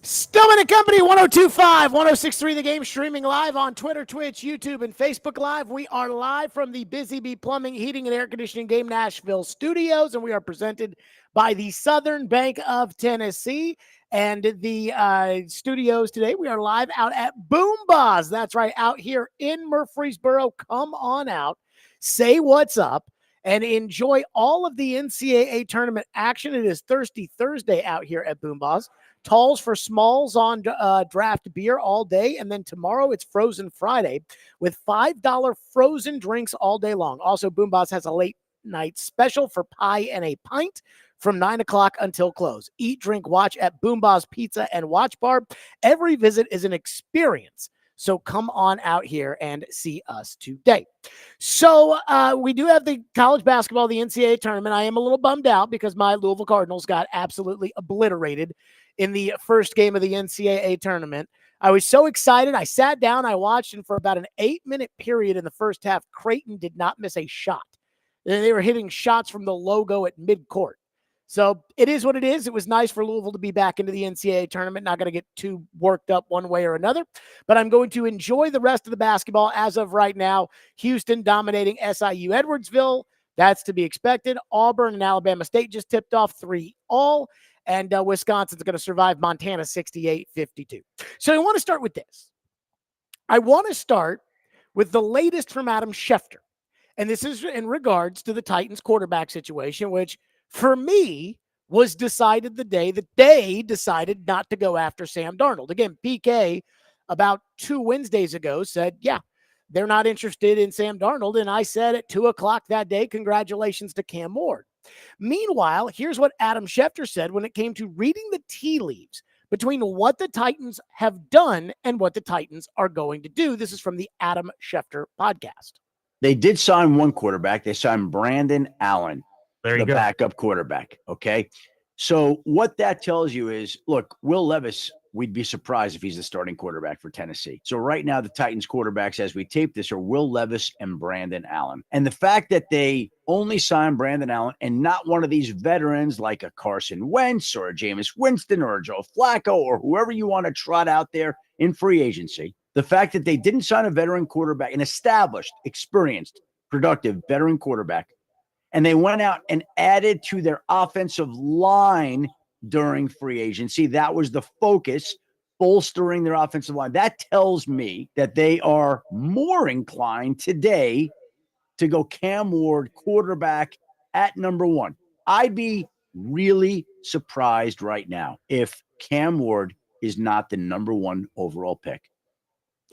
Stillman and Company, 1025, 1063 The Game, streaming live on Twitter, Twitch, YouTube, and Facebook Live. We are live from the Busy Bee Plumbing, Heating, and Air Conditioning Game Nashville studios, and we are presented by the Southern Bank of Tennessee. And the studios today, we are live out at Boombas. That's right, out here in Murfreesboro. Come on out, say what's up, and enjoy all of the NCAA tournament action. It is Thirsty Thursday out here at Boombas. Talls for smalls on draft beer all day. And then tomorrow it's Frozen Friday with $5 frozen drinks all day long. Also, Boombas has a late night special for pie and a pint from 9 o'clock until close. Eat, drink, watch at Boombas Pizza and Watch Bar. Every visit is an experience. So come on out here and see us today. So we do have the college basketball, the NCAA tournament. I am a little bummed out because my Louisville Cardinals got absolutely obliterated in the first game of the NCAA tournament. I was so excited. I sat down, I watched, and for about an 8-minute period in the first half, Creighton did not miss a shot. They were hitting shots from the logo at midcourt. So it is what it is. It was nice for Louisville to be back into the NCAA tournament. Not going to get too worked up one way or another, but I'm going to enjoy the rest of the basketball as of right now. Houston dominating SIU Edwardsville. That's to be expected. Auburn and Alabama State just tipped off 3-all. And Wisconsin's going to survive Montana 68-52. So I want to start with this. I want to start with the latest from Adam Schefter. And this is in regards to the Titans quarterback situation, which for me was decided the day that they decided not to go after Sam Darnold. Again, PK about 2 Wednesdays ago said, yeah, they're not interested in Sam Darnold. And I said at 2 o'clock that day, congratulations to Cam Ward. Meanwhile, here's what Adam Schefter said when it came to reading the tea leaves between what the Titans have done and what the Titans are going to do. This is from the Adam Schefter podcast. They did sign one quarterback. They signed Brandon Allen, the backup quarterback. Okay. So what that tells you is, look, Will Levis, we'd be surprised if he's the starting quarterback for Tennessee. So right now, the Titans quarterbacks, as we tape this, are Will Levis and Brandon Allen. And the fact that they only signed Brandon Allen and not one of these veterans like a Carson Wentz or a Jameis Winston or a Joe Flacco or whoever you want to trot out there in free agency, the fact that they didn't sign a veteran quarterback, an established, experienced, productive veteran quarterback, and they went out and added to their offensive line during free agency. That was the focus, bolstering their offensive line. That tells me that they are more inclined today to go Cam Ward quarterback at number 1. I'd be really surprised right now if Cam Ward is not the number 1 overall pick.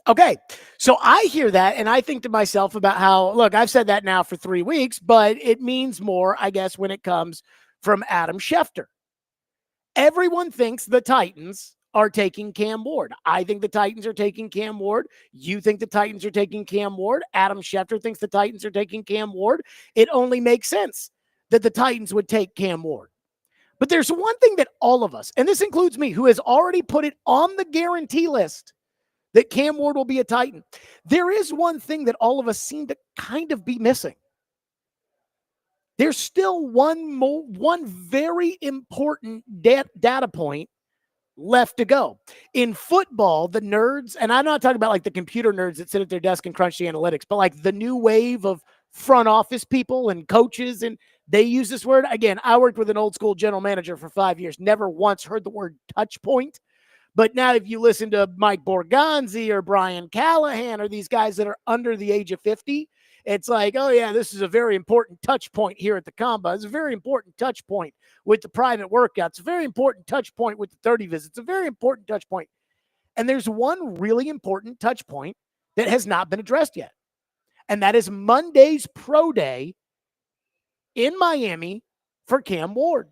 Okay, so I hear that, and I think to myself about how, look, I've said that now for 3 weeks, but it means more, I guess, when it comes from Adam Schefter. Everyone thinks the Titans are taking Cam Ward. I think the Titans are taking Cam Ward. You think the Titans are taking Cam Ward. Adam Schefter thinks the Titans are taking Cam Ward. It only makes sense that the Titans would take Cam Ward. But there's one thing that all of us, and this includes me, who has already put it on the guarantee list, that Cam Ward will be a Titan. There is one thing that all of us seem to kind of be missing. There's still one very important data point left to go. In football, the nerds, and I'm not talking about like the computer nerds that sit at their desk and crunch the analytics, but like the new wave of front office people and coaches, and they use this word. Again, I worked with an old school general manager for 5 years, never once heard the word touch point. But now if you listen to Mike Borgonzi or Brian Callahan or these guys that are under the age of 50, it's like, oh, yeah, this is a very important touch point here at the Combine. It's a very important touch point with the private workouts. A very important touch point with the 30 visits. A very important touch point. And there's one really important touch point that has not been addressed yet. And that is Monday's pro day in Miami for Cam Ward.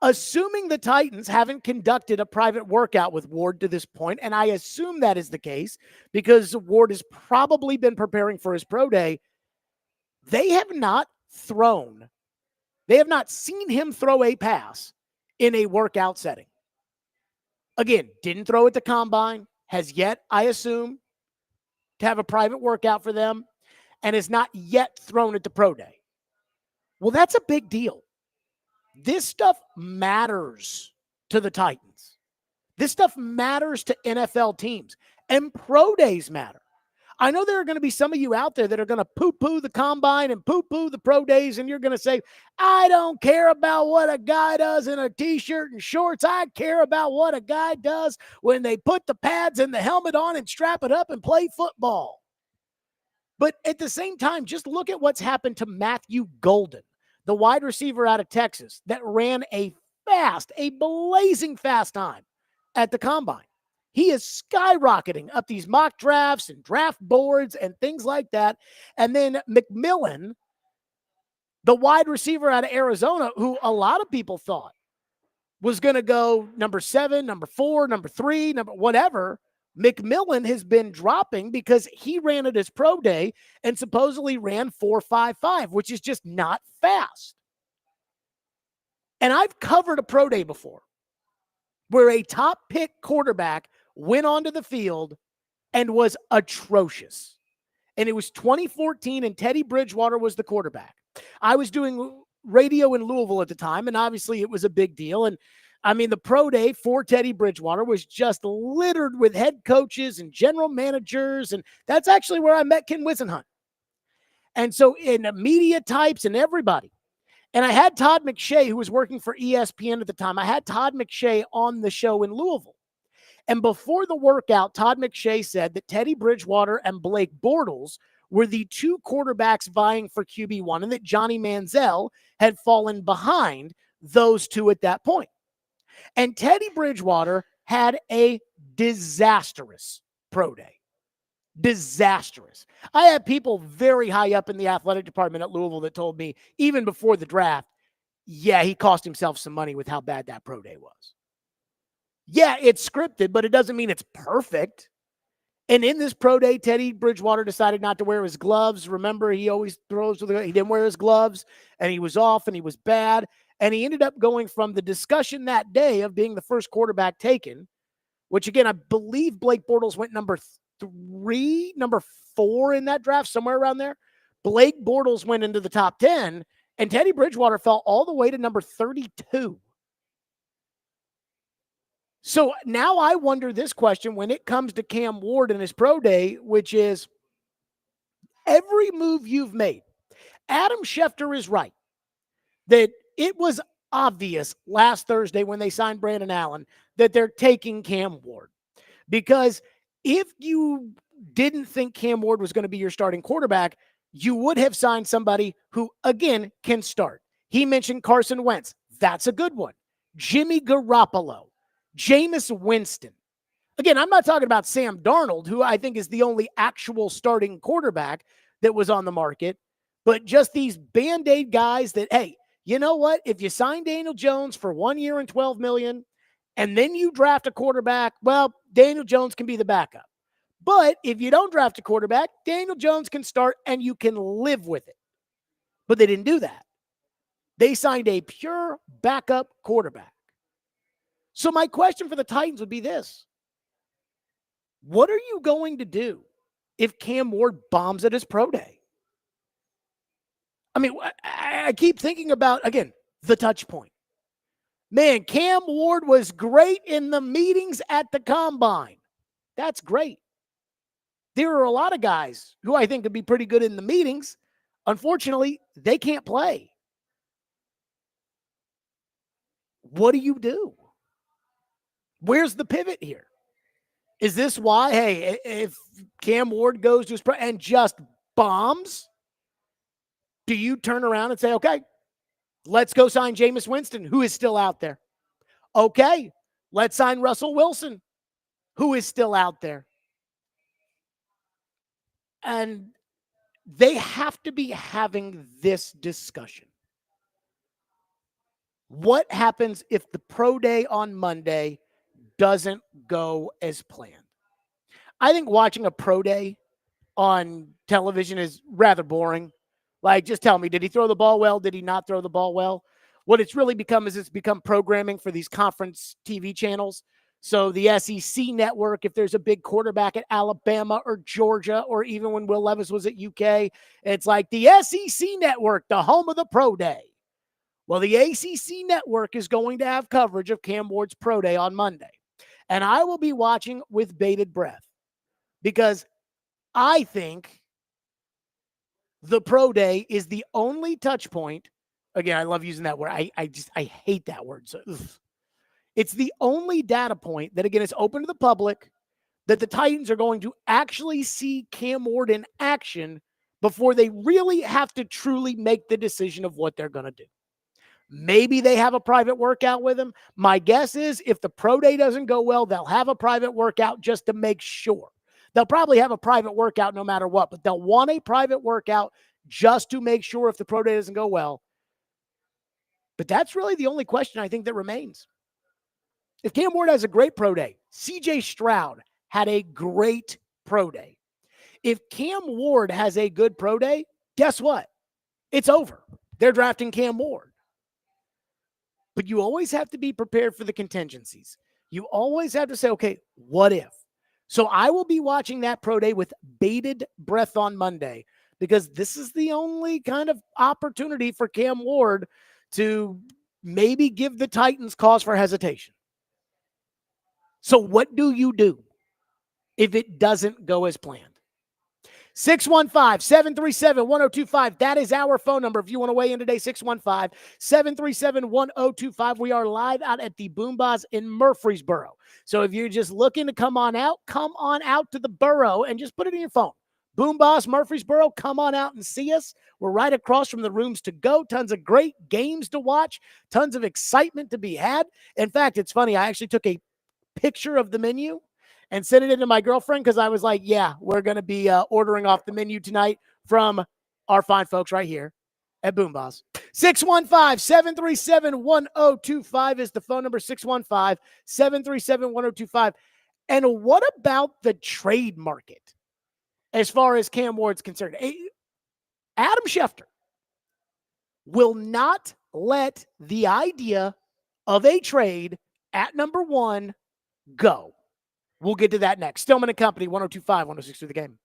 Assuming the Titans haven't conducted a private workout with Ward to this point, and I assume that is the case because Ward has probably been preparing for his pro day, they have not seen him throw a pass in a workout setting. Again, didn't throw at the Combine, has yet, I assume, to have a private workout for them, and is not yet thrown at the pro day. Well, that's a big deal. This stuff matters to the Titans. This stuff matters to NFL teams, and pro days matter. I know there are going to be some of you out there that are going to poo-poo the combine and poo-poo the pro days, and you're going to say, I don't care about what a guy does in a T-shirt and shorts. I care about what a guy does when they put the pads and the helmet on and strap it up and play football. But at the same time, just look at what's happened to Matthew Golden, the wide receiver out of Texas that ran a blazing fast time at the combine. He is skyrocketing up these mock drafts and draft boards and things like that. And then McMillan, the wide receiver out of Arizona, who a lot of people thought was going to go number 7, number 4, number 3, number whatever, McMillan has been dropping because he ran at his pro day and supposedly ran 4.55, which is just not fast. And I've covered a pro day before where a top pick quarterback went onto the field and was atrocious. And it was 2014, and Teddy Bridgewater was the quarterback. I was doing radio in Louisville at the time, and obviously it was a big deal. And I mean, the pro day for Teddy Bridgewater was just littered with head coaches and general managers. And that's actually where I met Ken Wisenhunt. And so in the media types and everybody. And I had Todd McShay, who was working for ESPN at the time. I had Todd McShay on the show in Louisville. And before the workout, Todd McShay said that Teddy Bridgewater and Blake Bortles were the two quarterbacks vying for QB1, and that Johnny Manziel had fallen behind those two at that point. And Teddy Bridgewater had a disastrous pro day. Disastrous. I had people very high up in the athletic department at Louisville that told me, even before the draft, yeah, he cost himself some money with how bad that pro day was. Yeah, it's scripted, but it doesn't mean it's perfect. And in this pro day, Teddy Bridgewater decided not to wear his gloves. Remember, he always throws with he didn't wear his gloves, and he was off, and he was bad. And he ended up going from the discussion that day of being the first quarterback taken, which, again, I believe Blake Bortles went number 3, number 4 in that draft, somewhere around there. Blake Bortles went into the top 10, and Teddy Bridgewater fell all the way to number 32. So now I wonder this question when it comes to Cam Ward and his pro day, which is every move you've made. Adam Schefter is right that it was obvious last Thursday when they signed Brandon Allen that they're taking Cam Ward. Because if you didn't think Cam Ward was going to be your starting quarterback, you would have signed somebody who, again, can start. He mentioned Carson Wentz. That's a good one. Jimmy Garoppolo. Jameis Winston. Again, I'm not talking about Sam Darnold, who I think is the only actual starting quarterback that was on the market, but just these Band-Aid guys that, hey, you know what? If you sign Daniel Jones for 1 year and $12 million, and then you draft a quarterback, well, Daniel Jones can be the backup. But if you don't draft a quarterback, Daniel Jones can start and you can live with it. But they didn't do that. They signed a pure backup quarterback. So my question for the Titans would be this. What are you going to do if Cam Ward bombs at his pro day? I mean, I keep thinking about, again, the touch point. Man, Cam Ward was great in the meetings at the combine. That's great. There are a lot of guys who I think could be pretty good in the meetings. Unfortunately, they can't play. What do you do? Where's the pivot here? Is this why, hey, if Cam Ward goes to his pro and just bombs, do you turn around and say, okay, let's go sign Jameis Winston, who is still out there? Okay, let's sign Russell Wilson, who is still out there. And they have to be having this discussion. What happens if the pro day on Monday doesn't go as planned? I think watching a pro day on television is rather boring. Like, just tell me, did he throw the ball well? Did he not throw the ball well? What it's really become is it's become programming for these conference TV channels. So the SEC network, if there's a big quarterback at Alabama or Georgia, or even when Will Levis was at UK, it's like the SEC network, the home of the pro day. Well, the ACC network is going to have coverage of Cam Ward's pro day on Monday. And I will be watching with bated breath because I think the pro day is the only touch point. Again, I love using that word. I hate that word. So, it's the only data point that, again, is open to the public that the Titans are going to actually see Cam Ward in action before they really have to truly make the decision of what they're going to do. Maybe they have a private workout with him. My guess is if the pro day doesn't go well, they'll have a private workout just to make sure. They'll probably have a private workout no matter what, but they'll want a private workout just to make sure if the pro day doesn't go well. But that's really the only question I think that remains. If Cam Ward has a great pro day, CJ Stroud had a great pro day. If Cam Ward has a good pro day, guess what? It's over. They're drafting Cam Ward. But you always have to be prepared for the contingencies. You always have to say, okay, what if? So I will be watching that pro day with bated breath on Monday because this is the only kind of opportunity for Cam Ward to maybe give the Titans cause for hesitation. So what do you do if it doesn't go as planned? 615-737-1025. That is our phone number. If you want to weigh in today, 615-737-1025. We are live out at the Boombas in Murfreesboro. So if you're just looking to come on out to the borough and just put it in your phone. Boombas, Murfreesboro, come on out and see us. We're right across from the rooms to go. Tons of great games to watch. Tons of excitement to be had. In fact, it's funny. I actually took a picture of the menu and sent it into my girlfriend because I was like, yeah, we're going to be ordering off the menu tonight from our fine folks right here at Boombas. 615-737-1025 is the phone number, 615-737-1025. And what about the trade market as far as Cam Ward's concerned? Adam Schefter will not let the idea of a trade at number one go. We'll get to that next. Stillman and Company, 102.5, 106 The Game.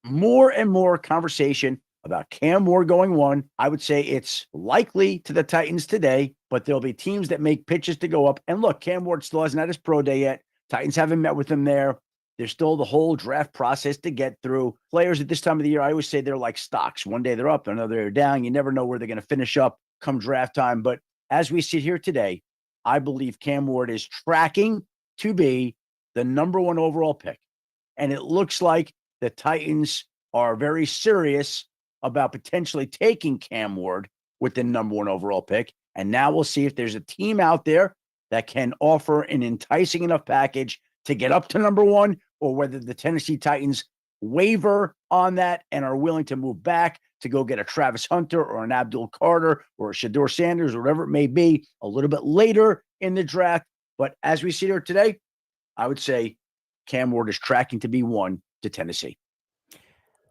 more and more conversation about Cam Ward going one. I would say it's likely to the Titans today, but there'll be teams that make pitches to go up. And look, Cam Ward still hasn't had his pro day yet. Titans haven't met with him there. There's still the whole draft process to get through. Players at this time of the year, I always say they're like stocks. One day they're up, another they're down. You never know where they're going to finish up come draft time. But as we sit here today, I believe Cam Ward is tracking to be the number one overall pick. And it looks like the Titans are very serious about potentially taking Cam Ward with the number one overall pick. And now we'll see if there's a team out there that can offer an enticing enough package to get up to number one, or whether the Tennessee Titans waver on that and are willing to move back to go get a Travis Hunter or an Abdul Carter or a Shadur Sanders or whatever it may be a little bit later in the draft. But as we sit here today, I would say Cam Ward is tracking to be one to Tennessee.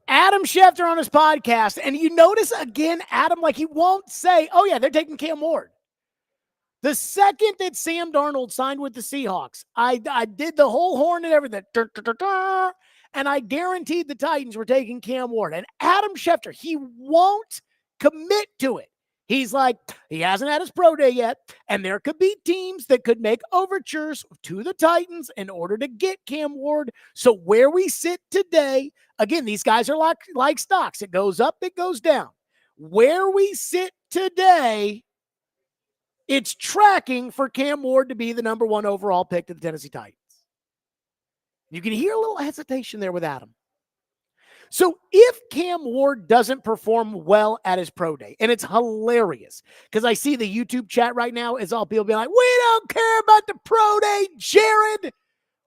Adam Schefter on his podcast, and you notice again, Adam, like he won't say, oh yeah, they're taking Cam Ward. The second that Sam Darnold signed with the Seahawks, I did the whole horn and everything, and I guaranteed the Titans were taking Cam Ward. And Adam Schefter, he won't commit to it. He's like, he hasn't had his pro day yet, and there could be teams that could make overtures to the Titans in order to get Cam Ward. So where we sit today, again, these guys are like stocks. It goes up, it goes down. Where we sit today, it's tracking for Cam Ward to be the number one overall pick to the Tennessee Titans. You can hear a little hesitation there with Adam. So if Cam Ward doesn't perform well at his pro day, and it's hilarious because I see the YouTube chat right now is all people being like, we don't care about the pro day, Jared.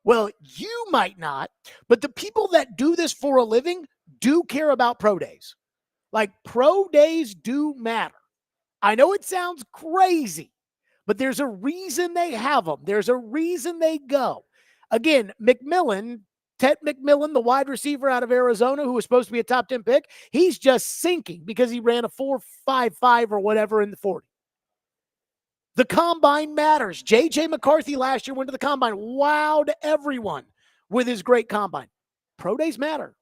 Well, you might not, but the people that do this for a living do care about pro days. Like pro days do matter. I know it sounds crazy, but there's a reason they have them. There's a reason they go. Again, Ted McMillan, the wide receiver out of Arizona, who was supposed to be a top 10 pick, he's just sinking because he ran a 4.55 or whatever in the 40. The combine matters. J.J. McCarthy last year went to the combine, wowed everyone with his great combine. Pro days matter.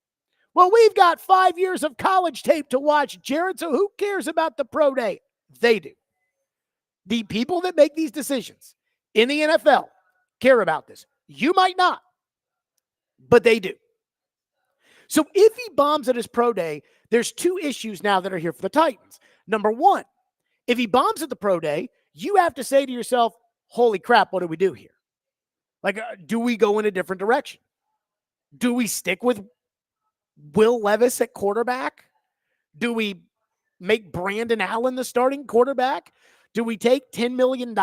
Well, we've got 5 years of college tape to watch, Jared, so who cares about the pro day? They do. The people that make these decisions in the NFL care about this. You might not, but they do. So if he bombs at his pro day, there's two issues now that are here for the Titans. Number one, if he bombs at the pro day, you have to say to yourself, holy crap, what do we do here? Like, do we go in a different direction? Do we stick with Will Levis at quarterback? Do we make Brandon Allen the starting quarterback? Do we take $10 million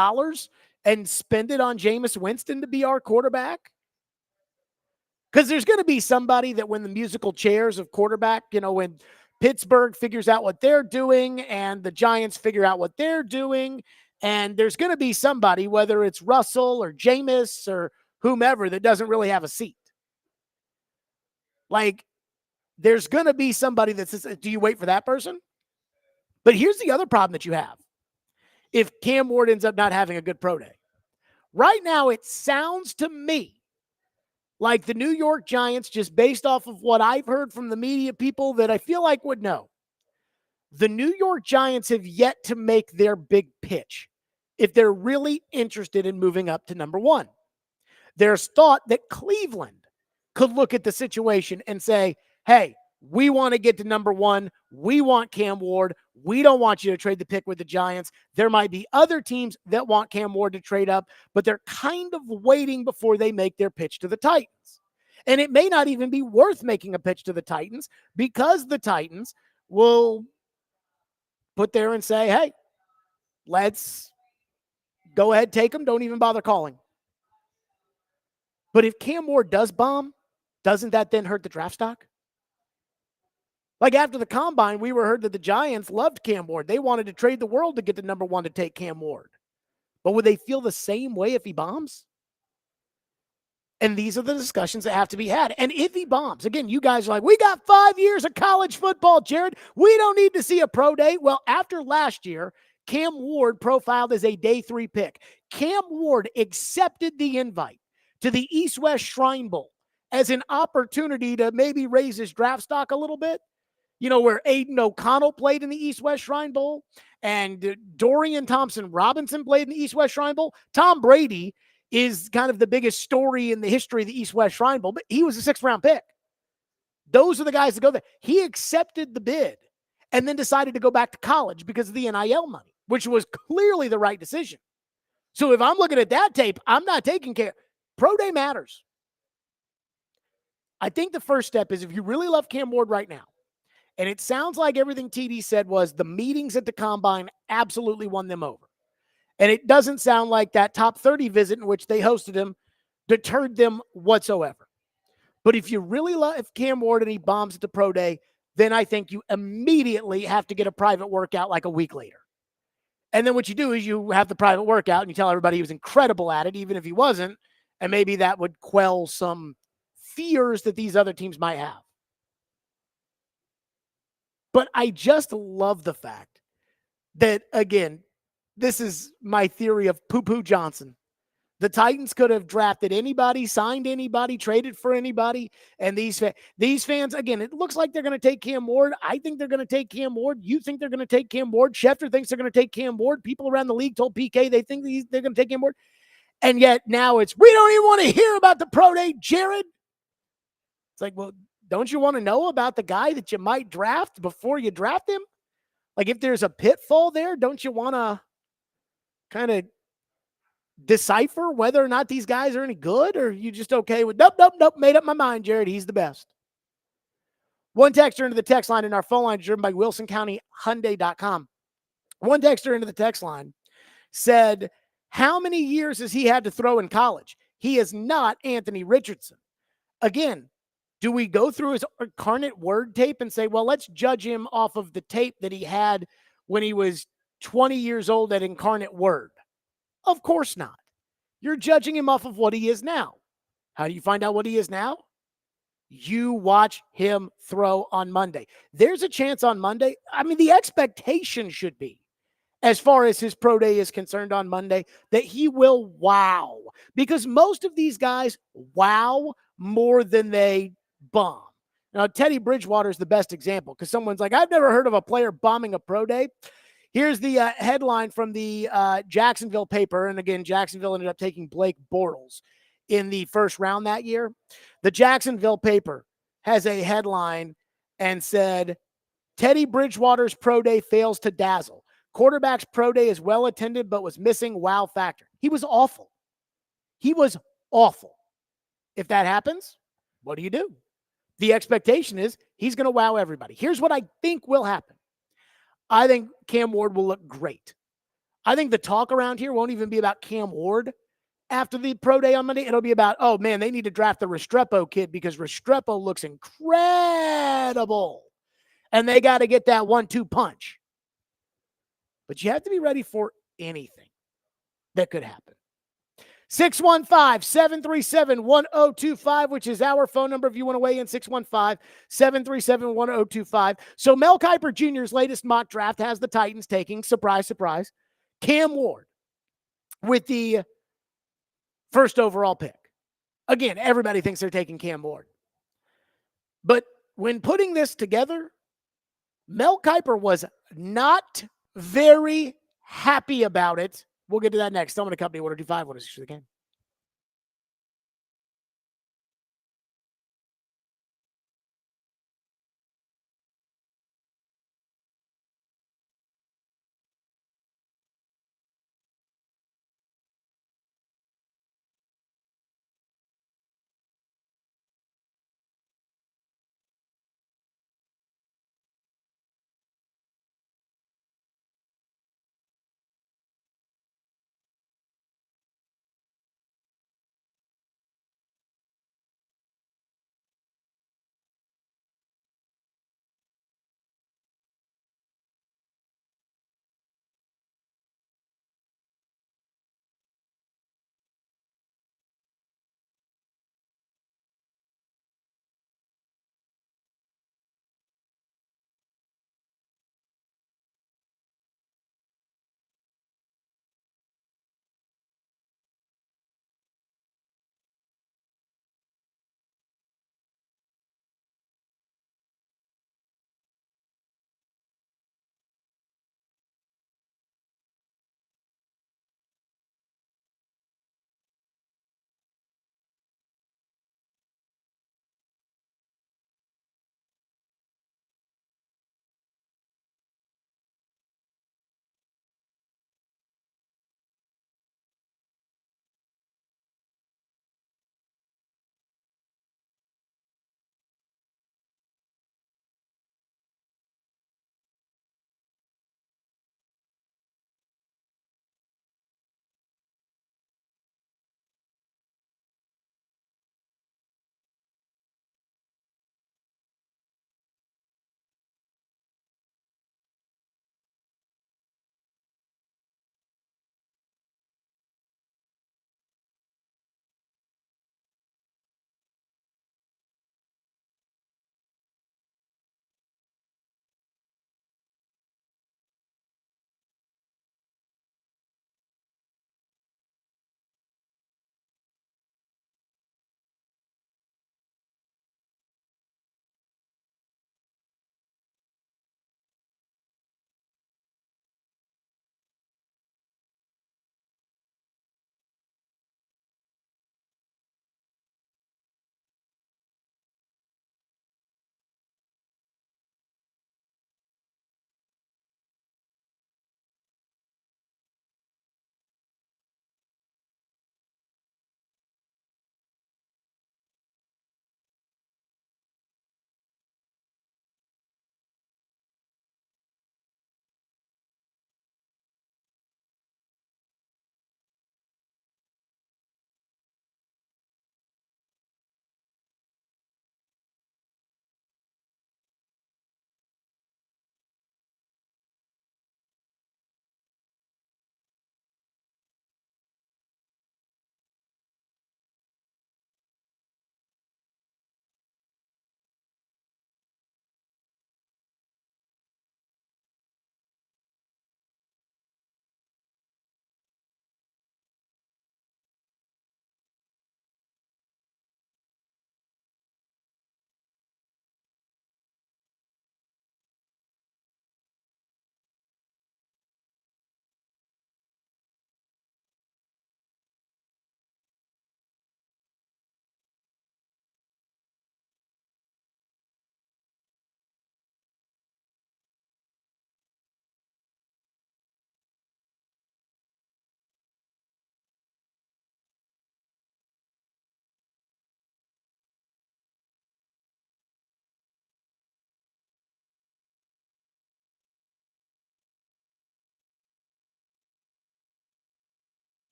and spend it on Jameis Winston to be our quarterback? Because there's going to be somebody that when the musical chairs of quarterback, when Pittsburgh figures out what they're doing and the Giants figure out what they're doing, and there's going to be somebody, whether it's Russell or Jameis or whomever, that doesn't really have a seat. Like, there's going to be somebody that says, do you wait for that person? But here's the other problem that you have. If Cam Ward ends up not having a good pro day. Right now, it sounds to me like the New York Giants, just based off of what I've heard from the media people that I feel like would know, the New York Giants have yet to make their big pitch if they're really interested in moving up to number one. There's thought that Cleveland could look at the situation and say, hey, we want to get to number one. We want Cam Ward. We don't want you to trade the pick with the Giants. There might be other teams that want Cam Ward to trade up, but they're kind of waiting before they make their pitch to the Titans. And it may not even be worth making a pitch to the Titans because the Titans will put there and say, hey, let's go ahead, take him. Don't even bother calling. But if Cam Ward does bomb, doesn't that then hurt the draft stock? Like after the combine, we were heard that the Giants loved Cam Ward. They wanted to trade the world to get to number one to take Cam Ward. But would they feel the same way if he bombs? And these are the discussions that have to be had. And if he bombs, again, you guys are like, we got 5 years of college football, Jared. We don't need to see a pro day. Well, after last year, Cam Ward profiled as a day 3 pick. Cam Ward accepted the invite to the East-West Shrine Bowl as an opportunity to maybe raise his draft stock a little bit. Where Aiden O'Connell played in the East-West Shrine Bowl and Dorian Thompson-Robinson played in the East-West Shrine Bowl. Tom Brady is kind of the biggest story in the history of the East-West Shrine Bowl, but he was a 6th-round pick. Those are the guys that go there. He accepted the bid and then decided to go back to college because of the NIL money, which was clearly the right decision. So if I'm looking at that tape, I'm not taking care. Pro day matters. I think the first step is if you really love Cam Ward right now, and it sounds like everything TD said was the meetings at the Combine absolutely won them over. And it doesn't sound like that top 30 visit in which they hosted him deterred them whatsoever. But if you really love Cam Ward and he bombs at the pro day, then I think you immediately have to get a private workout like a week later. And then what you do is you have the private workout and you tell everybody he was incredible at it, even if he wasn't. And maybe that would quell some fears that these other teams might have. But I just love the fact that, again, this is my theory of Poo-Poo Johnson. The Titans could have drafted anybody, signed anybody, traded for anybody. And these fans, again, it looks like they're going to take Cam Ward. I think they're going to take Cam Ward. You think they're going to take Cam Ward. Schefter thinks they're going to take Cam Ward. People around the league told PK they think they're going to take Cam Ward. And yet now we don't even want to hear about the pro day, Jared. It's like, well, don't you want to know about the guy that you might draft before you draft him? Like if there's a pitfall there, don't you want to kind of decipher whether or not these guys are any good, or are you just okay with nope, made up my mind, Jared, he's the best. One texter into the text line, and our phone line is driven by WilsonCountyHyundai.com. One texter into the text line said, how many years has he had to throw in college? He is not Anthony Richardson. Again, do we go through his Incarnate Word tape and say, well, let's judge him off of the tape that he had when he was 20 years old at Incarnate Word? Of course not. You're judging him off of what he is now. How do you find out what he is now? You watch him throw on Monday. There's a chance on Monday. I mean, the expectation should be, as far as his pro day is concerned on Monday, that he will wow. Because most of these guys wow more than they bomb. Now, Teddy Bridgewater is the best example because someone's like, I've never heard of a player bombing a pro day. Here's the headline from the Jacksonville paper. And again, Jacksonville ended up taking Blake Bortles in the first round that year. The Jacksonville paper has a headline and said, Teddy Bridgewater's pro day fails to dazzle. Quarterback's pro day is well attended, but was missing wow factor. He was awful. He was awful. If that happens, what do? The expectation is he's going to wow everybody. Here's what I think will happen. I think Cam Ward will look great. I think the talk around here won't even be about Cam Ward after the pro day on Monday. It'll be about, oh, man, they need to draft the Restrepo kid because Restrepo looks incredible. And they got to get that 1-2 punch. But you have to be ready for anything that could happen. 615-737-1025, which is our phone number if you want to weigh in, 615-737-1025. So Mel Kiper Jr.'s latest mock draft has the Titans taking, surprise, surprise, Cam Ward with the first overall pick. Again, everybody thinks they're taking Cam Ward. But when putting this together, Mel Kiper was not very happy about it. We'll get to that next. Stillman Company, 125, 106 the game.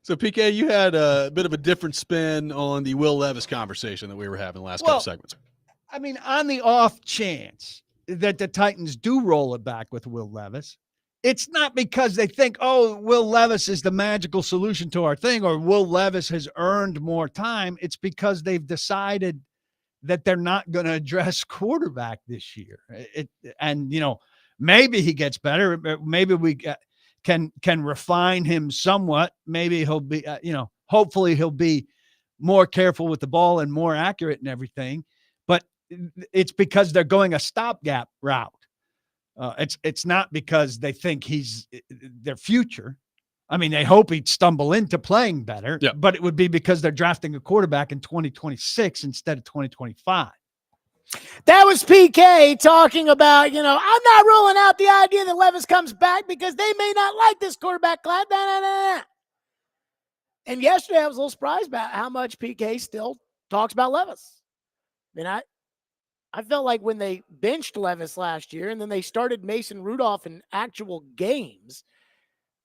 So, PK, you had a bit of a different spin on the Will Levis conversation that we were having the last couple segments. I mean, on the off chance that the Titans do roll it back with Will Levis, it's not because they think, oh, Will Levis is the magical solution to our thing, or Will Levis has earned more time. It's because they've decided that they're not going to address quarterback this year. And maybe he gets better. Maybe we can refine him somewhat. Maybe he'll be, hopefully he'll be more careful with the ball and more accurate and everything. But it's because they're going a stopgap route. It's not because they think he's their future. I mean, they hope he'd stumble into playing better, but it would be because they're drafting a quarterback in 2026 instead of 2025. That was PK talking about, I'm not ruling out the idea that Levis comes back because they may not like this quarterback class. And yesterday I was a little surprised about how much PK still talks about Levis. I mean, I felt like when they benched Levis last year and then they started Mason Rudolph in actual games,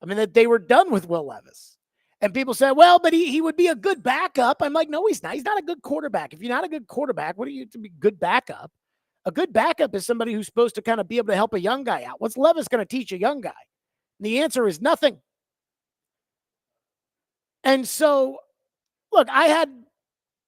that they were done with Will Levis. And people said, well, but he would be a good backup. I'm like, no, he's not. He's not a good quarterback. If you're not a good quarterback, what are you to be good backup? A good backup is somebody who's supposed to kind of be able to help a young guy out. What's Levis going to teach a young guy? And the answer is nothing. And so, look, I had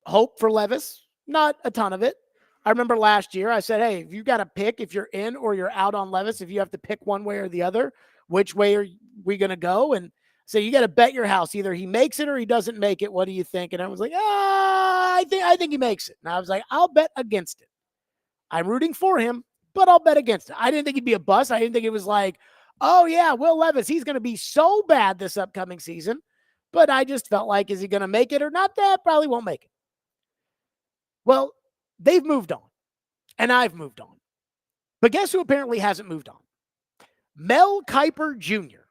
hope for Levis, not a ton of it. I remember last year I said, hey, if you got to pick if you're in or you're out on Levis, if you have to pick one way or the other, which way are we going to go? And so you got to bet your house. Either he makes it or he doesn't make it. What do you think? And I was like, I think he makes it. And I was like, I'll bet against it. I'm rooting for him, but I'll bet against it. I didn't think he'd be a bust. I didn't think it was like, oh yeah, Will Levis, he's going to be so bad this upcoming season. But I just felt like, is he going to make it or not? That probably won't make it. Well, they've moved on, and I've moved on. But guess who apparently hasn't moved on? Mel Kiper Jr.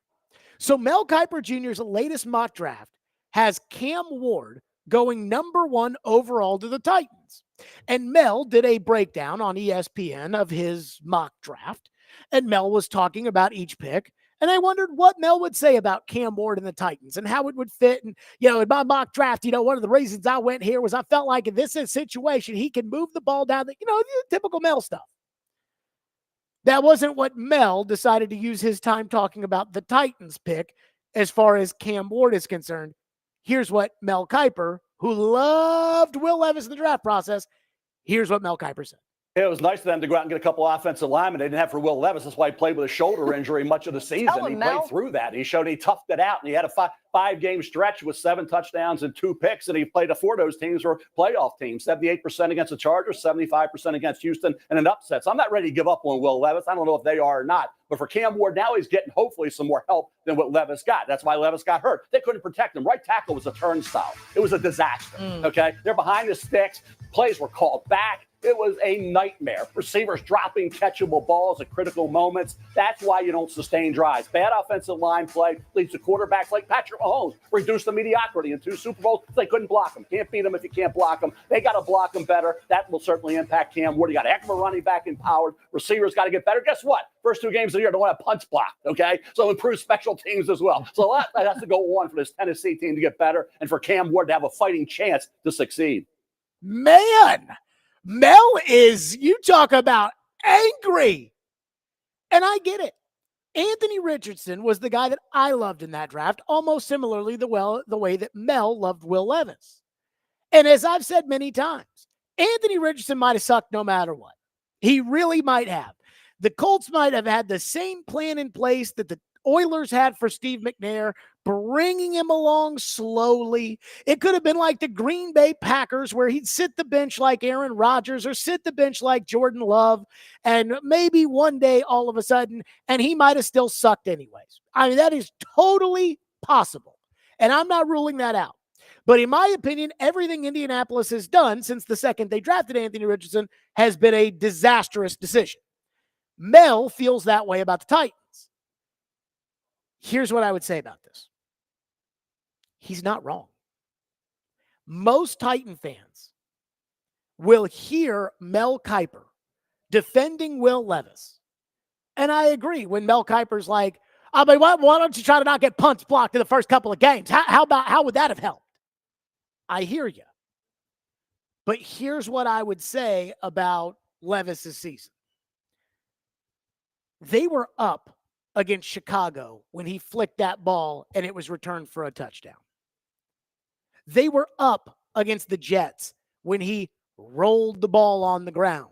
So Mel Kiper Jr.'s latest mock draft has Cam Ward going number 1 overall to the Titans. And Mel did a breakdown on ESPN of his mock draft, and Mel was talking about each pick. And I wondered what Mel would say about Cam Ward and the Titans and how it would fit. And, in my mock draft, one of the reasons I went here was I felt like in this situation, he can move the ball down, the typical Mel stuff. That wasn't what Mel decided to use his time talking about the Titans pick as far as Cam Ward is concerned. Here's what Mel Kiper, who loved Will Levis in the draft process, here's what Mel Kiper said. It was nice for them to go out and get a couple offensive linemen. They didn't have for Will Levis. That's why he played with a shoulder injury much of the season. He played through that. He showed he toughed it out, and he had a five-game stretch with 7 touchdowns and 2 picks, and he played 4 of those teams were playoff teams, 78% against the Chargers, 75% against Houston, and an upset. So I'm not ready to give up on Will Levis. I don't know if they are or not. But for Cam Ward, now he's getting hopefully some more help than what Levis got. That's why Levis got hurt. They couldn't protect him. Right tackle was a turnstile. It was a disaster, okay? They're behind the sticks. Plays were called back. It was a nightmare. Receivers dropping catchable balls at critical moments. That's why you don't sustain drives. Bad offensive line play leads to quarterbacks like Patrick Mahomes. Reduced the mediocrity in 2 Super Bowls. They couldn't block him. Can't beat them if you can't block them. They got to block him better. That will certainly impact Cam Ward. You got a heck of a running back in Pollard. Receivers got to get better. Guess what? First 2 games of the year, don't want to punch block, okay? So improve special teams as well. So a lot that has to go on for this Tennessee team to get better and for Cam Ward to have a fighting chance to succeed. Man, Mel is, you talk about angry. And I get it. Anthony Richardson was the guy that I loved in that draft, almost similarly the way that Mel loved Will Levis. And as I've said many times, Anthony Richardson might have sucked no matter what. He really might have. The Colts might have had the same plan in place that the Oilers had for Steve McNair, bringing him along slowly. It could have been like the Green Bay Packers, where he'd sit the bench like Aaron Rodgers or sit the bench like Jordan Love, and maybe one day all of a sudden, and he might have still sucked anyways. I mean, that is totally possible, and I'm not ruling that out. But in my opinion, everything Indianapolis has done since the second they drafted Anthony Richardson has been a disastrous decision. Mel feels that way about the Titans. Here's what I would say about this. He's not wrong. Most Titan fans will hear Mel Kiper defending Will Levis. And I agree when Mel Kiper's like, I mean, why don't you try to not get punts blocked in the first couple of games? How would that have helped? I hear you. But here's what I would say about Levis's season. They were up against Chicago when he flicked that ball and it was returned for a touchdown. They were up against the Jets when he rolled the ball on the ground.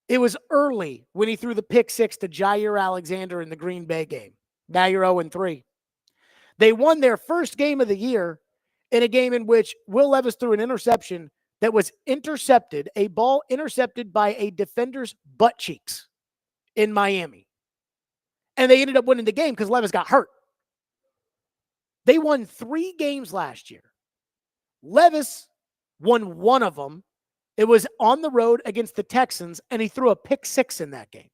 It was early when he threw the pick six to Jair Alexander in the Green Bay game. Now you're 0-3. They won their first game of the year in a game in which Will Levis threw an interception that was intercepted, a ball intercepted by a defender's butt cheeks in Miami. And they ended up winning the game because Levis got hurt. They won 3 games last year. Levis won one of them. It was on the road against the Texans, and he threw a pick six in that game.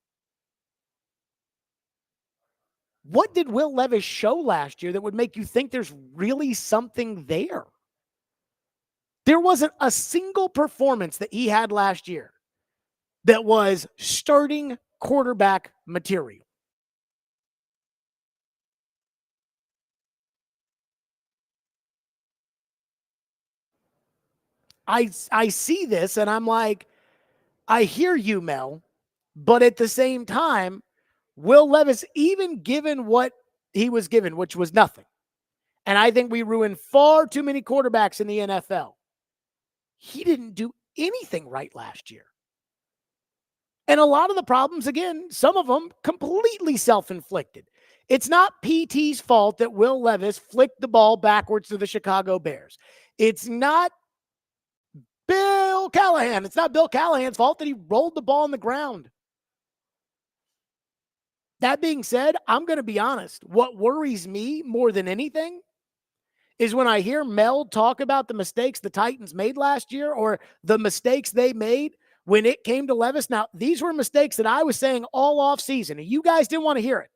What did Will Levis show last year that would make you think there's really something there? There wasn't a single performance that he had last year that was starting quarterback material. I see this and I'm like, I hear you, Mel, but at the same time, Will Levis, even given what he was given, which was nothing, and I think we ruined far too many quarterbacks in the NFL, he didn't do anything right last year. And a lot of the problems, again, some of them completely self-inflicted. It's not PT's fault that Will Levis flicked the ball backwards to the Chicago Bears. It's not Bill Callahan. It's not Bill Callahan's fault that he rolled the ball on the ground. That being said, I'm going to be honest. What worries me more than anything is when I hear Mel talk about the mistakes the Titans made last year or the mistakes they made when it came to Levis. Now, these were mistakes that I was saying all offseason, and you guys didn't want to hear it.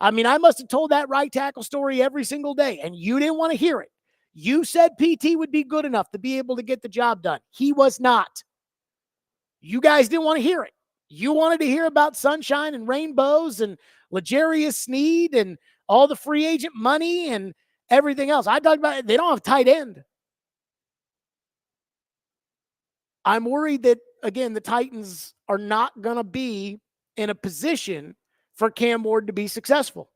I mean, I must have told that right tackle story every single day, and you didn't want to hear it. You said PT would be good enough to be able to get the job done. He was not. You guys didn't want to hear it. You wanted to hear about sunshine and rainbows and L'Jarius Sneed and all the free agent money and everything else. I talked about it. They don't have tight end. I'm worried that, again, the Titans are not going to be in a position for Cam Ward to be successful.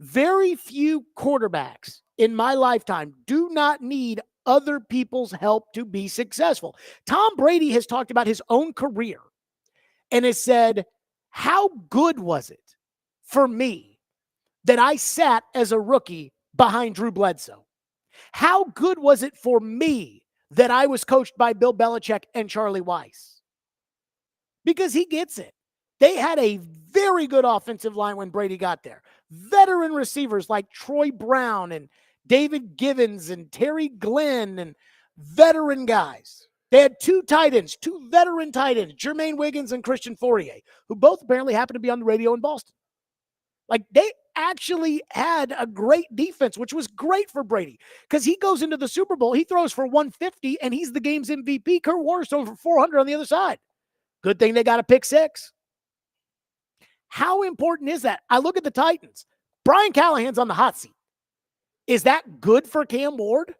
Very few quarterbacks in my lifetime do not need other people's help to be successful. Tom Brady has talked about his own career and has said, how good was it for me that I sat as a rookie behind Drew Bledsoe? How good was it for me that I was coached by Bill Belichick and Charlie Weiss? Because he gets it. They had a very good offensive line when Brady got there. Veteran receivers like Troy Brown and David Givens and Terry Glenn and veteran guys. They had 2 tight ends, 2 veteran tight ends, Jermaine Wiggins and Christian Fourier, who both apparently happened to be on the radio in Boston. Like, they actually had a great defense, which was great for Brady because he goes into the Super Bowl, he throws for 150, and he's the game's MVP. Kurt Warner's throwing for 400 on the other side. Good thing they got a pick six. How important is that? I look at the Titans. Brian Callahan's on the hot seat. Is that good for Cam Ward?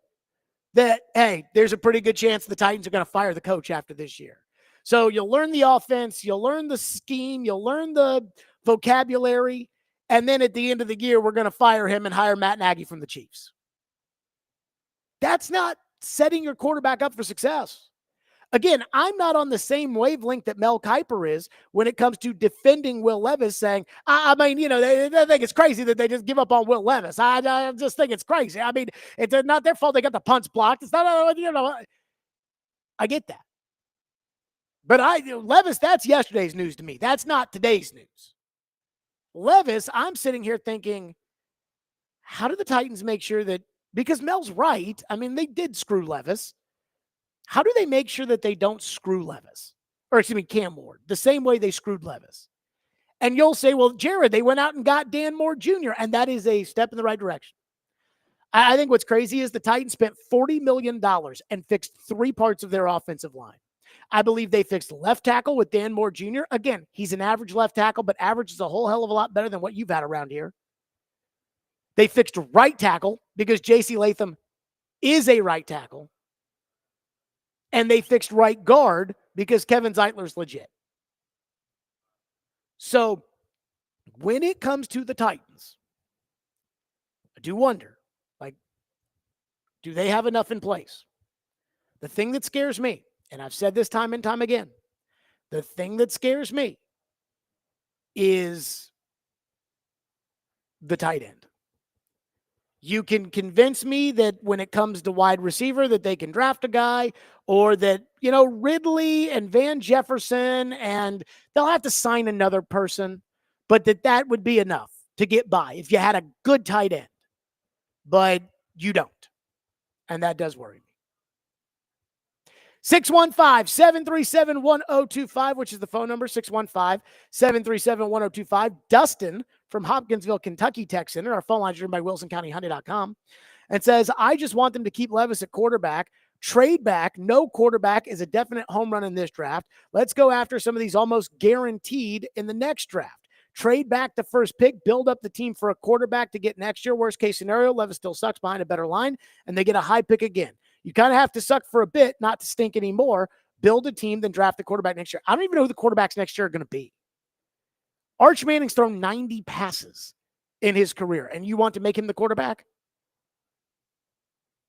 That, hey, there's a pretty good chance the Titans are going to fire the coach after this year. So you'll learn the offense, you'll learn the scheme, you'll learn the vocabulary, and then at the end of the year, we're going to fire him and hire Matt Nagy from the Chiefs. That's not setting your quarterback up for success. Again, I'm not on the same wavelength that Mel Kiper is when it comes to defending Will Levis, saying, I mean, you know, they think it's crazy that they just give up on Will Levis. I just think it's crazy. I mean, it's not their fault they got the punts blocked. It's not, you know, I get that. But Levis, that's yesterday's news to me. That's not today's news. Levis, I'm sitting here thinking, how do the Titans make sure that, because Mel's right, I mean, they did screw Levis. How do they make sure that they don't screw Levis? Or excuse me, Cam Ward, the same way they screwed Levis. And you'll say, well, Jared, they went out and got Dan Moore Jr., and that is a step in the right direction. I think what's crazy is the Titans spent $40 million and fixed 3 parts of their offensive line. I believe they fixed left tackle with Dan Moore Jr. Again, he's an average left tackle, but average is a whole hell of a lot better than what you've had around here. They fixed right tackle because J.C. Latham is a right tackle. And they fixed right guard because Kevin Zeitler's legit. So when it comes to the Titans, I do wonder, like, do they have enough in place? The thing that scares me, and I've said this time and time again, the thing that scares me is the tight end. You can convince me that when it comes to wide receiver that they can draft a guy, or that, Ridley and Van Jefferson, and they'll have to sign another person, but that would be enough to get by if you had a good tight end. But you don't. And that does worry me. 615-737-1025, which is the phone number, 615-737-1025. Dustin from Hopkinsville, Kentucky texts in. Our phone line is driven by WilsonCountyHonda.com and says, I just want them to keep Levis at quarterback. Trade back. No quarterback is a definite home run in this draft. Let's go after some of these almost guaranteed in the next draft. Trade back the first pick, build up the team for a quarterback to get next year. Worst case scenario, Levis still sucks behind a better line, and they get a high pick again. You kind of have to suck for a bit, not to stink anymore. Build a team, then draft the quarterback next year. I don't even know who the quarterbacks next year are going to be. Arch Manning's thrown 90 passes in his career, and you want to make him the quarterback?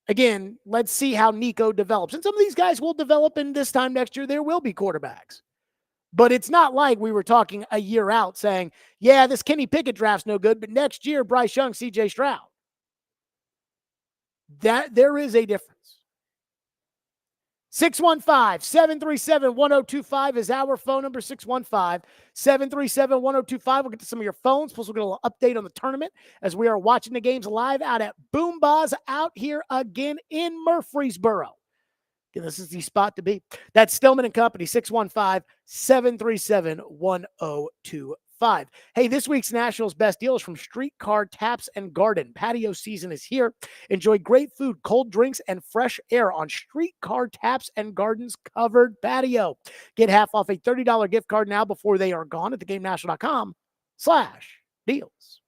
Again, let's see how Nico develops. And some of these guys will develop, and this time next year there will be quarterbacks. But it's not like we were talking a year out saying, yeah, this Kenny Pickett draft's no good, but next year, Bryce Young, CJ Stroud. That there is a difference. 615-737-1025 is our phone number, 615-737-1025. We'll get to some of your phones. Plus, we'll get a little update on the tournament as we are watching the games live out at Boombas out here again in Murfreesboro. Again, this is the spot to be. That's Stillman & Company, 615-737-1025. Hey, this week's Nationals Best Deal is from Streetcar Taps and Garden. Patio season is here. Enjoy great food, cold drinks, and fresh air on Streetcar Taps and Garden's covered patio. Get half off a $30 gift card now before they are gone at thegamenational.com/deals.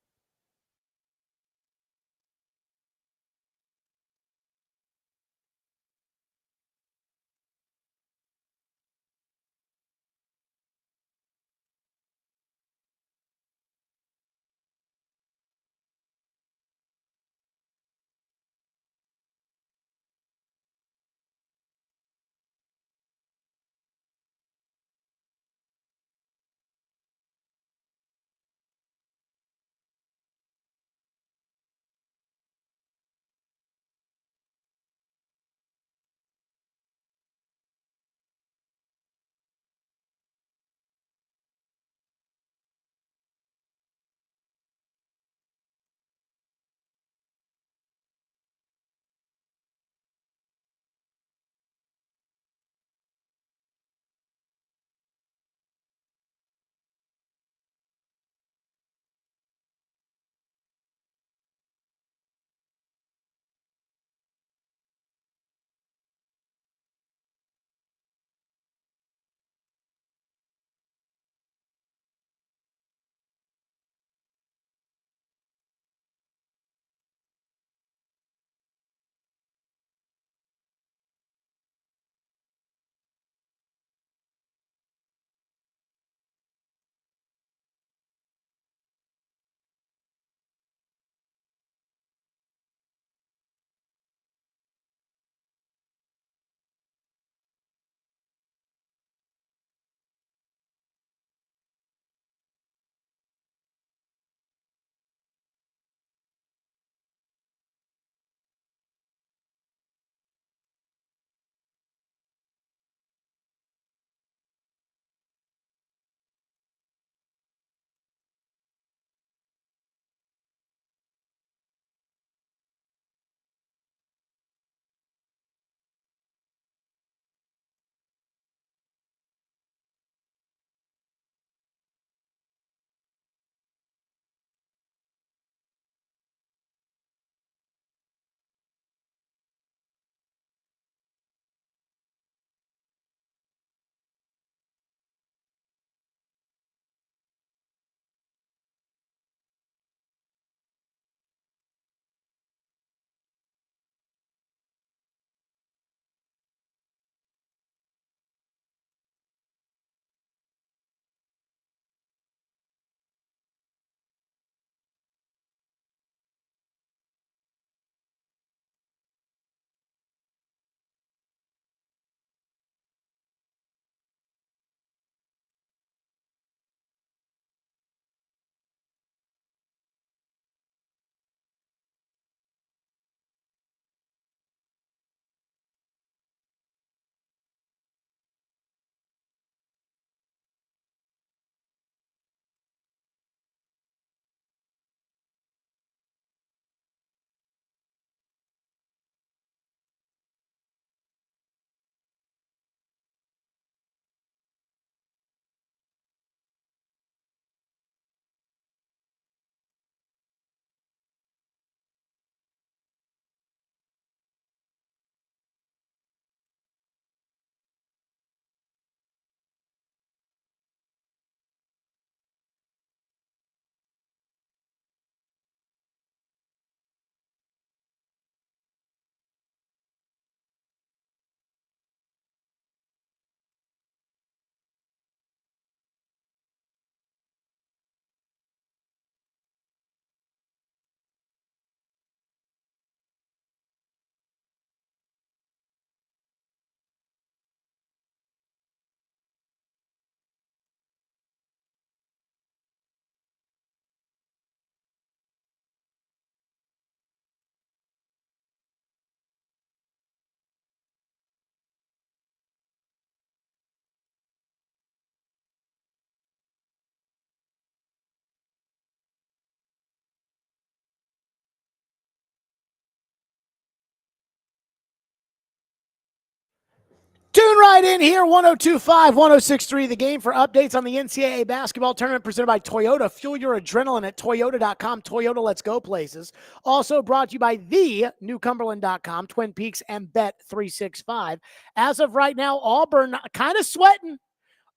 Coming right in here, 102.5, 106.3 The Game for updates on the NCAA basketball tournament presented by Toyota. Fuel your adrenaline at Toyota.com. Toyota, let's go places. Also brought to you by the newcumberland.com, Twin Peaks, and Bet365. As of right now, Auburn kind of sweating.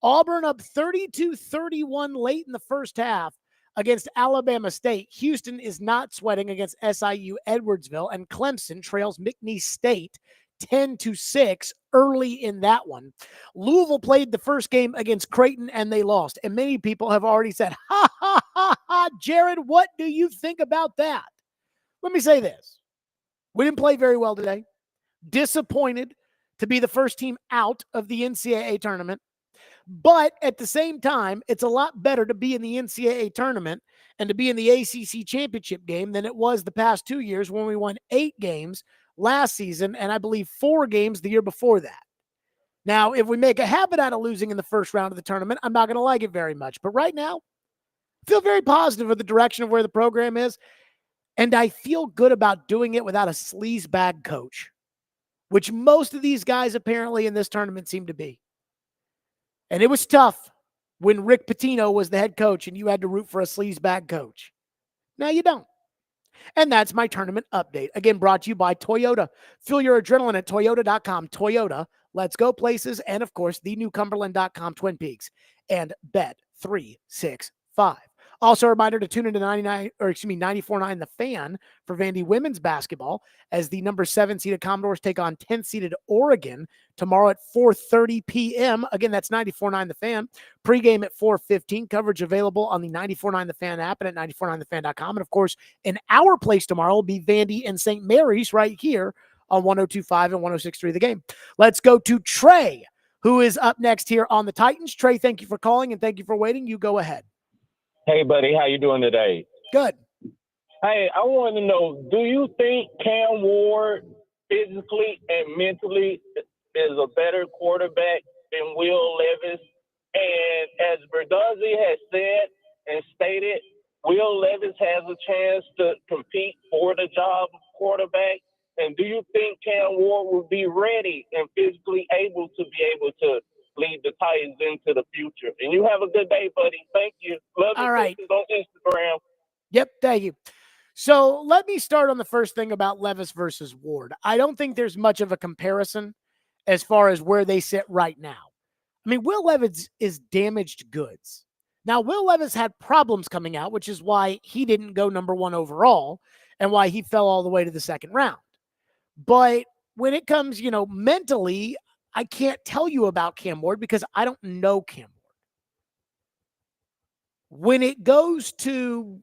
Auburn up 32-31 late in the first half against Alabama State. Houston is not sweating against SIU Edwardsville, and Clemson trails McNeese State 10-6 early in that one. Louisville played the first game against Creighton and they lost. And many people have already said, ha, ha, ha, ha, Jared, what do you think about that? Let me say this. We didn't play very well today. Disappointed to be the first team out of the NCAA tournament. But at the same time, it's a lot better to be in the NCAA tournament and to be in the ACC championship game than it was the past 2 years when we won 8 games last season, and I believe 4 games the year before that. Now, if we make a habit out of losing in the first round of the tournament, I'm not going to like it very much. But right now, I feel very positive of the direction of where the program is, and I feel good about doing it without a sleazebag coach, which most of these guys apparently in this tournament seem to be. And it was tough when Rick Pitino was the head coach and you had to root for a sleazebag coach. Now you don't. And that's my tournament update. Again, brought to you by Toyota. Fuel your adrenaline at Toyota.com. Toyota, let's go places. And, of course, the newcumberland.com, Twin Peaks, and Bet365. Also, a reminder to tune into 94.9 The Fan for Vandy women's basketball as the number 7 seeded Commodores take on 10 seeded Oregon tomorrow at 4:30 p.m. Again, that's 94.9 The Fan. Pregame at 4:15. Coverage available on the 94.9 The Fan app and at 94.9thefan.com. And, of course, in our place tomorrow will be Vandy and St. Mary's right here on 102.5 and 106.3 The Game. Let's go to Trey, who is up next here on the Titans. Trey, thank you for calling and thank you for waiting. You go ahead. Hey, buddy, how you doing today? Good. Hey, I want to know, do you think Cam Ward physically and mentally is a better quarterback than Will Levis? And as Berduzzi has said and stated, Will Levis has a chance to compete for the job of quarterback. And do you think Cam Ward will be ready and physically able to lead the Titans into the future? And you have a good day, buddy. Thank you. Love you. All right. On Instagram. Yep, thank you. So let me start on the first thing about Levis versus Ward. I don't think there's much of a comparison as far as where they sit right now. I mean, Will Levis is damaged goods. Now, Will Levis had problems coming out, which is why he didn't go number 1 overall and why he fell all the way to the second round. But when it comes, mentally, I can't tell you about Cam Ward because I don't know Cam Ward. When it goes to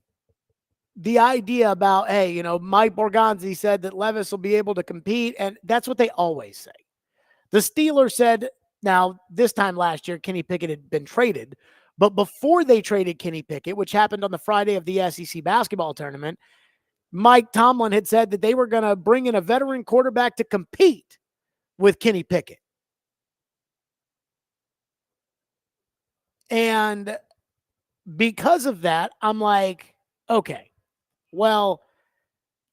the idea about, hey, Mike Borgonzi said that Levis will be able to compete, and that's what they always say. The Steelers said, now this time last year, Kenny Pickett had been traded, but before they traded Kenny Pickett, which happened on the Friday of the SEC basketball tournament, Mike Tomlin had said that they were going to bring in a veteran quarterback to compete with Kenny Pickett. And because of that, I'm like, okay, well,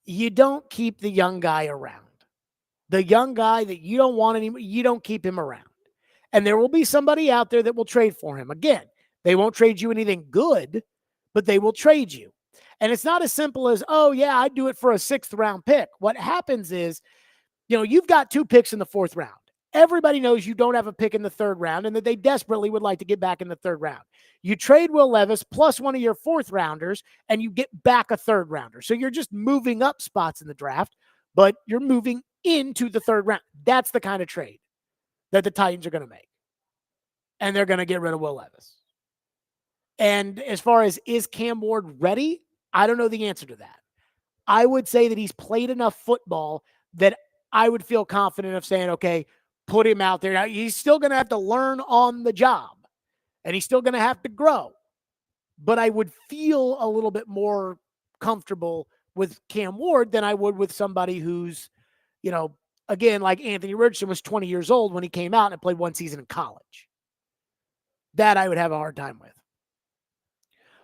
you don't keep the young guy around. The young guy that you don't want anymore, you don't keep him around. And there will be somebody out there that will trade for him. Again, they won't trade you anything good, but they will trade you. And it's not as simple as, oh, yeah, I'd do it for a 6th round pick. What happens is, you've got 2 picks in the 4th round. Everybody knows you don't have a pick in the 3rd round and that they desperately would like to get back in the 3rd round. You trade Will Levis plus one of your 4th rounders and you get back a 3rd rounder. So you're just moving up spots in the draft, but you're moving into the 3rd round. That's the kind of trade that the Titans are going to make. And they're going to get rid of Will Levis. And as far as is Cam Ward ready, I don't know the answer to that. I would say that he's played enough football that I would feel confident of saying, okay, put him out there. Now, he's still going to have to learn on the job, and he's still going to have to grow. But I would feel a little bit more comfortable with Cam Ward than I would with somebody who's, again, like Anthony Richardson was 20 years old when he came out and played 1 season in college. That I would have a hard time with.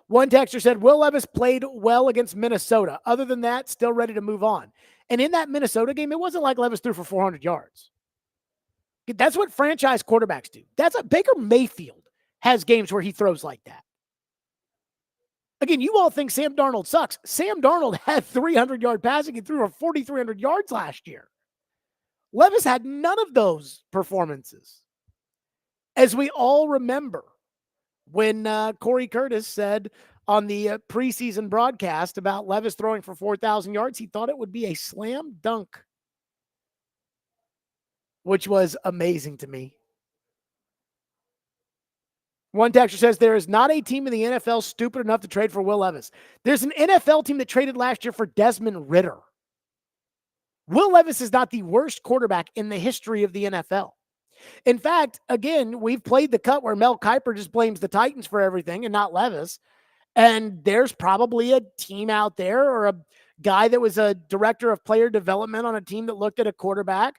One texter said, Will Levis played well against Minnesota. Other than that, still ready to move on. And in that Minnesota game, it wasn't like Levis threw for 400 yards. That's what franchise quarterbacks do. Baker Mayfield has games where he throws like that. Again, you all think Sam Darnold sucks. Sam Darnold had 300-yard passing and threw for 4,300 yards last year. Levis had none of those performances. As we all remember, when Corey Curtis said on the preseason broadcast about Levis throwing for 4,000 yards, he thought it would be a slam dunk, which was amazing to me. One texter says there is not a team in the NFL stupid enough to trade for Will Levis. There's an NFL team that traded last year for Desmond Ridder. Will Levis is not the worst quarterback in the history of the NFL. In fact, again, we've played the cut where Mel Kiper just blames the Titans for everything and not Levis. And there's probably a team out there or a guy that was a director of player development on a team that looked at a quarterback,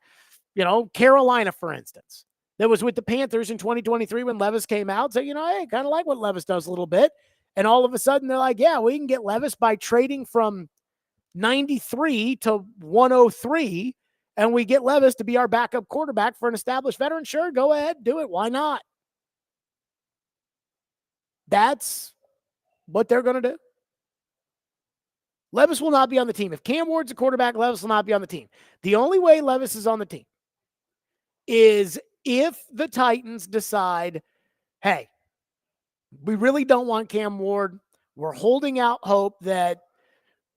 Carolina, for instance, that was with the Panthers in 2023 when Levis came out. So, hey, kind of like what Levis does a little bit. And all of a sudden they're like, yeah, we can get Levis by trading from 93 to 103. And we get Levis to be our backup quarterback for an established veteran. Sure, go ahead, do it. Why not? That's what they're going to do. Levis will not be on the team. If Cam Ward's a quarterback, Levis will not be on the team. The only way Levis is on the team is if the Titans decide, hey, we really don't want Cam Ward. We're holding out hope that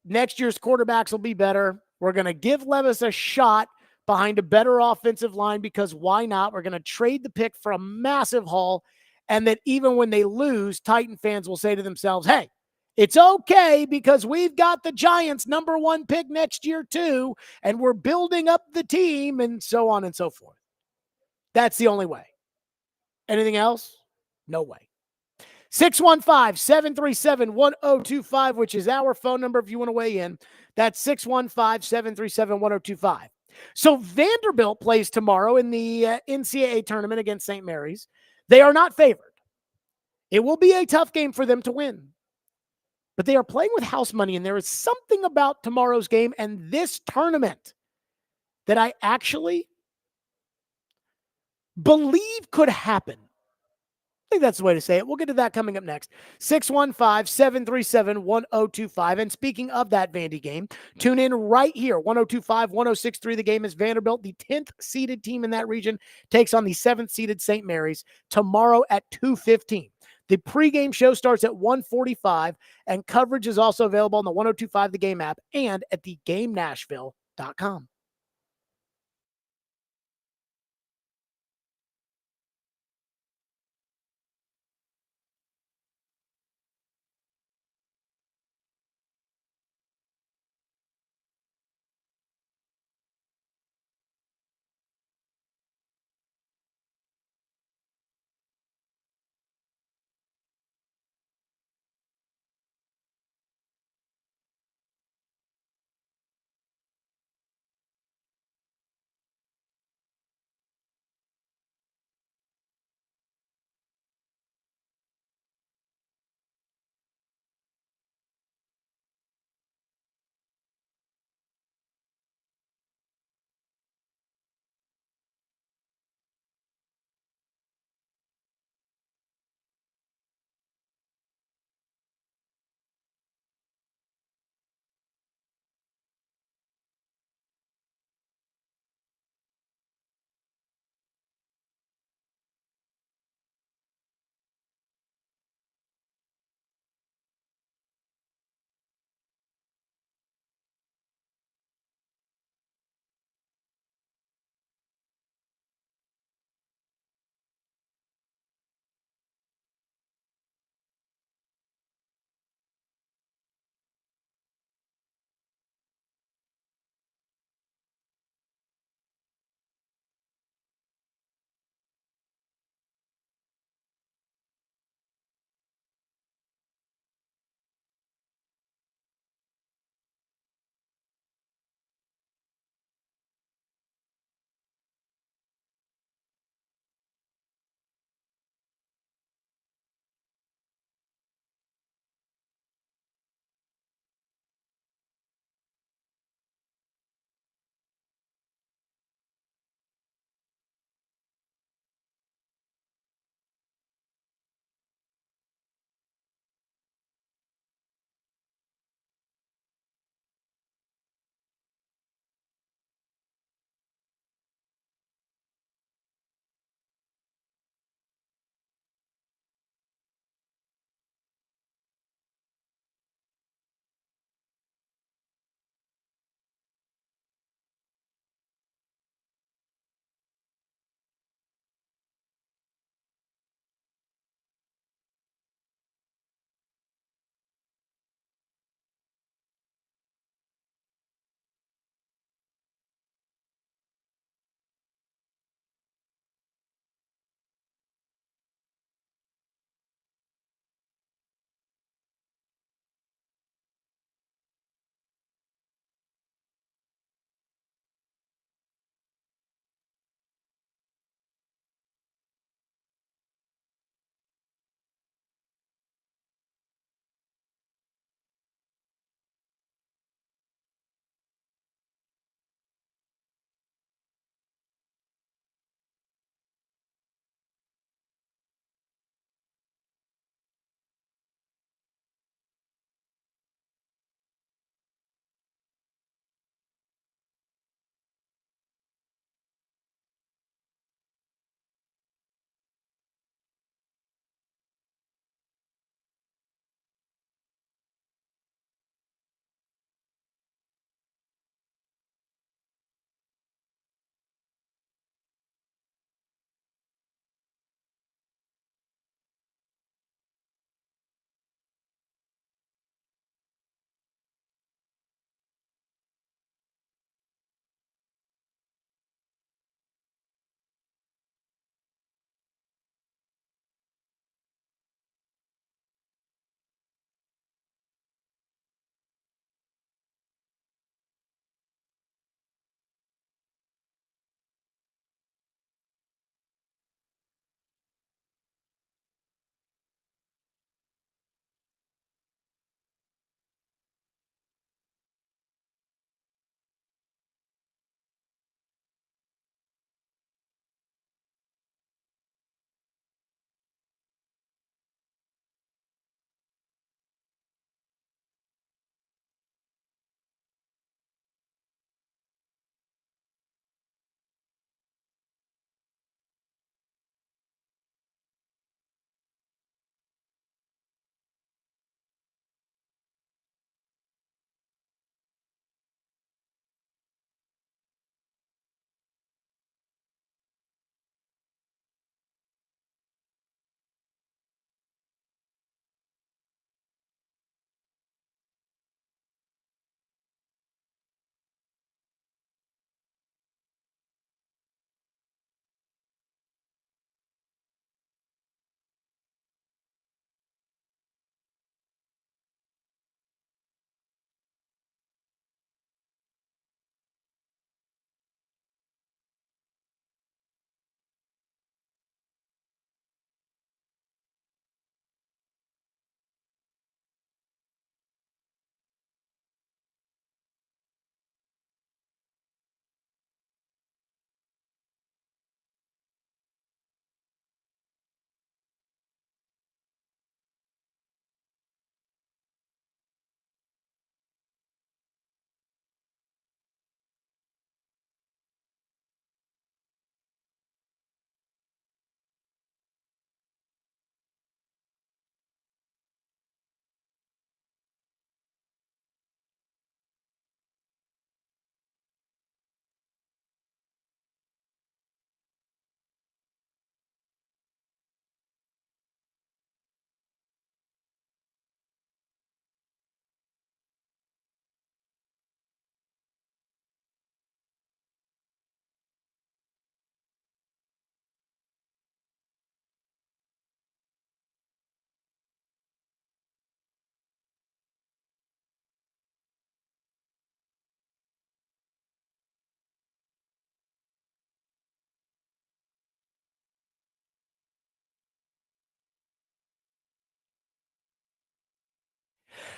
next year's quarterbacks will be better. We're going to give Levis a shot behind a better offensive line because why not? We're going to trade the pick for a massive haul. And that even when they lose, Titan fans will say to themselves, hey, it's okay because we've got the Giants' number 1 pick next year too, and we're building up the team and so on and so forth. That's the only way. Anything else? No way. 615-737-1025, which is our phone number if you want to weigh in. That's 615-737-1025. So Vanderbilt plays tomorrow in the NCAA tournament against St. Mary's. They are not favored. It will be a tough game for them to win. But they are playing with house money, and there is something about tomorrow's game and this tournament that I actually believe could happen. I think that's the way to say it. We'll get to that coming up next. 615-737-1025. And speaking of that Vandy game, tune in right here. 102.5, 106.3. The game is Vanderbilt, the 10th seeded team in that region, takes on the 7th seeded St. Mary's tomorrow at 2:15. The pregame show starts at 1:45, and coverage is also available on the 102.5 The Game app and at thegamenashville.com.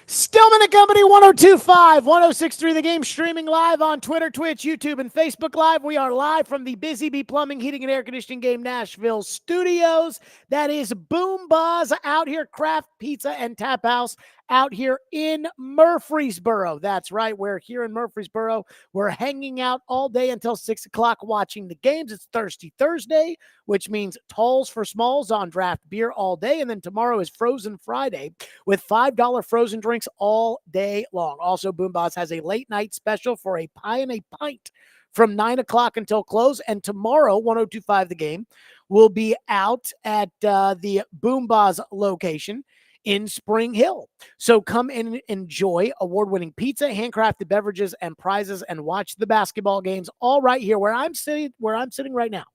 Stillman and Company, 102.5, 106.3 The Game, streaming live on Twitter, Twitch, YouTube, and Facebook Live. We are live from the Busy Bee Plumbing, Heating, and Air Conditioning Game Nashville studios. That is Boombas out here, craft pizza and tap house out here in Murfreesboro. That's right. We're here in Murfreesboro. We're hanging out all day until 6 o'clock watching the games. It's Thirsty Thursday, which means talls for smalls on draft beer all day. And then tomorrow is Frozen Friday with $5 frozen drinks all day long. Also, Boombas has a late night special for a pie and a pint from 9 o'clock until close. And tomorrow, 102.5 The Game will be out at the Boombas location in Spring Hill. So come and enjoy award-winning pizza, handcrafted beverages, and prizes, and watch the basketball games all right here where I'm sitting right now.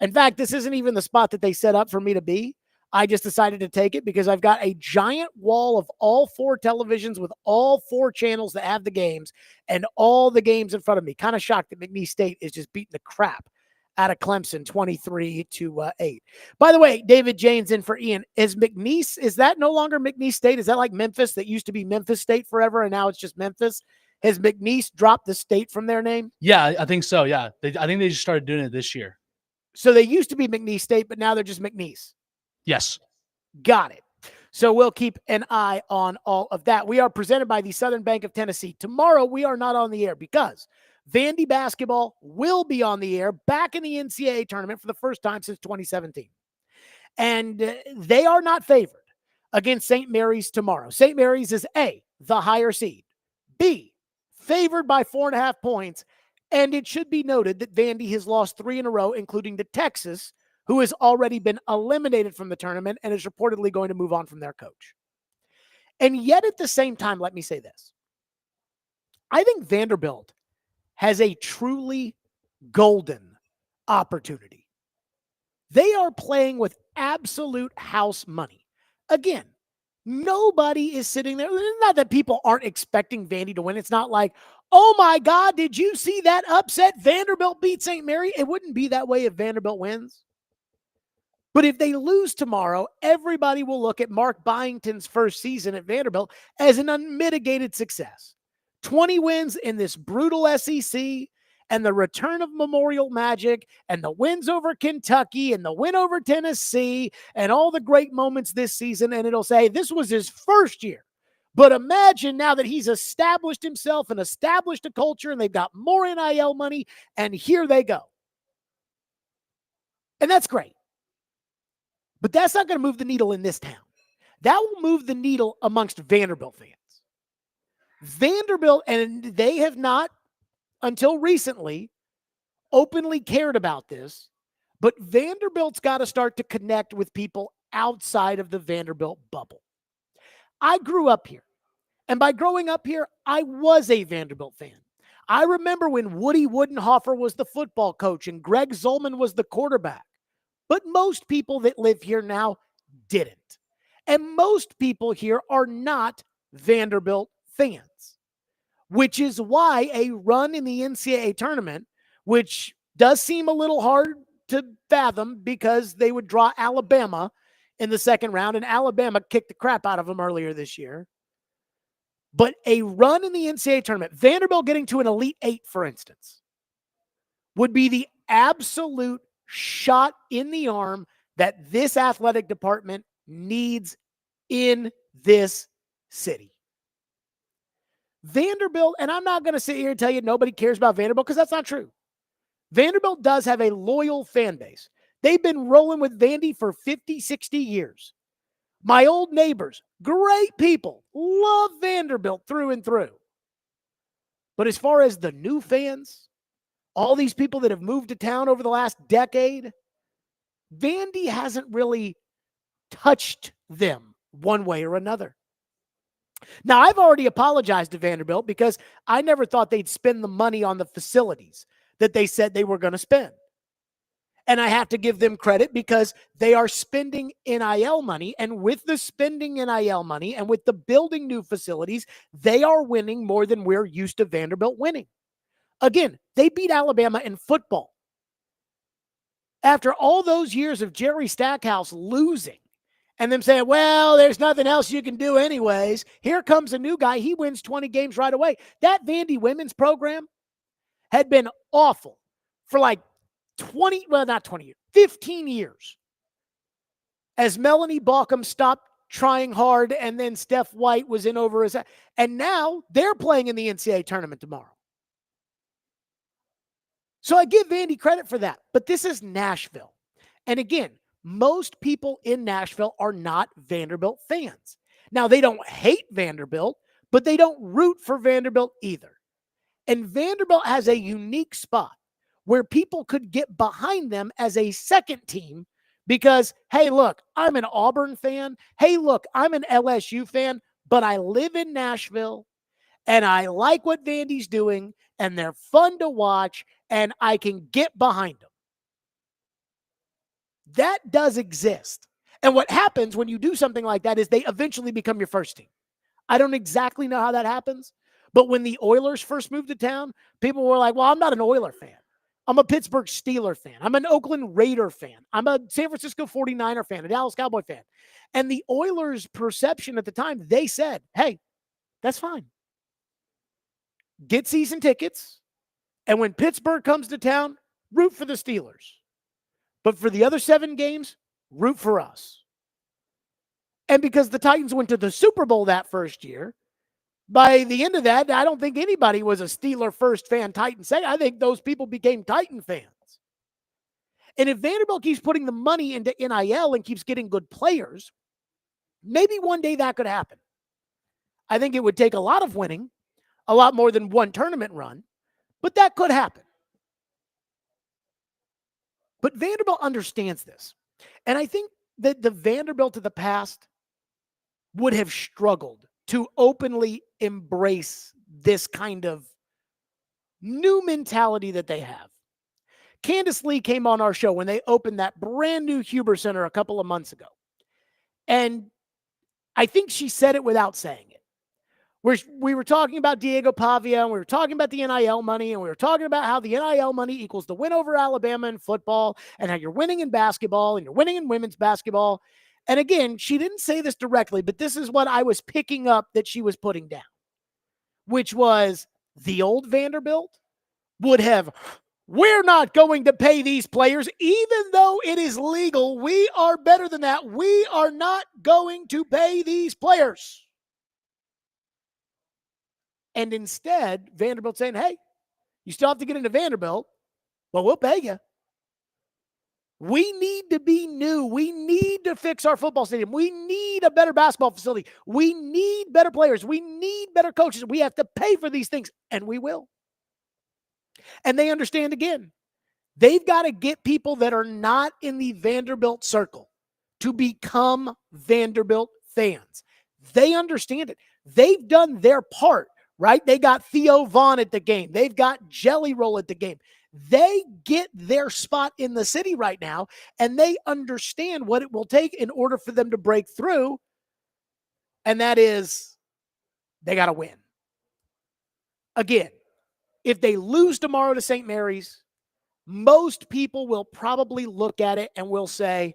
In fact, this isn't even the spot that they set up for me to be. I just decided to take it because I've got a giant wall of all 4 televisions with all 4 channels that have the games and all the games in front of me. Kind of shocked that McNeese State is just beating the crap out of Clemson 23-8. By the way, David Jane's in for Ian. Is that no longer McNeese State? Is that like Memphis that used to be Memphis State forever and now it's just Memphis? Has McNeese dropped the state from their name? Yeah, I think so. Yeah. I think they just started doing it this year. So they used to be McNeese State, but now they're just McNeese. Yes. Got it. So we'll keep an eye on all of that. We are presented by the Southern Bank of Tennessee. Tomorrow, we are not on the air because Vandy basketball will be on the air back in the NCAA tournament for the first time since 2017. And they are not favored against St. Mary's tomorrow. St. Mary's is A, the higher seed, B, favored by 4.5 points. And it should be noted that Vandy has lost 3 in a row, including to Texas, who has already been eliminated from the tournament and is reportedly going to move on from their coach. And yet at the same time, let me say this. I think Vanderbilt has a truly golden opportunity. They are playing with absolute house money. Again, nobody is sitting there. Not that people aren't expecting Vandy to win. It's not like, oh my God, did you see that upset? Vanderbilt beat St. Mary. It wouldn't be that way if Vanderbilt wins. But if they lose tomorrow, everybody will look at Mark Byington's first season at Vanderbilt as an unmitigated success. 20 wins in this brutal SEC and the return of Memorial Magic and the wins over Kentucky and the win over Tennessee and all the great moments this season. And it'll say this was his first year. But imagine now that he's established himself and established a culture and they've got more NIL money and here they go. And that's great. But that's not going to move the needle in this town. That will move the needle amongst Vanderbilt fans. Vanderbilt, and they have not, until recently, openly cared about this, but Vanderbilt's got to start to connect with people outside of the Vanderbilt bubble. I grew up here, and by growing up here, I was a Vanderbilt fan. I remember when Woody Woodenhofer was the football coach and Greg Zolman was the quarterback. But most people that live here now didn't. And most people here are not Vanderbilt fans, which is why a run in the NCAA tournament, which does seem a little hard to fathom because they would draw Alabama in the second round, and Alabama kicked the crap out of them earlier this year. But a run in the NCAA tournament, Vanderbilt getting to an Elite Eight, for instance, would be the absolute shot in the arm that this athletic department needs in this city. Vanderbilt, and I'm not going to sit here and tell you nobody cares about Vanderbilt because that's not true. Vanderbilt does have a loyal fan base. They've been rolling with Vandy for 50, 60 years. My old neighbors, great people, love Vanderbilt through and through. But as far as the new fans, all these people that have moved to town over the last decade, Vandy hasn't really touched them one way or another. Now, I've already apologized to Vanderbilt because I never thought they'd spend the money on the facilities that they said they were going to spend. And I have to give them credit because they are spending NIL money. And with the spending NIL money and with the building new facilities, they are winning more than we're used to Vanderbilt winning. Again, they beat Alabama in football. After all those years of Jerry Stackhouse losing and them saying, well, there's nothing else you can do anyways. Here comes a new guy. He wins 20 games right away. That Vandy women's program had been awful for like 20, well, not 20 years, 15 years. As Melanie Balcom stopped trying hard, and then Steph White was in over his head. And now they're playing in the NCAA tournament tomorrow. So I give Vandy credit for that. But this is Nashville. And again, most people in Nashville are not Vanderbilt fans. Now, they don't hate Vanderbilt, but they don't root for Vanderbilt either. And Vanderbilt has a unique spot where people could get behind them as a second team because, hey, look, I'm an Auburn fan. Hey, look, I'm an LSU fan, but I live in Nashville and I like what Vandy's doing and they're fun to watch and I can get behind them. That does exist. And what happens when you do something like that is they eventually become your first team. I don't exactly know how that happens, but when the Oilers first moved to town, people were like, well, I'm not an Oiler fan. I'm a Pittsburgh Steeler fan. I'm an Oakland Raider fan. I'm a San Francisco 49er fan, a Dallas Cowboy fan. And the Oilers' perception at the time, they said, hey, that's fine. Get season tickets. And when Pittsburgh comes to town, root for the Steelers. But for the other 7 games, root for us. And because the Titans went to the Super Bowl that first year, by the end of that, I don't think anybody was a Steeler first fan, Titan second. I think those people became Titan fans. And if Vanderbilt keeps putting the money into NIL and keeps getting good players, maybe one day that could happen. I think it would take a lot of winning, a lot more than one tournament run, but that could happen. But Vanderbilt understands this. And I think that the Vanderbilt of the past would have struggled to openly embrace this kind of new mentality that they have. Candace Lee came on our show when they opened that brand new Huber Center a couple of months ago. And I think she said it without saying it. We were talking about Diego Pavia, and we were talking about the NIL money, and we were talking about how the NIL money equals the win over Alabama in football, and how you're winning in basketball, and you're winning in women's basketball. And again, she didn't say this directly, but this is what I was picking up that she was putting down, which was the old Vanderbilt would have, we're not going to pay these players, even though it is legal. We are better than that. We are not going to pay these players. And instead, Vanderbilt saying, hey, you still have to get into Vanderbilt, but we'll pay you. We need to be new. We need to fix our football stadium. We need a better basketball facility. We need better players. We need better coaches. We have to pay for these things, and we will. And they understand again, they've got to get people that are not in the Vanderbilt circle to become Vanderbilt fans. They understand it. They've done their part. Right? They got Theo Vaughn at the game. They've got Jelly Roll at the game. They get their spot in the city right now, and they understand what it will take in order for them to break through, and that is they got to win. Again, if they lose tomorrow to St. Mary's, most people will probably look at it and will say,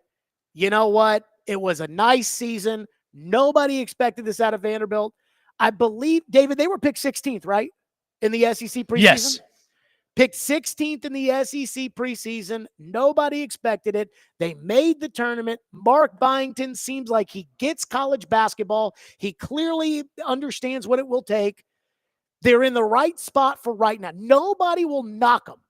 you know what? It was a nice season. Nobody expected this out of Vanderbilt. I believe, David, they were picked 16th, right? In the SEC preseason? Yes. Picked 16th in the SEC preseason. Nobody expected it. They made the tournament. Mark Byington seems like he gets college basketball. He clearly understands what it will take. They're in the right spot for right now. Nobody will knock them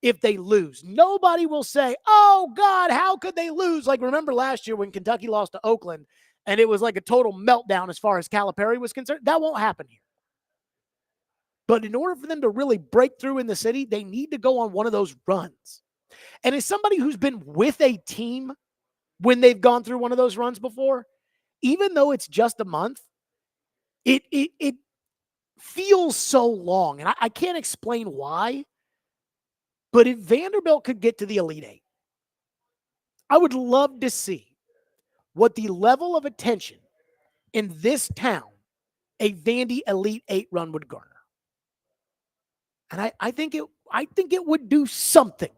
if they lose. Nobody will say, oh, God, how could they lose? Like, remember last year when Kentucky lost to Oakland, and it was like a total meltdown as far as Calipari was concerned? That won't happen here. But in order for them to really break through in the city, they need to go on one of those runs. And as somebody who's been with a team when they've gone through one of those runs before, even though it's just a month, it feels so long. And I can't explain why. But if Vanderbilt could get to the Elite Eight, I would love to see what the level of attention in this town a Vandy Elite Eight run would garner. And I think it would do something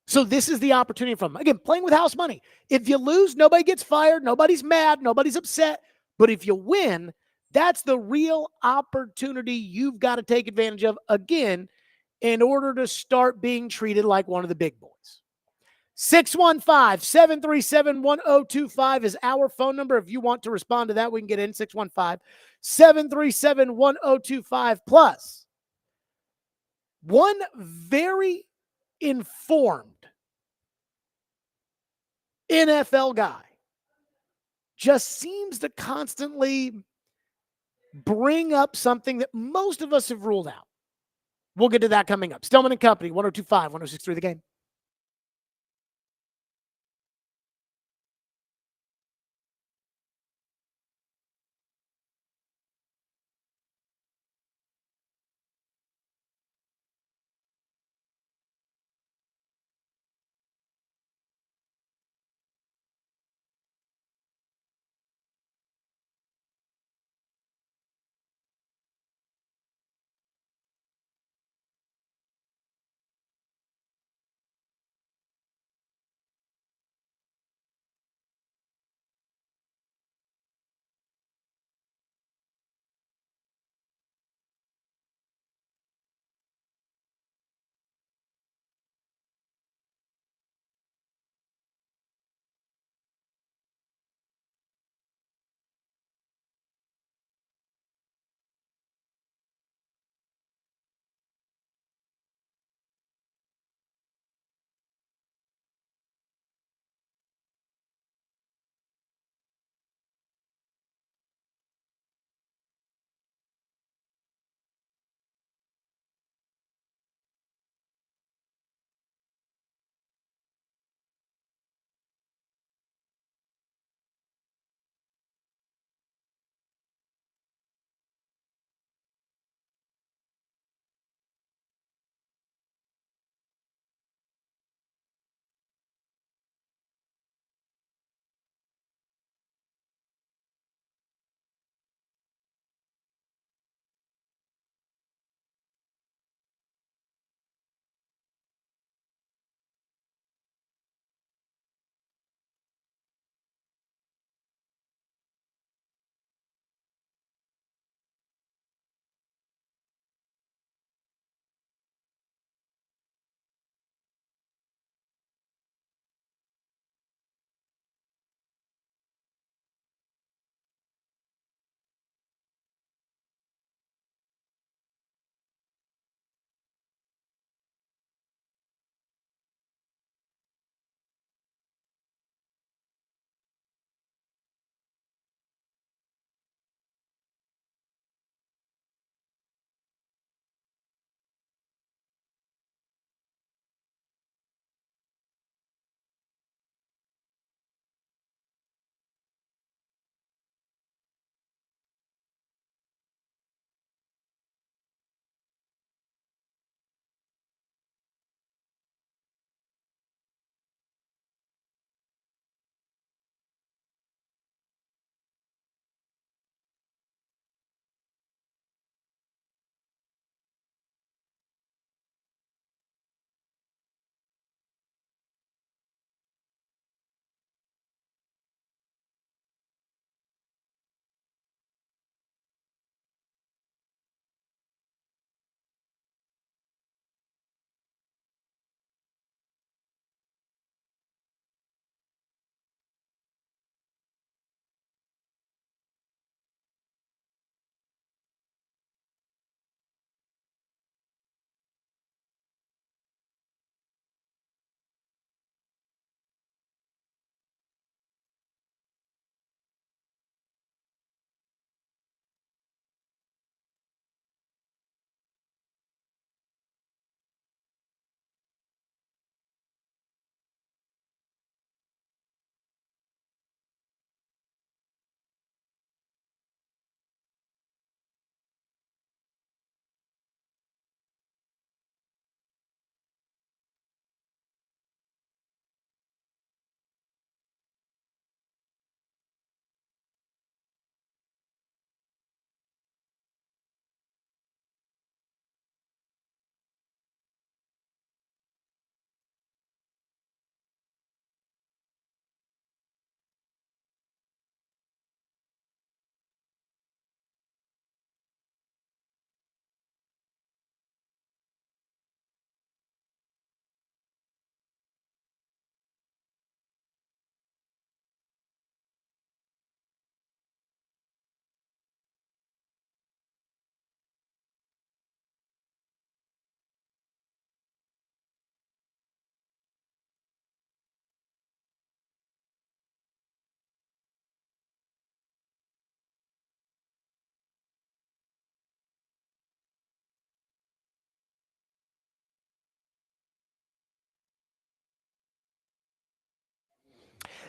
So this is the opportunity from, again, playing with house money. If you lose, nobody gets fired. Nobody's mad. Nobody's upset. But if you win, that's the real opportunity you've got to take advantage of, again, in order to start being treated like one of the big boys. 615-737-1025 is our phone number. If you want to respond to that, we can get in 615-737-1025. Plus, one very informed NFL guy just seems to constantly bring up something that most of us have ruled out. We'll get to that coming up. Stillman and Company, 1025, 1063 The Game.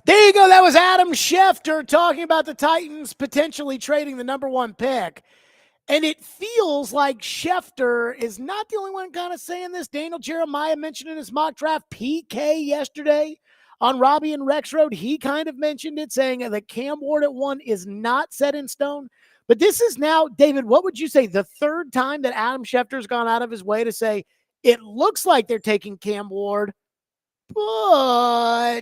There you go. That was Adam Schefter talking about the Titans potentially trading the number 1 pick. And it feels like Schefter is not the only one kind of saying this. Daniel Jeremiah mentioned in his mock draft. PK yesterday on Robbie and Rex Road, he kind of mentioned it, saying that Cam Ward at 1 is not set in stone. But this is now, David, what would you say, the third time that Adam Schefter's gone out of his way to say, it looks like they're taking Cam Ward, but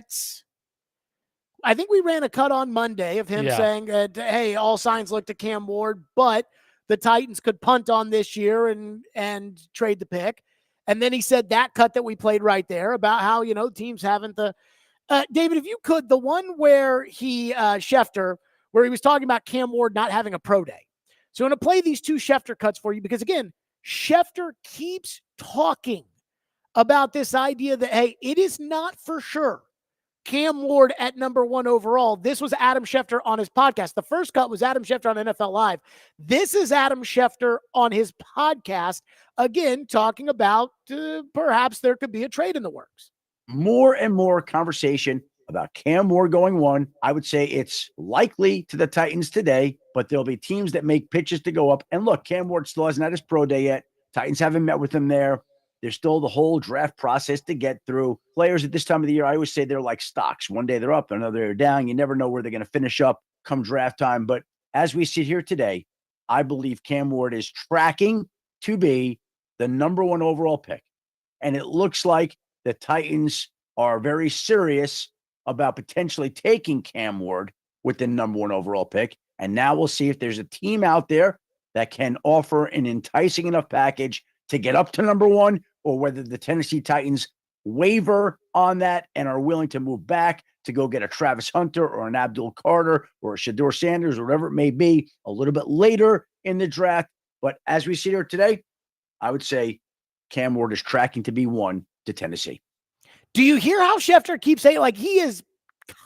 I think we ran a cut on Monday of him saying, hey, all signs look to Cam Ward, but the Titans could punt on this year and trade the pick. And then he said that cut that we played right there about how, teams haven't David, if you could, the one where Schefter, where he was talking about Cam Ward not having a pro day. So I'm going to play these 2 Schefter cuts for you because, again, Schefter keeps talking about this idea that, hey, it is not for sure Cam Ward at number 1 overall. This was Adam Schefter on his podcast. The first cut was Adam Schefter on NFL Live. This is Adam Schefter on his podcast, again, talking about perhaps there could be a trade in the works. More and more conversation about Cam Ward going 1. I would say it's likely to the Titans today, but there'll be teams that make pitches to go up. And look, Cam Ward still hasn't had his pro day yet. Titans haven't met with him there. There's still the whole draft process to get through. Players at this time of the year, I always say they're like stocks. One day they're up, another they're down. You never know where they're going to finish up come draft time. But as we sit here today, I believe Cam Ward is tracking to be the number 1 overall pick. And it looks like the Titans are very serious about potentially taking Cam Ward with the number 1 overall pick. And now we'll see if there's a team out there that can offer an enticing enough package to get up to number 1, or whether the Tennessee Titans waver on that and are willing to move back to go get a Travis Hunter or an Abdul Carter or a Shadur Sanders or whatever it may be a little bit later in the draft. But as we sit here today, I would say Cam Ward is tracking to be 1 to Tennessee. Do you hear how Schefter keeps saying, like, he is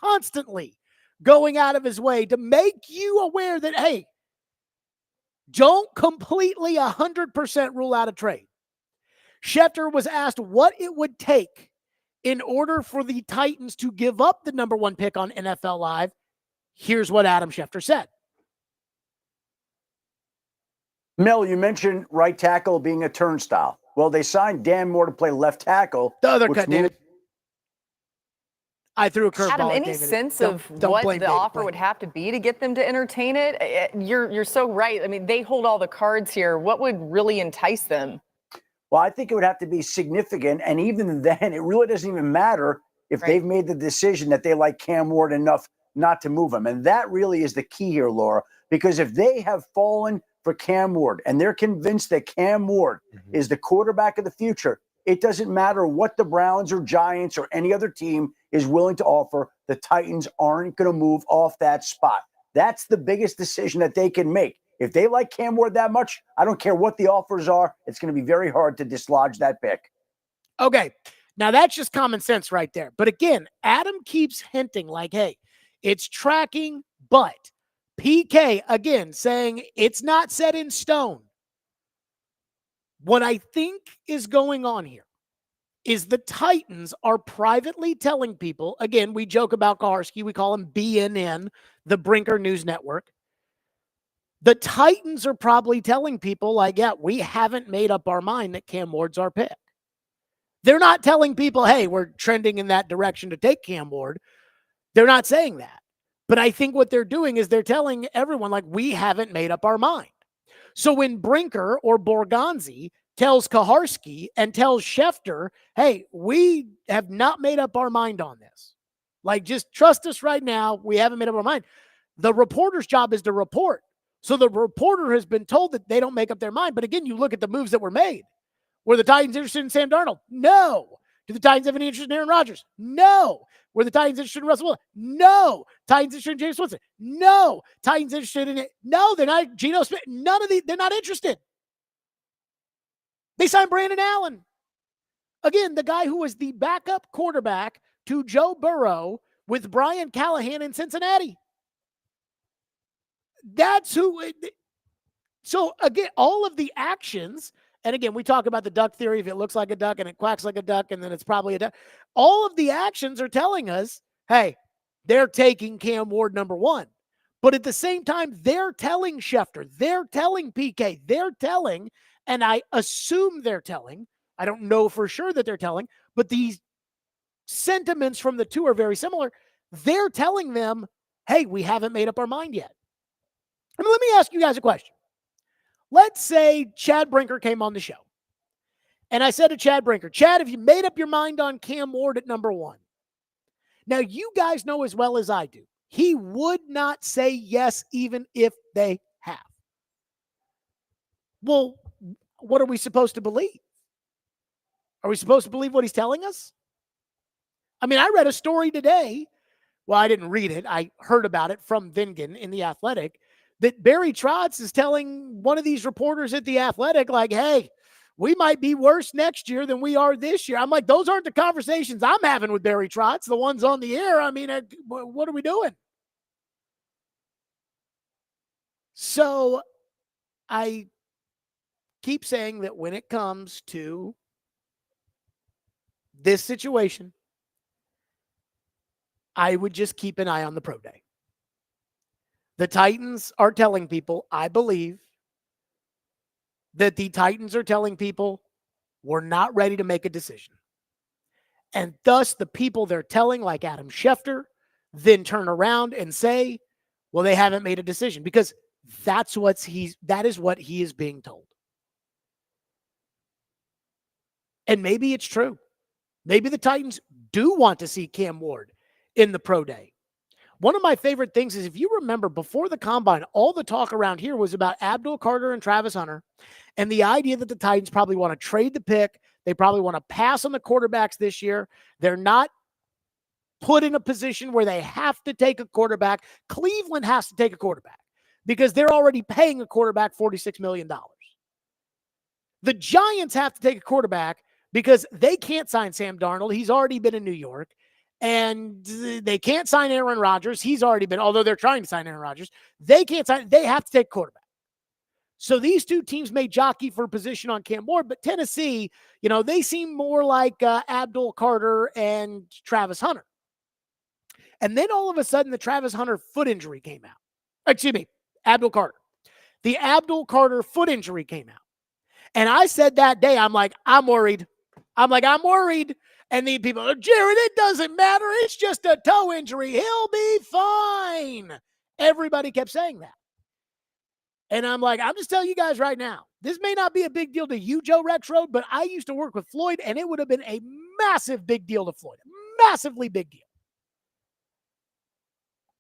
constantly going out of his way to make you aware that, hey, don't completely 100% rule out a trade. Schefter was asked what it would take in order for the Titans to give up the number 1 pick on NFL Live. Here's what Adam Schefter said. Mel, you mentioned right tackle being a turnstile. Well, they signed Dan Moore to play left tackle. The other cut, David. I threw a curveball. Adam, any David. sense Don't of blame what the David, offer would have to be to get them to entertain it? You're so right. I mean, they hold all the cards here. What would really entice them? Well, I think it would have to be significant. And even then, it really doesn't even matter if they've made the decision that they like Cam Ward enough not to move him. And that really is the key here, Laura, because if they have fallen for Cam Ward and they're convinced that Cam Ward is the quarterback of the future, it doesn't matter what the Browns or Giants or any other team is willing to offer. The Titans aren't going to move off that spot. That's the biggest decision that they can make. If they like Cam Ward that much, I don't care what the offers are. It's going to be very hard to dislodge that pick. Okay. Now that's just common sense right there. But again, Adam keeps hinting like, hey, it's tracking, but PK again saying it's not set in stone. What I think is going on here is the Titans are privately telling people, again, we joke about Kaharski, we call him BNN, the Brinker News Network. The Titans are probably telling people like, yeah, we haven't made up our mind that Cam Ward's our pick. They're not telling people, hey, we're trending in that direction to take Cam Ward. They're not saying that. But I think what they're doing is they're telling everyone like, we haven't made up our mind. So when Brinker or Borgonzi tells Kaharski and tells Schefter, hey, we have not made up our mind on this. Like, just trust us right now. We haven't made up our mind. The reporter's job is to report. So the reporter has been told that they don't make up their mind. But again, you look at the moves that were made. Were the Titans interested in Sam Darnold? No. Do the Titans have any interest in Aaron Rodgers? No. Were the Titans interested in Russell Wilson? No. Titans interested in James Winston? No. Titans interested in it? No, they're not. Geno Smith? None of these. They're not interested. They signed Brandon Allen. Again, the guy who was the backup quarterback to Joe Burrow with Brian Callahan in Cincinnati. That's who. So again, all of the actions, and again, we talk about the duck theory. If it looks like a duck and it quacks like a duck, and then it's probably a duck. All of the actions are telling us, hey, they're taking Cam Ward number 1. But at the same time, they're telling Schefter, they're telling PK, they're telling, and I assume they're telling, I don't know for sure that they're telling, but these sentiments from the two are very similar. They're telling them, hey, we haven't made up our mind yet. I mean, let me ask you guys a question. Let's say Chad Brinker came on the show. And I said to Chad Brinker, Chad, have you made up your mind on Cam Ward at number 1? Now, you guys know as well as I do, he would not say yes even if they have. Well, what are we supposed to believe? Are we supposed to believe what he's telling us? I mean, I read a story today. Well, I didn't read it. I heard about it from Vingan in The Athletic that Barry Trotz is telling one of these reporters at The Athletic, like, hey, we might be worse next year than we are this year. I'm like, those aren't the conversations I'm having with Barry Trotz, the ones on the air. I mean, what are we doing? So I keep saying that when it comes to this situation, I would just keep an eye on the pro day. The Titans are telling people, I believe, that the Titans are telling people we're not ready to make a decision. And thus the people they're telling, like Adam Schefter, then turn around and say, well, they haven't made a decision, because that is what he is being told. And maybe it's true. Maybe the Titans do want to see Cam Ward in the pro day. One of my favorite things is, if you remember, before the combine, all the talk around here was about Abdul Carter and Travis Hunter, and the idea that the Titans probably want to trade the pick. They probably want to pass on the quarterbacks this year. They're not put in a position where they have to take a quarterback. Cleveland has to take a quarterback because they're already paying a quarterback $46 million. The Giants have to take a quarterback because they can't sign Sam Darnold. He's already been in New York. And they can't sign Aaron Rodgers. He's already been, although they're trying to sign Aaron Rodgers. They can't sign, they have to take quarterback. So these two teams may jockey for position on Cam Ward, but Tennessee, they seem more like Abdul Carter and Travis Hunter. And then all of a sudden, the Travis Hunter foot injury came out. Excuse me, Abdul Carter. The Abdul Carter foot injury came out. And I said that day, I'm like, I'm worried. I'm worried. And the people, Jared, it doesn't matter. It's just a toe injury. He'll be fine. Everybody kept saying that. And I'm like, I'm just telling you guys right now, this may not be a big deal to you, Joe Rexrode, but I used to work with Floyd, and it would have been a massive big deal to Floyd. Massively big deal.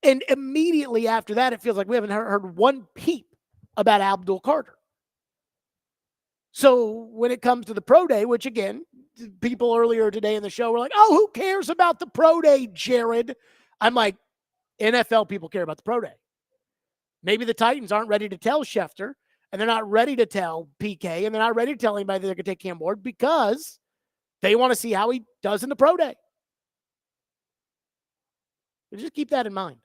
And immediately after that, it feels like we haven't heard one peep about Abdul Carter. So when it comes to the pro day, which again, people earlier today in the show were like, oh, who cares about the pro day, Jared? I'm like, NFL people care about the pro day. Maybe the Titans aren't ready to tell Schefter, and they're not ready to tell PK, and they're not ready to tell anybody that they're going to take Cam Ward because they want to see how he does in the pro day. So just keep that in mind.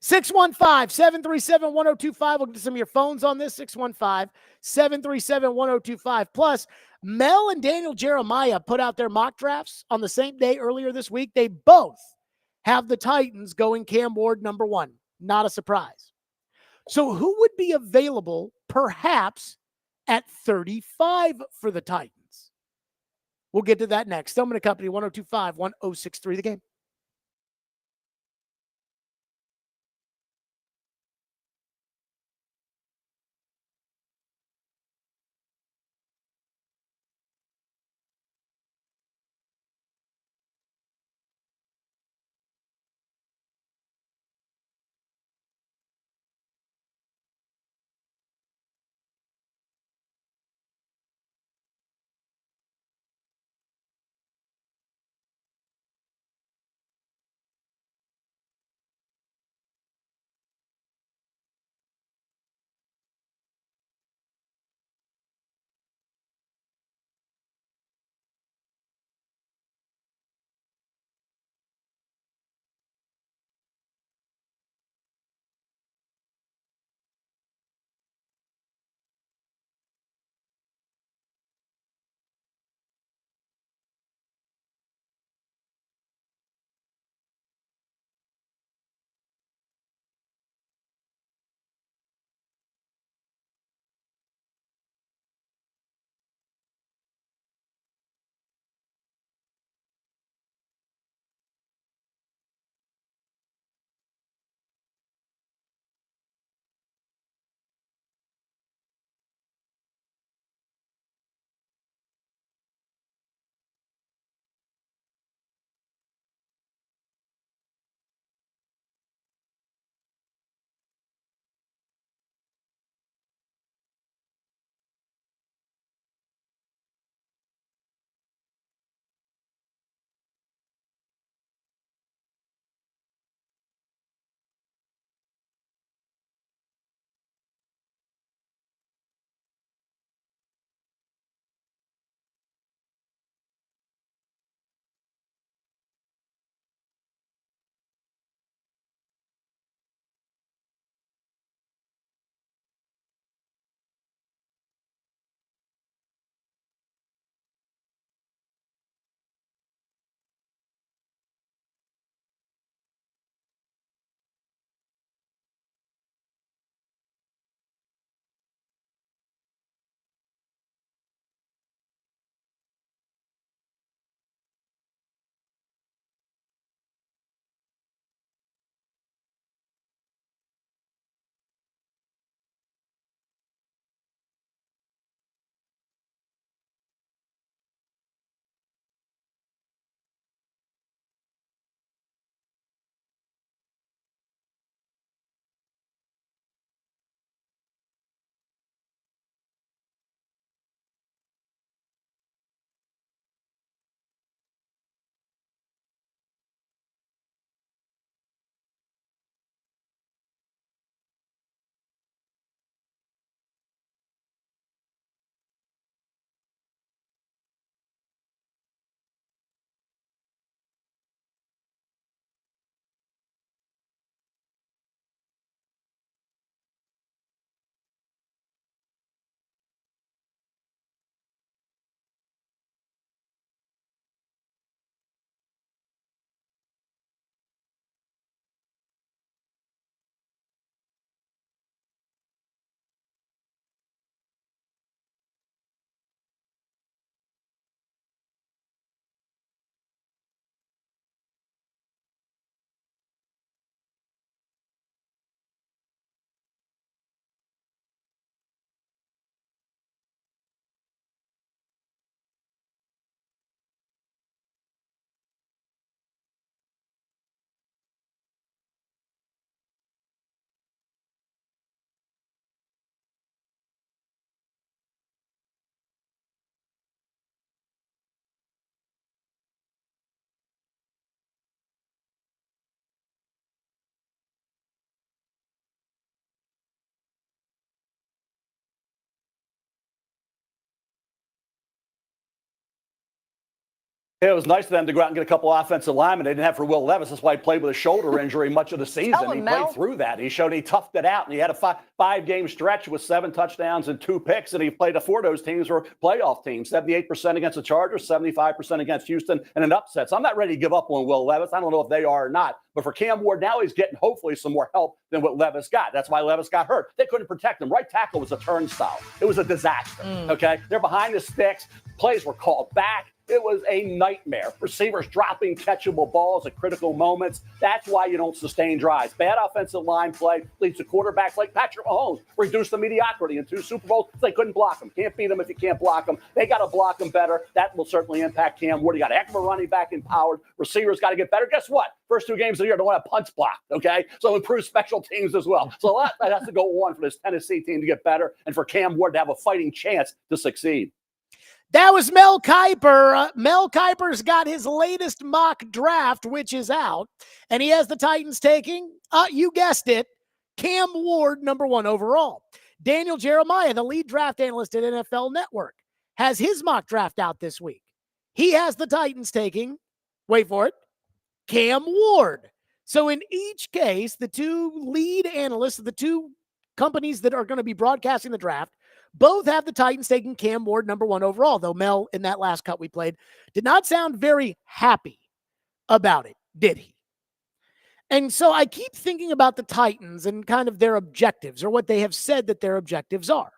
615-737-1025. We'll get to some of your phones on this. 615-737-1025. Plus, Mel and Daniel Jeremiah put out their mock drafts on the same day earlier this week. They both have the Titans going Cam Ward number 1. Not a surprise. So who would be available perhaps at 35 for the Titans? We'll get to that next. Stillman & Company, 102.5-1063 The Game. It was nice of them to go out and get a couple offensive linemen. They didn't have for Will Levis. That's why he played with a shoulder injury much of the season. He played through that. He showed he toughed it out, and he had a five-game stretch with 7 touchdowns and 2 picks, and he played 4 of those teams were playoff teams, 78% against the Chargers, 75% against Houston, and an upset. So I'm not ready to give up on Will Levis. I don't know if they are or not. But for Cam Ward, now he's getting hopefully some more help than what Levis got. That's why Levis got hurt. They couldn't protect him. Right tackle was a turnstile. It was a disaster, okay? They're behind the sticks. Plays were called back. It was a nightmare. Receivers dropping catchable balls at critical moments. That's why you don't sustain drives. Bad offensive line play leads to quarterbacks like Patrick Mahomes reduce the mediocrity in 2 Super Bowls. They couldn't block him. Can't beat him if you can't block him. They got to block him better. That will certainly impact Cam Ward. You got a heck of a running back empowered. Receivers got to get better. Guess what? First 2 games of the year, don't have punts blocked, okay? So improve special teams as well. So a lot that has to go on for this Tennessee team to get better and for Cam Ward to have a fighting chance to succeed. That was Mel Kiper. Mel Kiper's got his latest mock draft, which is out, and he has the Titans taking, you guessed it, Cam Ward, number 1 overall. Daniel Jeremiah, the lead draft analyst at NFL Network, has his mock draft out this week. He has the Titans taking, wait for it, Cam Ward. So in each case, the 2 lead analysts, the 2 companies that are going to be broadcasting the draft, both have the Titans taking Cam Ward number 1 overall, though Mel, in that last cut we played, did not sound very happy about it, did he? And so I keep thinking about the Titans and kind of their objectives, or what they have said that their objectives are.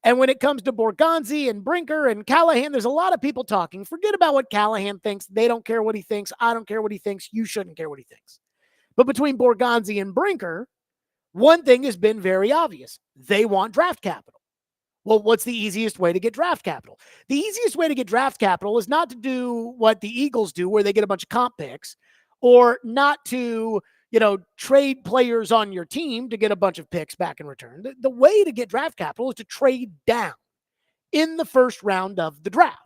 And when it comes to Borgonzi and Brinker and Callahan, there's a lot of people talking. Forget about what Callahan thinks. They don't care what he thinks. I don't care what he thinks. You shouldn't care what he thinks. But between Borgonzi and Brinker, one thing has been very obvious. They want draft capital. Well, what's the easiest way to get draft capital? The easiest way to get draft capital is not to do what the Eagles do, where they get a bunch of comp picks, or not to, trade players on your team to get a bunch of picks back in return. The way to get draft capital is to trade down in the first round of the draft,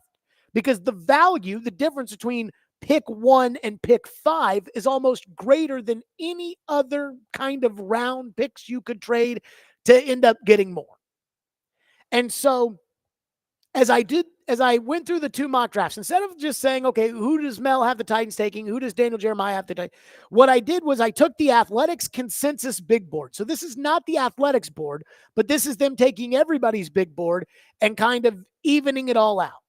because the value, the difference between pick 1 and pick 5 is almost greater than any other kind of round picks you could trade to end up getting more. And so as I went through the 2 mock drafts, instead of just saying, okay, who does Mel have the Titans taking? Who does Daniel Jeremiah have the Titans? What I did was I took the Athletics consensus big board. So this is not the Athletics board, but this is them taking everybody's big board and kind of evening it all out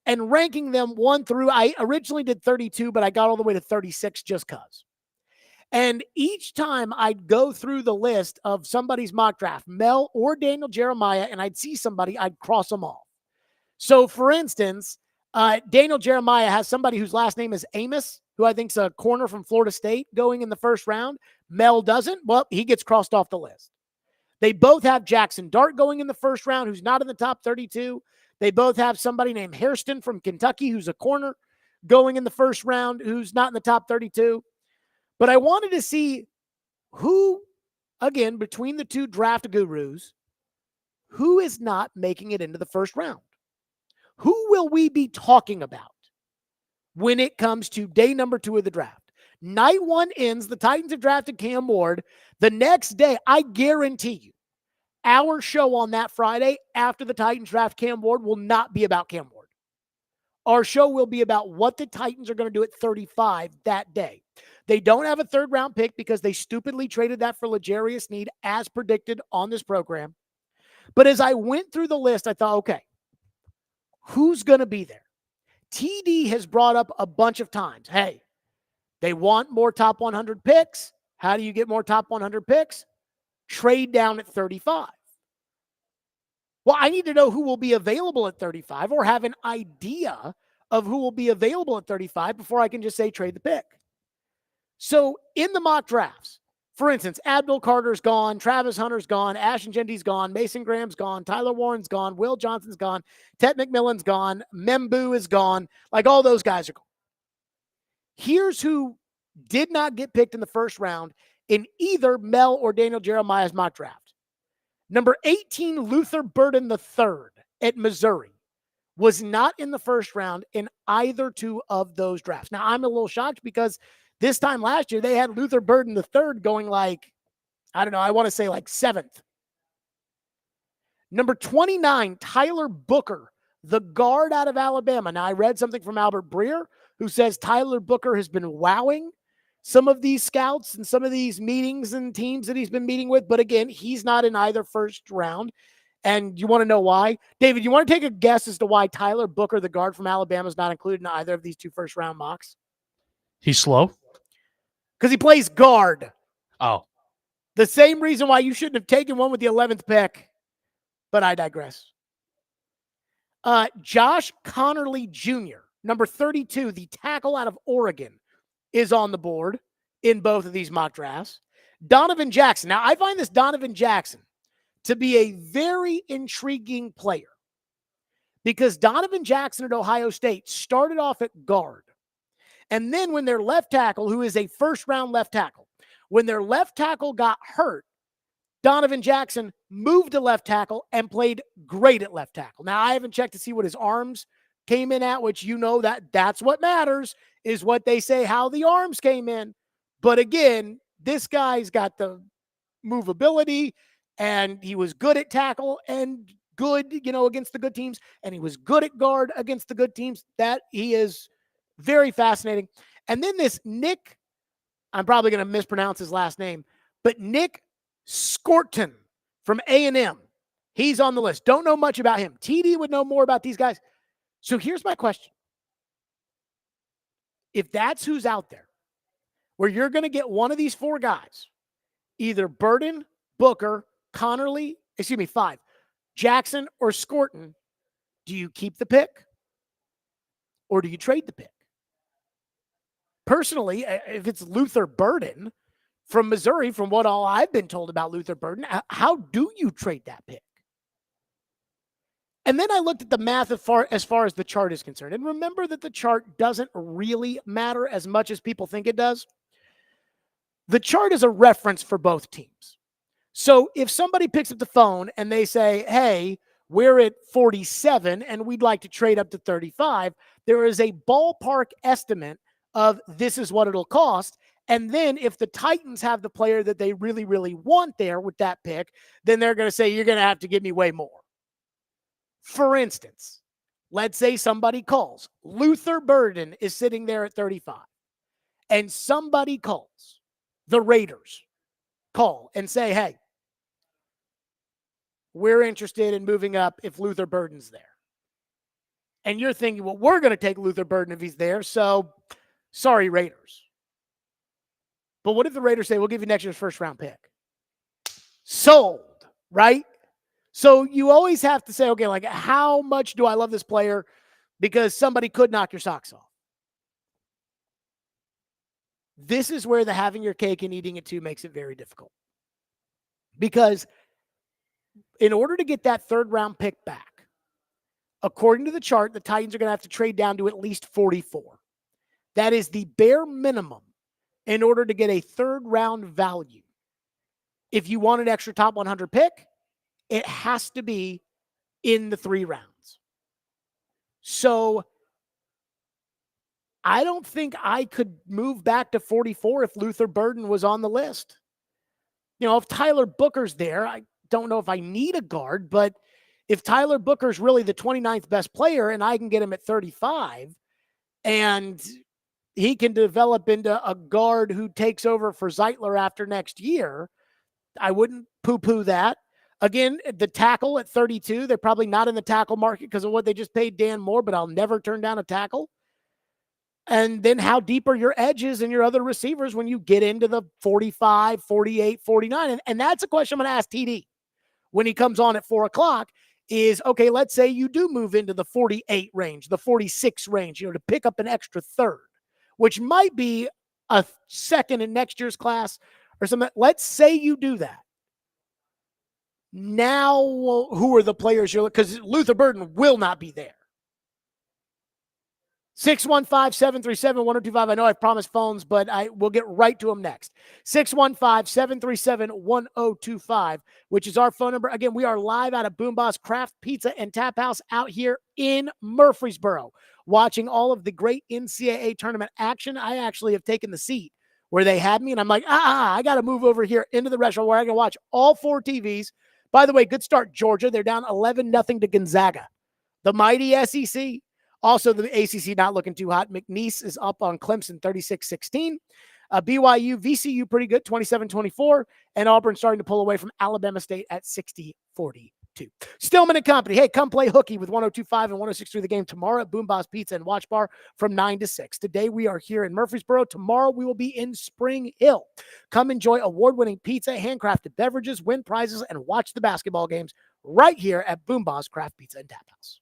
and ranking them 1 through, I originally did 32, but I got all the way to 36 just because. And each time I'd go through the list of somebody's mock draft, Mel or Daniel Jeremiah, and I'd see somebody, I'd cross them off. So, for instance, Daniel Jeremiah has somebody whose last name is Amos, who I think is a corner from Florida State going in the first round. Mel doesn't. Well, he gets crossed off the list. They both have Jackson Dart going in the first round, who's not in the top 32. They both have somebody named Hairston from Kentucky, who's a corner, going in the first round, who's not in the top 32. But I wanted to see who, again, between the 2 draft gurus, who is not making it into the first round? Who will we be talking about when it comes to day number 2 of the draft? Night 1 ends. The Titans have drafted Cam Ward. The next day, I guarantee you, our show on that Friday after the Titans draft Cam Ward will not be about Cam Ward. Our show will be about what the Titans are going to do at 35 that day. They don't have a 3rd round pick because they stupidly traded that for L'Jarius Sneed as predicted on this program. But as I went through the list, I thought, okay, who's going to be there? TD has brought up a bunch of times, hey, they want more top 100 picks. How do you get more top 100 picks? Trade down at 35. Well, I need to know who will be available at 35 or have an idea of who will be available at 35 before I can just say trade the pick. So in the mock drafts, for instance, Abdul Carter's gone, Travis Hunter's gone, Ashton Genty's gone, Mason Graham's gone, Tyler Warren's gone, Will Johnson's gone, Tet McMillan's gone, Membu is gone. Like all those guys are gone. Here's who did not get picked in the first round in either Mel or Daniel Jeremiah's mock draft. Number 18, Luther Burden III at Missouri was not in the first round in either 2 of those drafts. Now, I'm a little shocked because this time last year, they had Luther Burden III going like, I don't know, I want to say like 7th. Number 29, Tyler Booker, the guard out of Alabama. Now, I read something from Albert Breer who says Tyler Booker has been wowing some of these scouts and some of these meetings and teams that he's been meeting with. But again, he's not in either first round. And you want to know why? David, you want to take a guess as to why Tyler Booker, the guard from Alabama, is not included in either of these 2 first-round mocks? He's slow? Because he plays guard. Oh. The same reason why you shouldn't have taken one with the 11th pick. But I digress. Josh Connerly Jr., number 32, the tackle out of Oregon, is on the board in both of these mock drafts. Donovan Jackson. Now, I find this Donovan Jackson to be a very intriguing player because Donovan Jackson at Ohio State started off at guard. And then when their left tackle, who is a first-round left tackle, when their left tackle got hurt, Donovan Jackson moved to left tackle and played great at left tackle. Now, I haven't checked to see what his arms came in at, which you know that's what matters, is what they say, how the arms came in. But again, this guy's got the movability, and he was good at tackle and good, against the good teams, and he was good at guard against the good teams. That he is very fascinating. And then this Nick, I'm probably going to mispronounce his last name, but Nick Scorton from A&M. He's on the list. Don't know much about him. TD would know more about these guys. So here's my question. If that's who's out there, where you're going to get one of these 4 guys, either Burden, Booker, Connerly, 5, Jackson, or Scorton, do you keep the pick or do you trade the pick? Personally, if it's Luther Burden from Missouri, from what all I've been told about Luther Burden, how do you trade that pick? And then I looked at the math as far as the chart is concerned. And remember that the chart doesn't really matter as much as people think it does. The chart is a reference for both teams. So if somebody picks up the phone and they say, hey, we're at 47 and we'd like to trade up to 35, there is a ballpark estimate of this is what it'll cost. And then if the Titans have the player that they really, really want there with that pick, then they're going to say, you're going to have to give me way more. For instance, let's say somebody calls. Luther Burden is sitting there at 35. And somebody calls. The Raiders call and say, hey, we're interested in moving up if Luther Burden's there. And you're thinking, well, we're going to take Luther Burden if he's there. So, sorry, Raiders. But what if the Raiders say, we'll give you next year's first-round pick? Sold, right? So you always have to say, okay, like, how much do I love this player? Because somebody could knock your socks off. This is where the having your cake and eating it too makes it very difficult. Because in order to get that 3rd-round pick back, according to the chart, the Titans are going to have to trade down to at least 44. That is the bare minimum in order to get a 3rd-round value. If you want an extra top 100 pick, it has to be in the 3 rounds. So I don't think I could move back to 44 if Luther Burden was on the list. If Tyler Booker's there, I don't know if I need a guard, but if Tyler Booker's really the 29th best player and I can get him at 35 and he can develop into a guard who takes over for Zeitler after next year, I wouldn't poo-poo that. Again, the tackle at 32, they're probably not in the tackle market because of what they just paid Dan Moore, but I'll never turn down a tackle. And then how deep are your edges and your other receivers when you get into the 45, 48, 49? And that's a question I'm going to ask TD when he comes on at 4 o'clock is, okay, let's say you do move into the 48 range, the 46 range, to pick up an extra 3rd, which might be a 2nd in next year's class or something. Let's say you do that. Now, who are the players you're looking? Because Luther Burden will not be there. 615-737-1025. I know I've promised phones, but I will get right to them next. 615-737-1025, which is our phone number. Again, we are live out of Boombas Craft Pizza and Tap House out here in Murfreesboro, watching all of the great NCAA tournament action. I actually have taken the seat where they had me, and I'm like, I got to move over here into the restaurant where I can watch all 4 TVs. By the way, good start, Georgia. They're down 11-0 to Gonzaga The mighty SEC. Also, the ACC not looking too hot. McNeese is up on Clemson 36-16. BYU, VCU pretty good, 27-24. And Auburn starting to pull away from Alabama State at 60-42. Stillman and Company. Hey, come play hooky with 102.5 and 106.3 The Game tomorrow at Boombas Pizza and Watch Bar from 9 to 6. Today we are here in Murfreesboro. Tomorrow we will be in Spring Hill. Come enjoy award-winning pizza, handcrafted beverages, win prizes, and watch the basketball games right here at Boombas Craft Pizza and Tap House.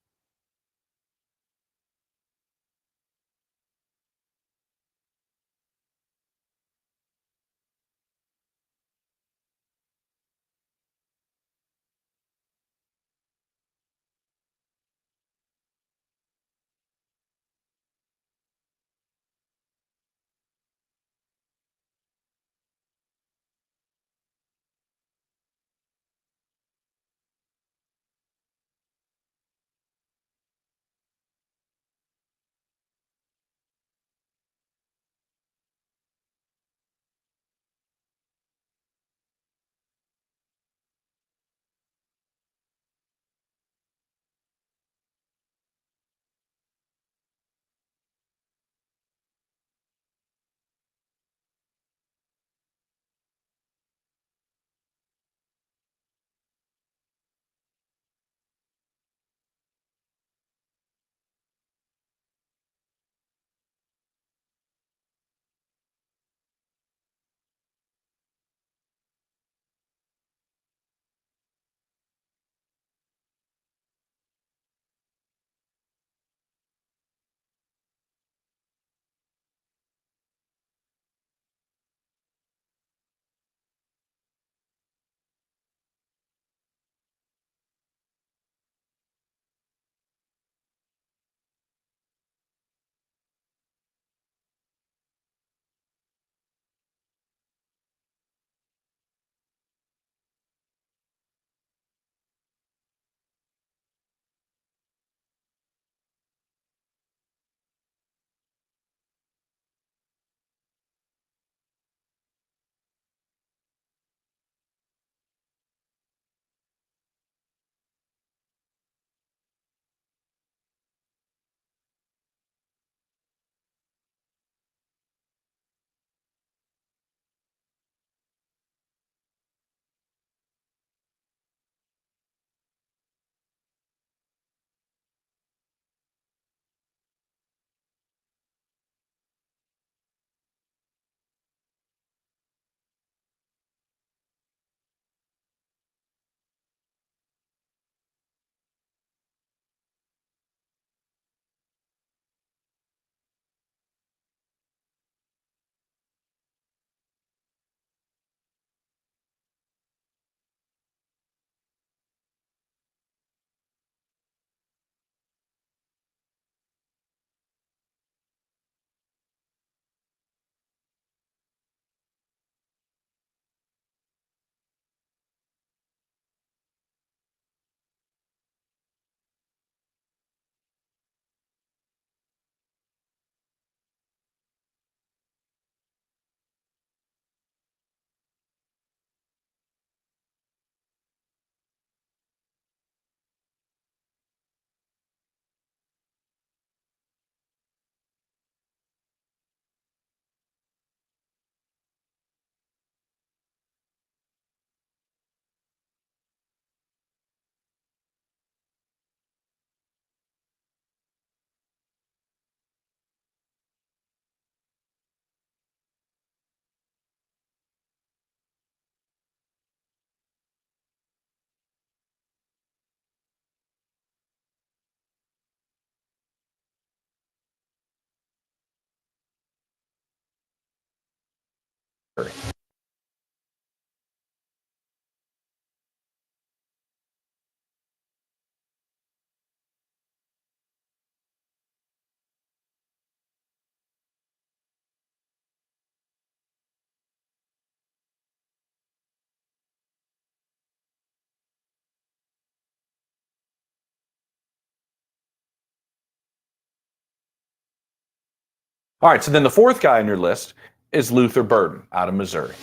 All right, so then the fourth guy on your list is Luther Burden out of Missouri.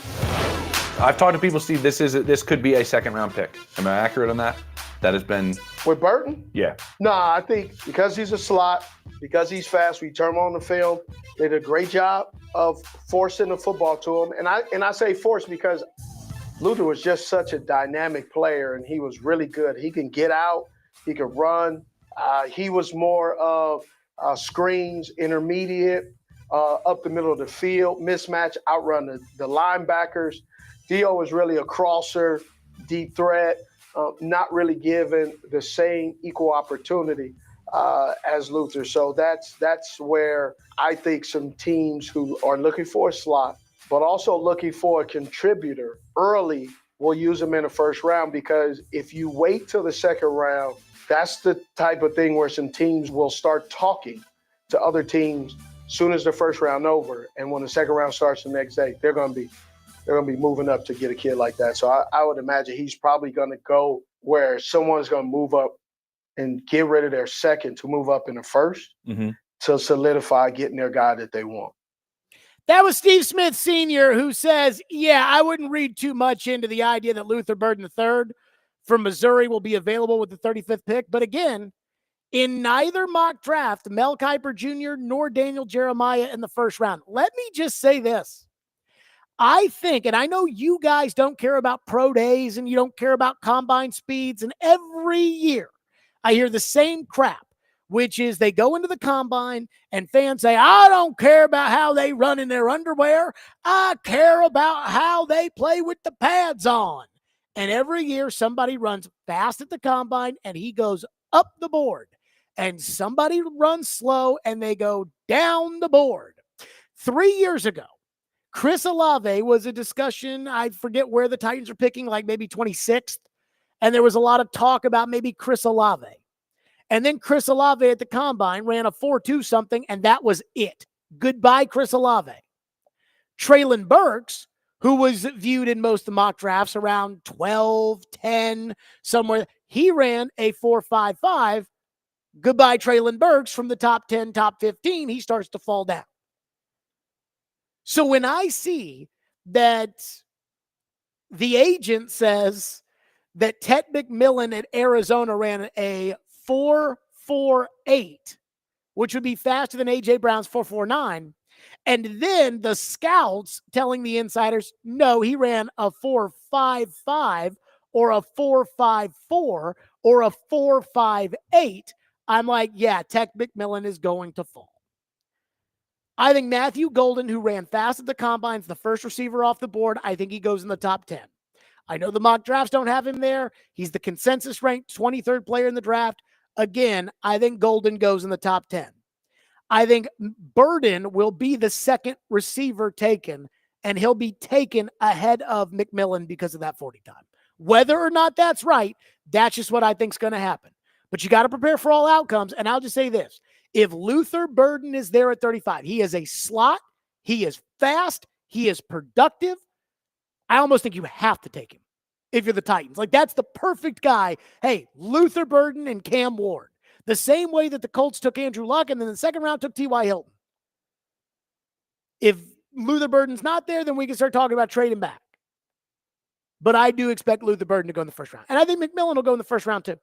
I've talked to people, Steve, this could be a second-round pick. Am I accurate on that? that has been With Burton? Yeah. No, I think because he's a slot, because he's fast, we turn him on the film. They did a great job of forcing the football to him. And I say force because Luther was just such a dynamic player, and he was really good. He can get out. He could run. He was more of screens, intermediate, up the middle of the field, mismatch, outrun the linebackers. Dio was really a crosser, deep threat, not really given the same equal opportunity as Luther. So that's where I think some teams who are looking for a slot, but also looking for a contributor early will use them in the first round, because if you wait till the second round, that's the type of thing where some teams will start talking to other teams soon as the first round over. And when the second round starts the next day, they're going to be moving up to get a kid like that. So I would imagine he's probably going to go where someone's going to move up and get rid of their second to move up in the first to solidify getting their guy that they want. That was Steve Smith Sr., who says, yeah, I wouldn't read too much into the idea that Luther Burden III from Missouri will be available with the 35th pick. But again, in neither mock draft, Mel Kiper Jr. nor Daniel Jeremiah in the first round. Let me just say this. I think, and I know you guys don't care about pro days and you don't care about combine speeds, and every year I hear the same crap, which is they go into the combine and fans say, I don't care about how they run in their underwear. I care about how they play with the pads on. And every year somebody runs fast at the combine and he goes up the board. And somebody runs slow and they go down the board. 3 years ago, Chris Olave was a discussion. I forget where the Titans are picking, like maybe 26th. And there was a lot of talk about maybe Chris Olave. And then Chris Olave at the combine ran a 4.2 something, and that was it. Goodbye, Chris Olave. Treylon Burks, who was viewed in most of the mock drafts around 12, 10, somewhere, he ran a 4.55. Goodbye, Treylon Burks. From the top 10, top 15, he starts to fall down. So when I see that the agent says that Ted McMillan at Arizona ran a 4.48, which would be faster than A.J. Brown's 4.49, and then the scouts telling the insiders, no, he ran a 4.55 or a 4.54 or a 4.58, I'm like, yeah, Ted McMillan is going to fall. I think Matthew Golden, who ran fast at the combines, the first receiver off the board, I think he goes in the top 10. I know the mock drafts don't have him there. He's the consensus ranked 23rd player in the draft. Again, I think Golden goes in the top 10. I think Burden will be the second receiver taken, and he'll be taken ahead of McMillan because of that 40 time. Whether or not that's right, that's just what I think is going to happen. But you got to prepare for all outcomes, and I'll just say this. If Luther Burden is there at 35, he is a slot, he is fast, he is productive. I almost think you have to take him if you're the Titans. Like, that's the perfect guy. Hey, Luther Burden and Cam Ward. The same way that the Colts took Andrew Luck and then the second round took T.Y. Hilton. If Luther Burden's not there, then we can start talking about trading back. But I do expect Luther Burden to go in the first round. And I think McMillan will go in the first round too.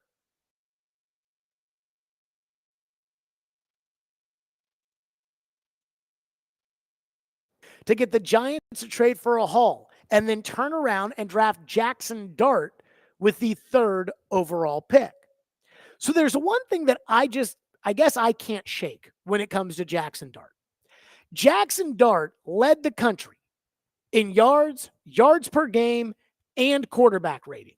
To get the Giants to trade for a haul and then turn around and draft Jackson Dart with the 3rd overall pick. So there's one thing that I guess I can't shake when it comes to Jackson Dart. Jackson Dart led the country in yards per game, and quarterback rating.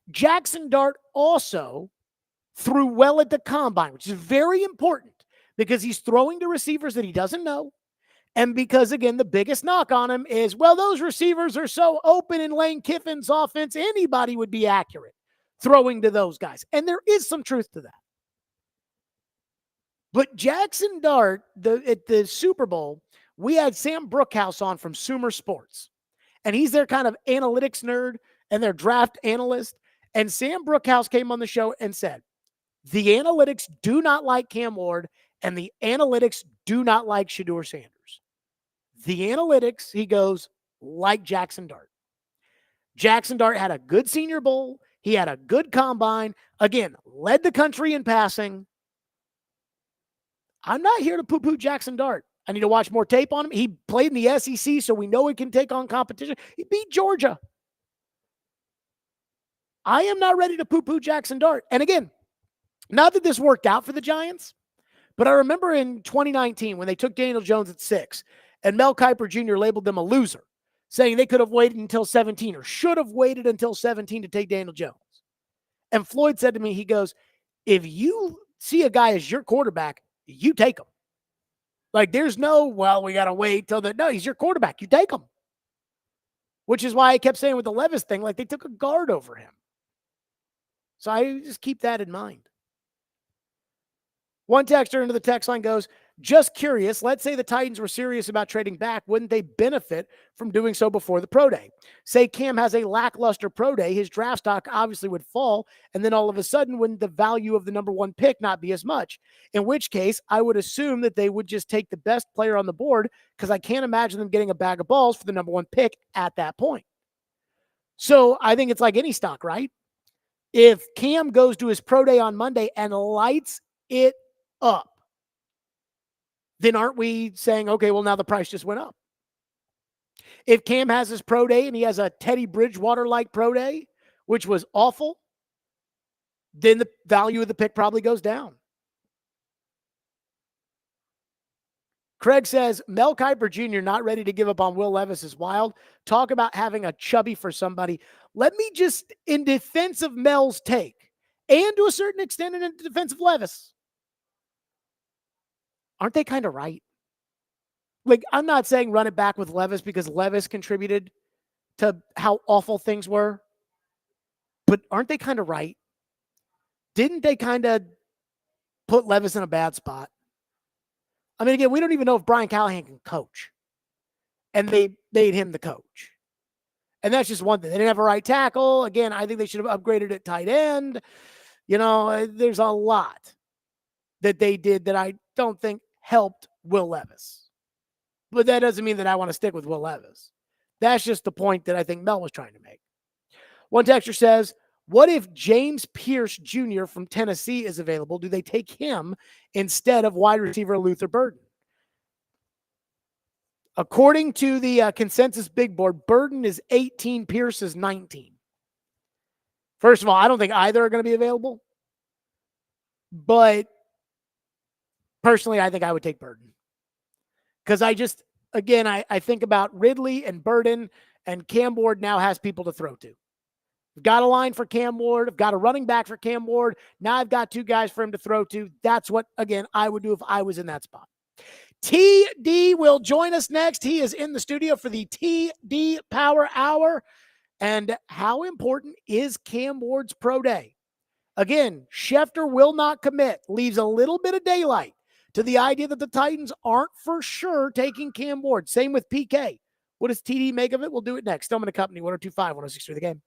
Jackson Dart also threw well at the combine, which is very important because he's throwing to receivers that he doesn't know. And because, again, the biggest knock on him is, well, those receivers are so open in Lane Kiffin's offense, anybody would be accurate throwing to those guys. And there is some truth to that. But Jackson Dart, at the Super Bowl, we had Sam Brookhouse on from Sumer Sports. And he's their kind of analytics nerd and their draft analyst. And Sam Brookhouse came on the show and said, the analytics do not like Cam Ward, and the analytics do not like Shadur Sanders. The analytics, he goes, like Jackson Dart. Jackson Dart had a good Senior Bowl. He had a good combine. Again, led the country in passing. I'm not here to poo-poo Jackson Dart. I need to watch more tape on him. He played in the SEC, so we know he can take on competition. He beat Georgia. I am not ready to poo-poo Jackson Dart. And again, not that this worked out for the Giants, but I remember in 2019 when they took Daniel Jones at 6 and Mel Kiper Jr. labeled them a loser, saying they could have waited until 17 or should have waited until 17 to take Daniel Jones. And Floyd said to me, he goes, if you see a guy as your quarterback, you take him. Like there's no, well, we got to wait till no, he's your quarterback. You take him. Which is why I kept saying with the Levis thing, like they took a guard over him. So I just keep that in mind. One texter into the text line goes, just curious, let's say the Titans were serious about trading back. Wouldn't they benefit from doing so before the pro day? Say Cam has a lackluster pro day, his draft stock obviously would fall, and then all of a sudden wouldn't the value of the number 1 pick not be as much? In which case, I would assume that they would just take the best player on the board because I can't imagine them getting a bag of balls for the number 1 pick at that point. So I think it's like any stock, right? If Cam goes to his pro day on Monday and lights it up, then aren't we saying, okay, well, now the price just went up? If Cam has his pro day and he has a Teddy Bridgewater-like pro day, which was awful, then the value of the pick probably goes down. Craig says, Mel Kiper Jr. not ready to give up on Will Levis is wild. Talk about having a chubby for somebody. Let me just, in defense of Mel's take, and to a certain extent in defense of Levis, aren't they kind of right? Like, I'm not saying run it back with Levis because Levis contributed to how awful things were, but aren't they kind of right? Didn't they kind of put Levis in a bad spot? I mean, again, we don't even know if Brian Callahan can coach, and they made him the coach. And that's just one thing. They didn't have a right tackle. Again, I think they should have upgraded at tight end. You know, there's a lot that they did that I don't think helped Will Levis. But that doesn't mean that I want to stick with Will Levis. That's just the point that I think Mel was trying to make. One texter says, what if James Pierce Jr. from Tennessee is available? Do they take him instead of wide receiver Luther Burden? According to the consensus big board, Burden is 18, Pierce is 19. First of all, I don't think either are going to be available. But personally, I think I would take Burden. Because I think about Ridley and Burden, and Cam Ward now has people to throw to. I've got a line for Cam Ward. I've got a running back for Cam Ward. Now I've got 2 guys for him to throw to. That's what, again, I would do if I was in that spot. TD will join us next. He is in the studio for the TD Power Hour. And how important is Cam Ward's pro day? Again, Schefter will not commit. Leaves a little bit of daylight to the idea that the Titans aren't for sure taking Cam Ward. Same with PK. What does TD make of it? We'll do it next. Stillman & Company, 102.5, 106.3 The Game.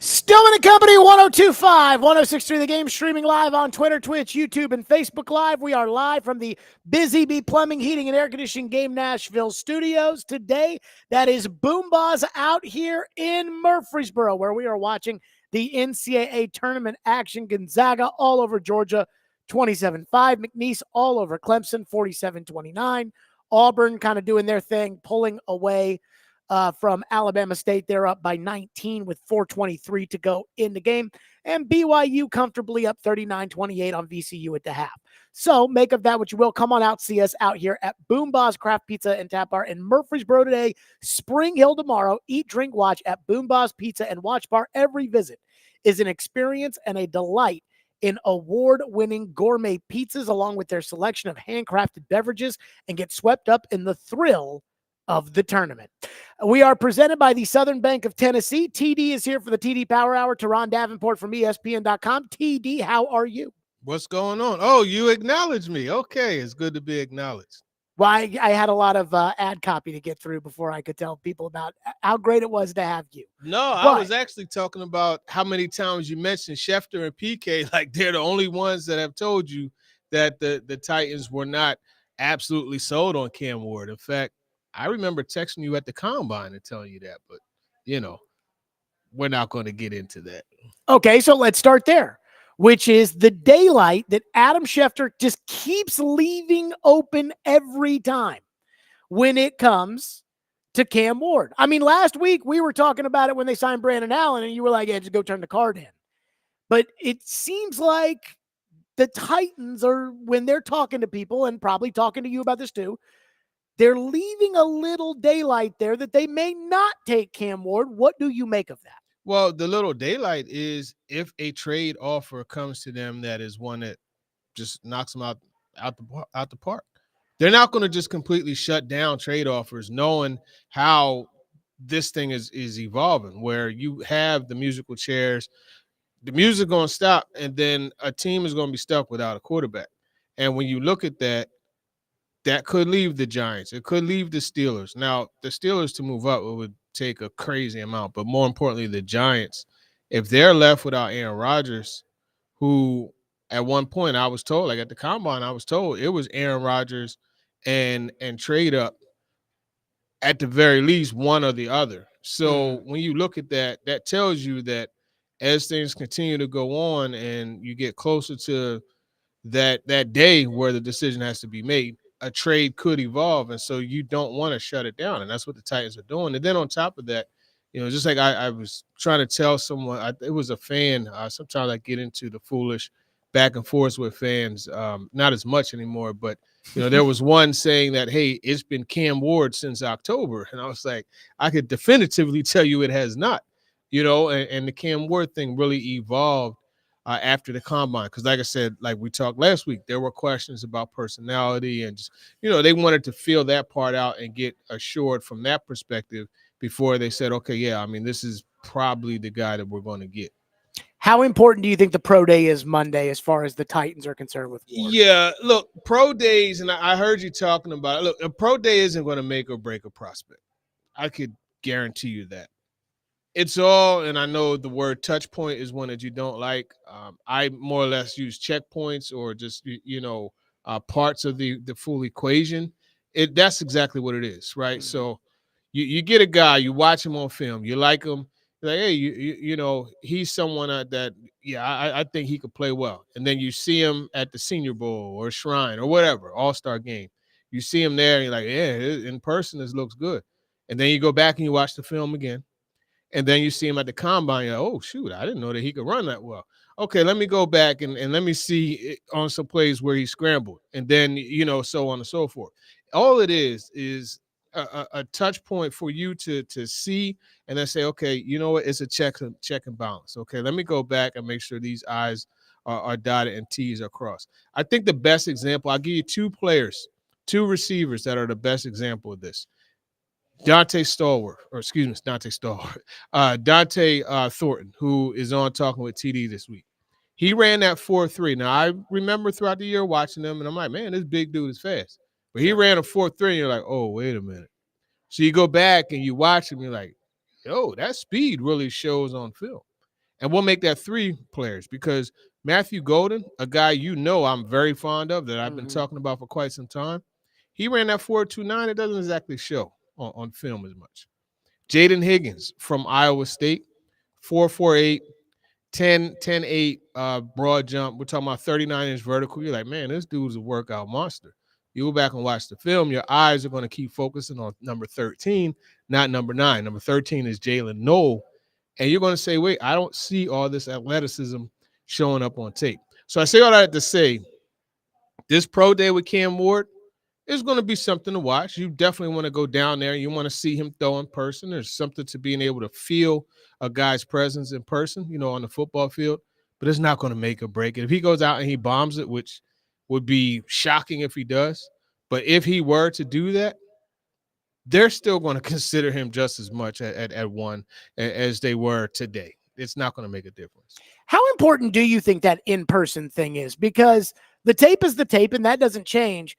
Stillman and Company, 1025, 1063 The Game, streaming live on Twitter, Twitch, YouTube, and Facebook Live. We are live from the Busy Bee Plumbing, Heating, and Air Conditioning Game Nashville studios. Today, that is Boombas out here in Murfreesboro, where we are watching the NCAA tournament action. Gonzaga all over Georgia, 27-5. McNeese all over Clemson, 47-29. Auburn kind of doing their thing, pulling away from Alabama State. They're up by 19 with 4:23 to go in the game. And BYU comfortably up 39-28 on VCU at the half. So make of that what you will. Come on out, see us out here at Boombas Craft Pizza and Tap Bar in Murfreesboro today, Spring Hill tomorrow. Eat, drink, watch at Boombas Pizza and Watch Bar. Every visit is an experience and a delight in award-winning gourmet pizzas along with their selection of handcrafted beverages, and get swept up in the thrill of the tournament. We are presented by the Southern Bank of Tennessee. TD is here for the TD Power Hour. Teron Davenport from ESPN.com. TD, how are you? What's going on? Oh, you acknowledged me. Okay, it's good to be acknowledged. Well, I had a lot of ad copy to get through before I could tell people about how great it was to have you. No, I was actually talking about how many times you mentioned Schefter and PK, like they're the only ones that have told you that the Titans were not absolutely sold on Cam Ward. In fact, I remember texting you at the combine and telling you that, but, you know, we're not going to get into that. Okay, so let's start there, which is the daylight that Adam Schefter just keeps leaving open every time when it comes to Cam Ward. I mean, last week we were talking about it when they signed Brandon Allen, and you were like, yeah, just go turn the card in. But it seems like the Titans are, when they're talking to people, and probably talking to you about this too, they're leaving a little daylight there that they may not take Cam Ward. What do you make of that? Well, the little daylight is if a trade offer comes to them that is one that just knocks them out the park. They're not going to just completely shut down trade offers, knowing how this thing is evolving, where you have the musical chairs, the music going to stop, and then a team is going to be stuck without a quarterback. And when you look at that, that could leave the Giants. It could leave the Steelers. Now, the Steelers to move up, it would take a crazy amount. But more importantly, the Giants, if they're left without Aaron Rodgers, who at one point I was told, like at the combine, I was told it was Aaron Rodgers and trade up at the very least one or the other. So when you look at that, that tells you that as things continue to go on and you get closer to that day where the decision has to be made, a trade could evolve. And so you don't want to shut it down. And that's what the Titans are doing. And then on top of that, you know, just like I was trying to tell someone, it was a fan. Sometimes I get into the foolish back and forth with fans, not as much anymore. But, you know, there was one saying that, hey, it's been Cam Ward since October. And I was like, I could definitively tell you it has not, you know, and the Cam Ward thing really evolved after the combine. Because like I said, like we talked last week, there were questions about personality and just, you know, they wanted to feel that part out and get assured from that perspective before they said, okay, yeah, I mean, this is probably the guy that we're going to get. How important do you think the pro day is Monday as far as the Titans are concerned with Ward? Yeah, look, pro days, and I heard you talking about it. Look, a pro day isn't going to make or break a prospect. I could guarantee you that. It's all, and I know the word touch point is one that you don't like. I more or less use checkpoints or just, you know, parts of the full equation. That's exactly what it is, right? So you get a guy, you watch him on film, you like him, you're like, hey, you know, he's someone that, yeah, I think he could play well. And then you see him at the Senior Bowl or Shrine or whatever, All-Star game. You see him there, and you're like, yeah, in person, this looks good. And then you go back and you watch the film again. And then you see him at the combine. You're like, oh, shoot, I didn't know that he could run that well. Okay, let me go back and let me see on some plays where he scrambled. And then, you know, so on and so forth. All it is a touch point for you to see and then say, okay, you know what? It's a check and balance. Okay, let me go back and make sure these I's are dotted and T's are crossed. I think the best example, I'll give you two receivers that are the best example of this. Dante Thornton, who is on talking with TD this week. He ran that 4.3. Now, I remember throughout the year watching him, and I'm like, man, this big dude is fast. But he ran a 4.3, and you're like, oh, wait a minute. So you go back and you watch him, you're like, yo, that speed really shows on film. And we'll make that 3 players because Matthew Golden, a guy I'm very fond of that I've been talking about for quite some time, he ran that 4.29. It doesn't exactly show on film as much. Jaden Higgins from Iowa State, 4.48, 10.8 broad jump. We're talking about 39-inch vertical. You're like, man, this dude's a workout monster. You go back and watch the film, your eyes are going to keep focusing on number 13, not number 9. Number 13 is Jalen Noel. And you're going to say, wait, I don't see all this athleticism showing up on tape. So I say all that to say, this pro day with Cam Ward is going to be something to watch. You definitely want to go down there. You want to see him throw in person. There's something to being able to feel a guy's presence in person, on the football field. But it's not going to make or break it. If he goes out and he bombs it, which would be shocking if he does, but if he were to do that, they're still going to consider him just as much at 1 as they were today. It's not going to make a difference. How important do you think that in-person thing is? Because the tape is the tape, and that doesn't change.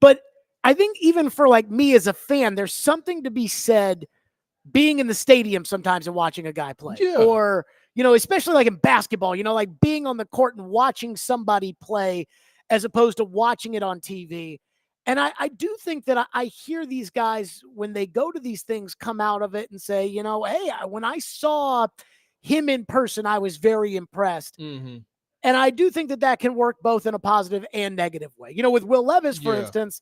But I think even for like me as a fan, there's something to be said being in the stadium sometimes and watching a guy play. Yeah. Or, especially like in basketball, like being on the court and watching somebody play as opposed to watching it on TV. And I do think that I hear these guys, when they go to these things, come out of it and say, hey, when I saw him in person, I was very impressed. Mm-hmm. And I do think that can work both in a positive and negative way. With Will Levis, for instance,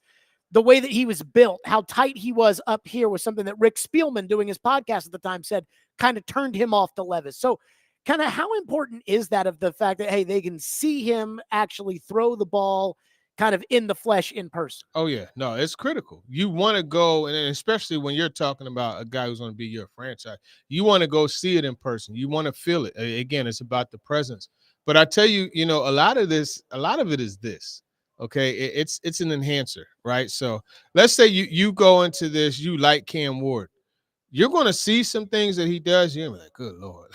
the way that he was built, how tight he was up here was something that Rick Spielman, doing his podcast at the time, said kind of turned him off to Levis. So kind of how important is that, of the fact that, hey, they can see him actually throw the ball kind of in the flesh in person? Oh, yeah. No, it's critical. You want to go, and especially when you're talking about a guy who's going to be your franchise, you want to go see it in person. You want to feel it. Again, it's about the presence. But I tell you, a lot of it is this. Okay, it's an enhancer, right? So let's say you go into this, you like Cam Ward. You're going to see some things that he does. You're like, good Lord,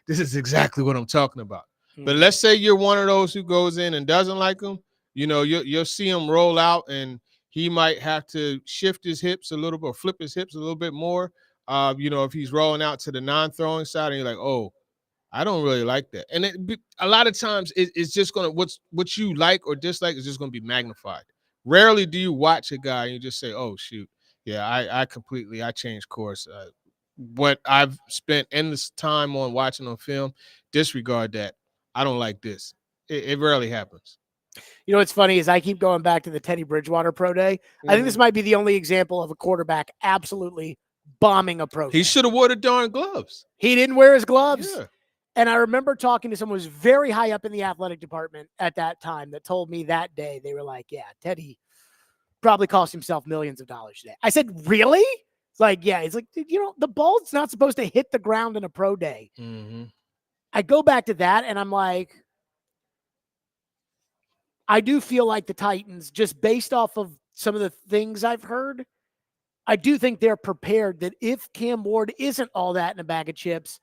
this is exactly what I'm talking about. Mm-hmm. But let's say you're one of those who goes in and doesn't like him. You'll see him roll out, and he might have to shift his hips a little bit or flip his hips a little bit more. If he's rolling out to the non-throwing side, and you're like, oh, I don't really like that. And a lot of times it's just going to, what you like or dislike is just going to be magnified. Rarely do you watch a guy and you just say, oh, shoot, yeah, I changed course. What I've spent endless time on watching on film, disregard that. I don't like this. It rarely happens. What's funny is I keep going back to the Teddy Bridgewater pro day. Mm-hmm. I think this might be the only example of a quarterback absolutely bombing a pro day. He should have wore the darn gloves. He didn't wear his gloves. Yeah. And I remember talking to someone who was very high up in the athletic department at that time that told me that day, they were like, yeah, Teddy probably cost himself millions of dollars today. I said, really? It's like, yeah. It's like, the ball's not supposed to hit the ground in a pro day. Mm-hmm. I go back to that and I'm like, I do feel like the Titans, just based off of some of the things I've heard, I do think they're prepared that if Cam Ward isn't all that in a bag of chips,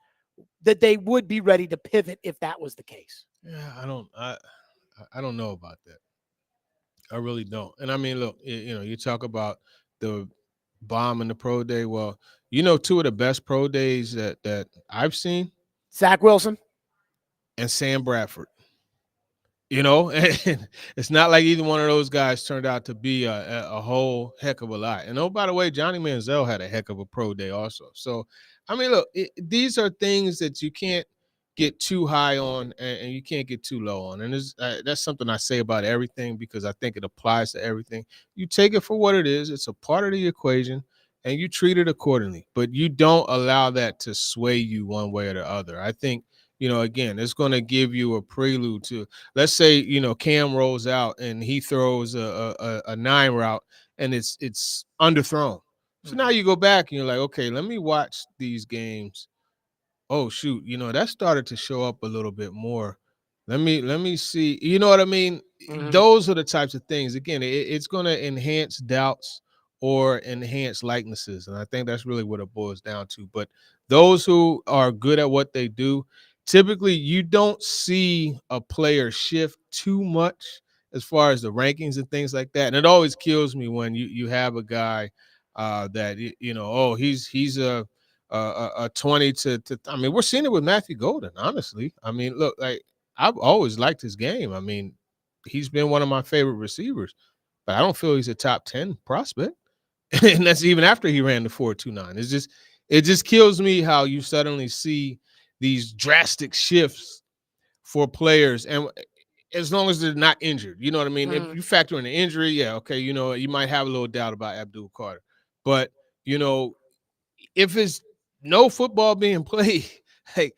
that they would be ready to pivot if that was the case. Yeah, I don't know about that. I really don't. And I mean, look, you talk about the bomb in the pro day. Well, two of the best pro days that I've seen, Zach Wilson and Sam Bradford. And it's not like either one of those guys turned out to be a whole heck of a lot. And oh, by the way, Johnny Manziel had a heck of a pro day also. So, I mean, look, these are things that you can't get too high on and you can't get too low on. And that's something I say about everything because I think it applies to everything. You take it for what it is. It's a part of the equation and you treat it accordingly. But you don't allow that to sway you one way or the other. I think, again, it's going to give you a prelude to, let's say, Cam rolls out and he throws a 9 route and it's underthrown. So now you go back and you're like, okay, let me watch these games. Oh, shoot, that started to show up a little bit more. Let me see. You know what I mean? Mm-hmm. Those are the types of things. Again, it's going to enhance doubts or enhance likenesses. And I think that's really what it boils down to. But those who are good at what they do, typically you don't see a player shift too much as far as the rankings and things like that. And it always kills me when you have a guy that, he's a a 20 to. I mean, we're seeing it with Matthew Golden. Honestly, I mean, look, like I've always liked his game. I mean, he's been one of my favorite receivers, but I don't feel he's a top 10 prospect, and that's even after he ran the 4.29. It just kills me how you suddenly see these drastic shifts for players, and as long as they're not injured, you know what I mean? If you factor in the injury, yeah, okay, you know, you might have a little doubt about Abdul Carter. But, you know, if it's no football being played, like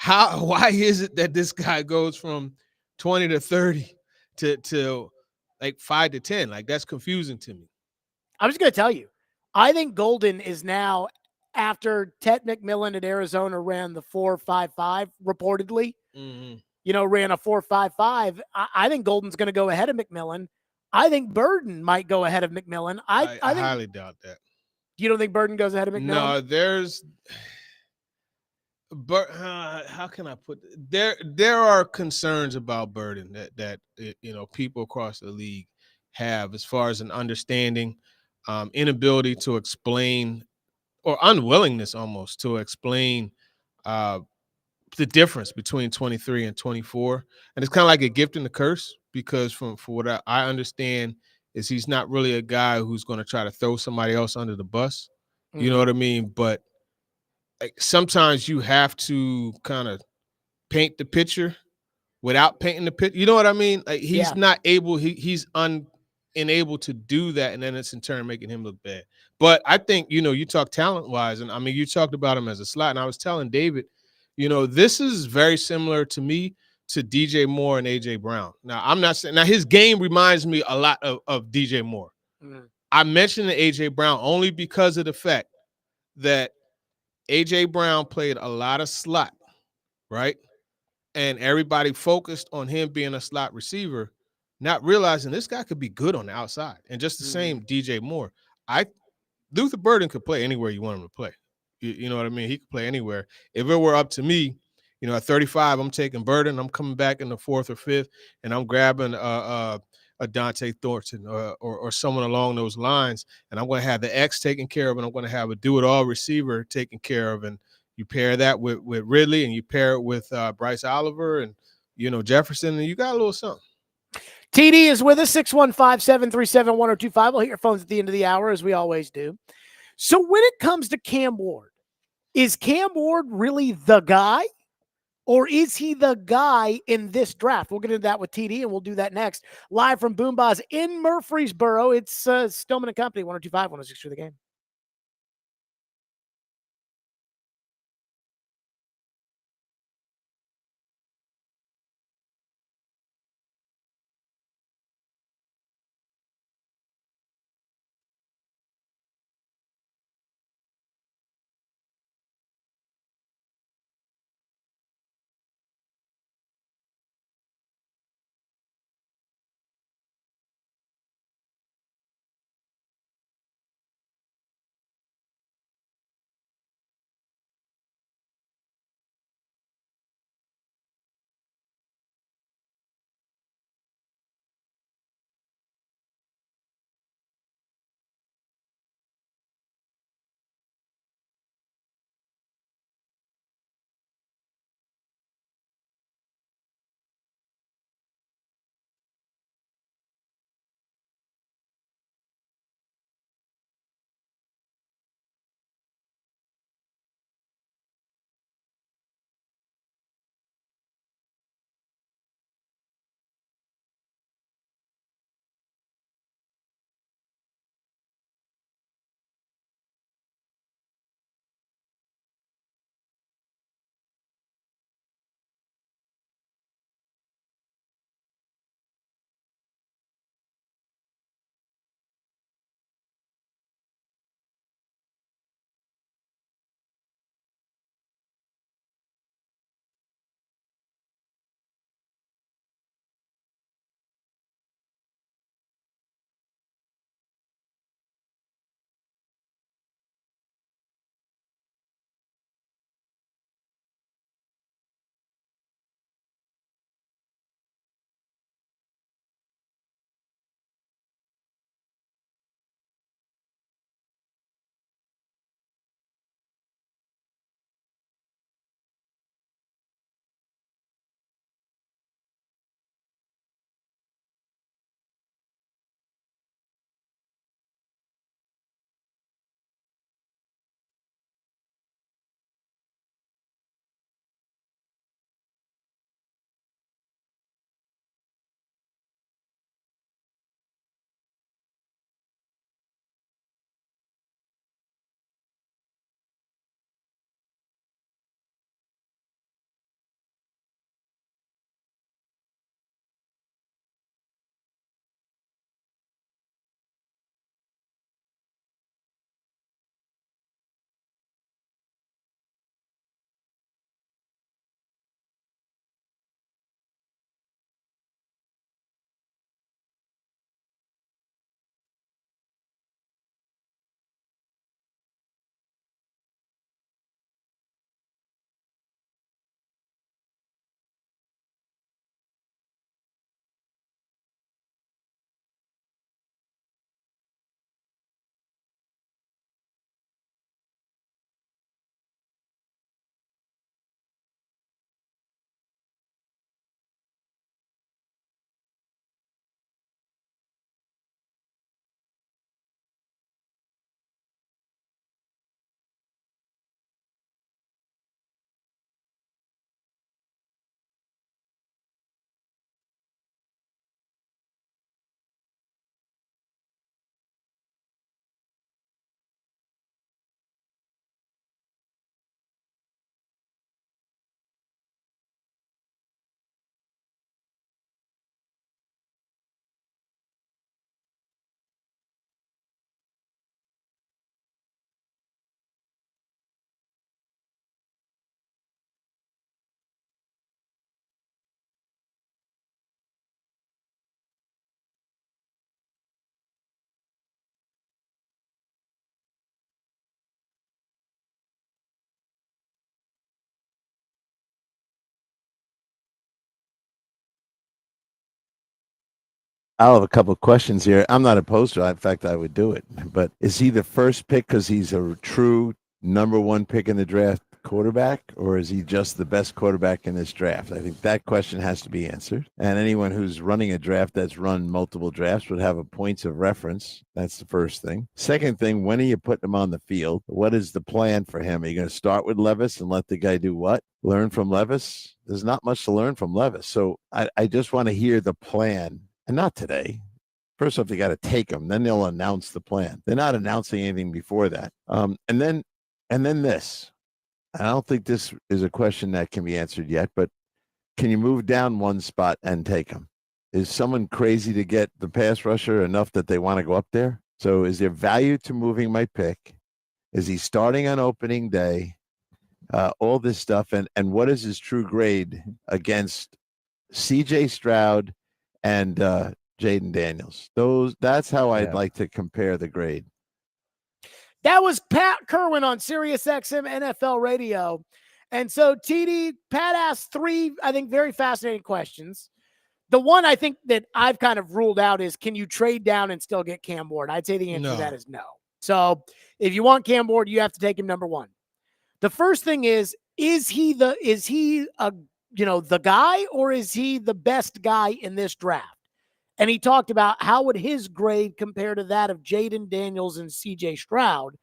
why is it that this guy goes from 20 to 30 to like 5 to 10? Like, that's confusing to me. I'm just going to tell you, I think Golden is now, after Ted McMillan at Arizona ran the 4.55 reportedly, you know, ran a 4.55. I think Golden's going to go ahead of McMillan. I think Burden might go ahead of McMillan. I think, highly doubt that. You don't think Burden goes ahead of McMillan? No, but how can I put there are concerns about Burden that you know, people across the league have, as far as an understanding, inability to explain, or unwillingness almost to explain the difference between 23 and 24. And it's kind of like a gift and a curse, because for what I understand is he's not really a guy who's going to try to throw somebody else under the bus. You know what I mean? But like, sometimes you have to kind of paint the picture without painting the picture. You know what I mean? Like, he's not able, he's unable to do that, and then it's in turn making him look bad. But I think, you know, you talk talent-wise, and I mean, you talked about him as a slot, and I was telling David, you know, this is very similar to me to DJ Moore and AJ Brown. Now, I'm not saying, now his game reminds me a lot of DJ Moore. I mentioned the AJ Brown only because of the fact that AJ Brown played a lot of slot, right? And everybody focused on him being a slot receiver, not realizing this guy could be good on the outside. And just the same DJ Moore. Luther Burden could play anywhere you want him to play. You know what I mean? He could play anywhere. If it were up to me, you know, at 35, I'm taking Burden. I'm coming back in the 4th or 5th, and I'm grabbing a Dante Thornton or someone along those lines, and I'm going to have the X taken care of, and I'm going to have a do-it-all receiver taken care of. And you pair that with Ridley, and you pair it with Bryce Oliver and, you know, Jefferson, and you got a little something. TD is with us, 615-737-1025. We'll hit your phones at the end of the hour, as we always do. So when it comes to Cam Ward, is Cam Ward really the guy? Or is he the guy in this draft? We'll get into that with TD, and we'll do that next. Live from Boombas in Murfreesboro, it's Stillman and Company, 102.5, 106 The Game. I'll have a couple of questions here. I'm not opposed to it. In fact, I would do it. But is he the first pick because he's a true number one pick in the draft quarterback, or is he just the best quarterback in this draft? I think that question has to be answered. And anyone who's running a draft that's run multiple drafts would have a points of reference. That's the first thing. Second thing, when are you putting him on the field? What is the plan for him? Are you going to start with Levis and let the guy do what? Learn from Levis? There's not much to learn from Levis. So I just want to hear the plan. And not today. First off, they got to take them. Then they'll announce the plan. They're not announcing anything before that. And then this. I don't think this is a question that can be answered yet, but can you move down one spot and take them? Is someone crazy to get the pass rusher enough that they want to go up there? So is there value to moving my pick? Is he starting on opening day? All this stuff. And what is his true grade against C.J. Stroud and Jaden Daniels? That's how I'd like to compare the grade. That was Pat Kerwin on Sirius XM NFL Radio. And so, TD, Pat asked three, I think, very fascinating questions. The one I think that I've kind of ruled out is, can you trade down and still get Cam Ward? I'd say the answer to that is no. So if you want Cam Ward, you have to take him number one. The first thing is he the guy, or is he the best guy in this draft? And he talked about how would his grade compare to that of Jaden Daniels and C.J. Stroud.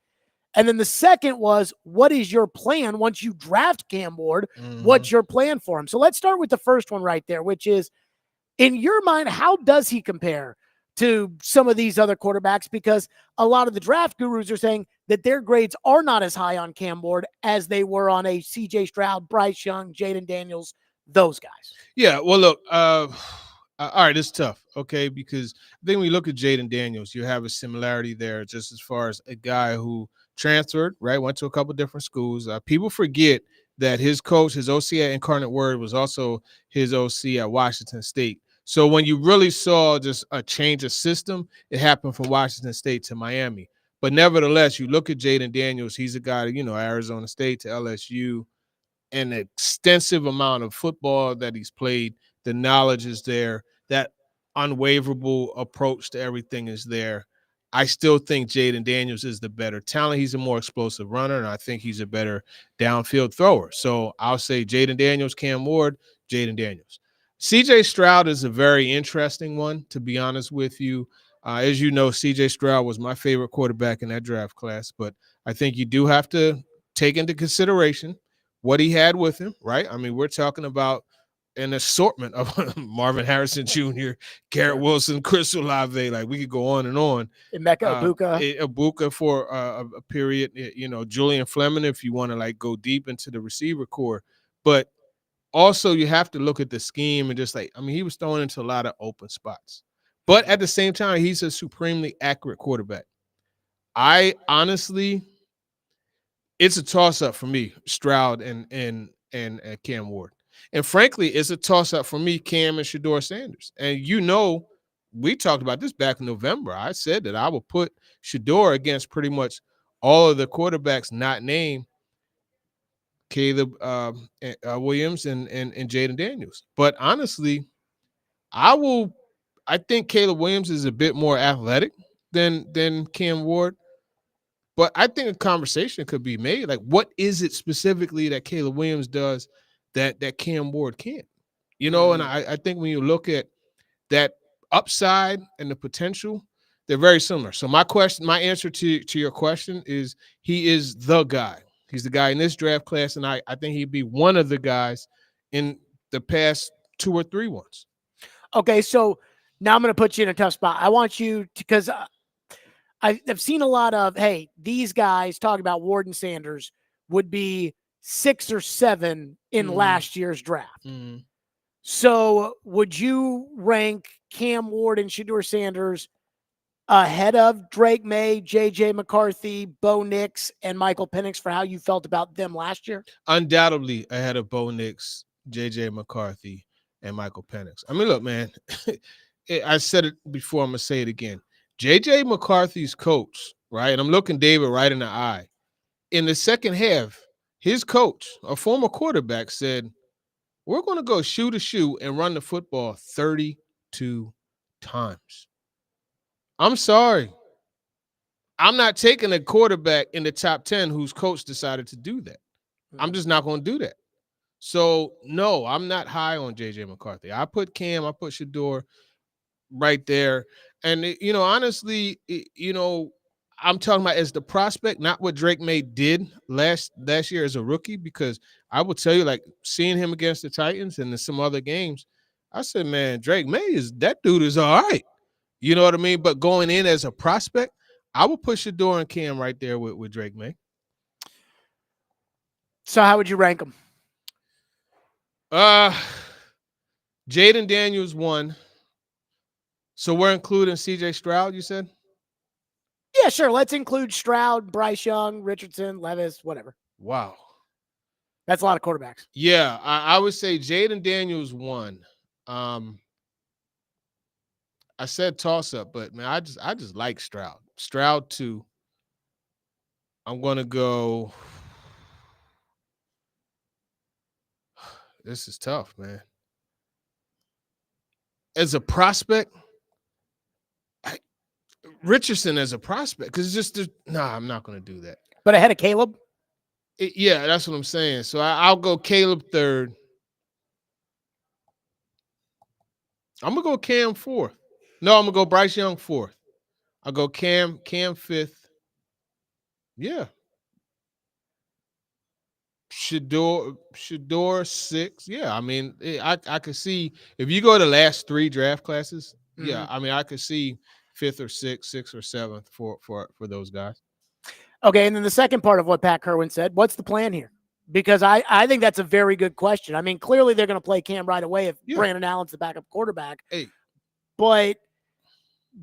And then the second was, what is your plan once you draft Cam Ward? What's your plan for him? So let's start with the first one right there, which is, in your mind, how does he compare to some of these other quarterbacks? Because a lot of the draft gurus are saying that their grades are not as high on Cam Ward as they were on a C.J. Stroud, Bryce Young, Jaden Daniels, those guys. Yeah, well, look, all right, it's tough, okay, because I think when you look at Jaden Daniels, you have a similarity there just as far as a guy who transferred, right, went to a couple different schools. People forget that his coach, his OC at Incarnate Word, was also his OC at Washington State. So when you really saw just a change of system, it happened from Washington State to Miami. But nevertheless, you look at Jaden Daniels, he's a guy, Arizona State to LSU, an extensive amount of football that he's played. The knowledge is there. That unwaverable approach to everything is there. I still think Jaden Daniels is the better talent. He's a more explosive runner, and I think he's a better downfield thrower. So I'll say Jaden Daniels, Cam Ward, Jaden Daniels. C.J. Stroud is a very interesting one, to be honest with you. As you know, C.J. Stroud was my favorite quarterback in that draft class, but I think you do have to take into consideration what he had with him, right? I mean, we're talking about an assortment of Marvin Harrison Jr., Garrett Wilson, Chris Olave. Like, we could go on and on. Emeka Egbuka. Egbuka for a period, Julian Fleming, if you want to like go deep into the receiver core. But also you have to look at the scheme and just he was thrown into a lot of open spots. But at the same time, he's a supremely accurate quarterback. I honestly, it's a toss-up for me, Stroud and Cam Ward. And frankly, it's a toss-up for me, Cam and Shadur Sanders. And we talked about this back in November. I said that I would put Shadur against pretty much all of the quarterbacks not named, Caleb Williams and Jaden Daniels. But honestly, I think Caleb Williams is a bit more athletic than Cam Ward. But I think a conversation could be made. Like, what is it specifically that Caleb Williams does that Cam Ward can't? And I think when you look at that upside and the potential, they're very similar. So my answer to your question is, he is the guy. He's the guy in this draft class, and I think he'd be one of the guys in the past 2 or 3 ones. Okay, so now I'm going to put you in a tough spot. I want you to, because I've seen a lot of, hey, these guys talking about Ward and Sanders would be 6 or 7 in last year's draft. So would you rank Cam Ward and Shadur Sanders ahead of Drake May, J.J. McCarthy, Bo Nix, and Michael Penix for how you felt about them last year? Undoubtedly ahead of Bo Nix, J.J. McCarthy, and Michael Penix. I mean, look, man, I said it before. I'm going to say it again. J.J. McCarthy's coach, right, and I'm looking David right in the eye, in the second half, his coach, a former quarterback, said, we're going to go shoe to shoe and run the football 32 times. I'm sorry. I'm not taking a quarterback in the top 10 whose coach decided to do that. I'm just not going to do that. So, no, I'm not high on J.J. McCarthy. I put Cam, I put Shadur right there. And, honestly, I'm talking about as the prospect, not what Drake May did last year as a rookie, because I will tell you, like, seeing him against the Titans and in some other games, I said, man, Drake May that dude is all right. You know what I mean? But going in as a prospect, I would put Shadur and Cam right there with Drake May. So how would you rank them? Jaden Daniels 1. So we're including C.J. Stroud, you said? Yeah, sure. Let's include Stroud, Bryce Young, Richardson, Levis, whatever. Wow. That's a lot of quarterbacks. Yeah, I would say Jaden Daniels 1. I said toss-up, but, man, I just like Stroud. Stroud 2. I'm going to go – this is tough, man. As a prospect, Richardson as a prospect, because it's just I'm not going to do that. But ahead of Caleb? Yeah, that's what I'm saying. So I'll go Caleb 3rd. I'm going to go Cam 4th. No, I'm going to go Bryce Young 4th. I'll go Cam 5th. Yeah. Shadur 6th. Yeah, I mean, I could see if you go to the last 3 draft classes, yeah, I mean, I could see 5th or 6th or 7th for those guys. Okay, and then the second part of what Pat Kerwin said, what's the plan here? Because I think that's a very good question. I mean, clearly they're going to play Cam right away if Brandon Allen's the backup quarterback. Hey. But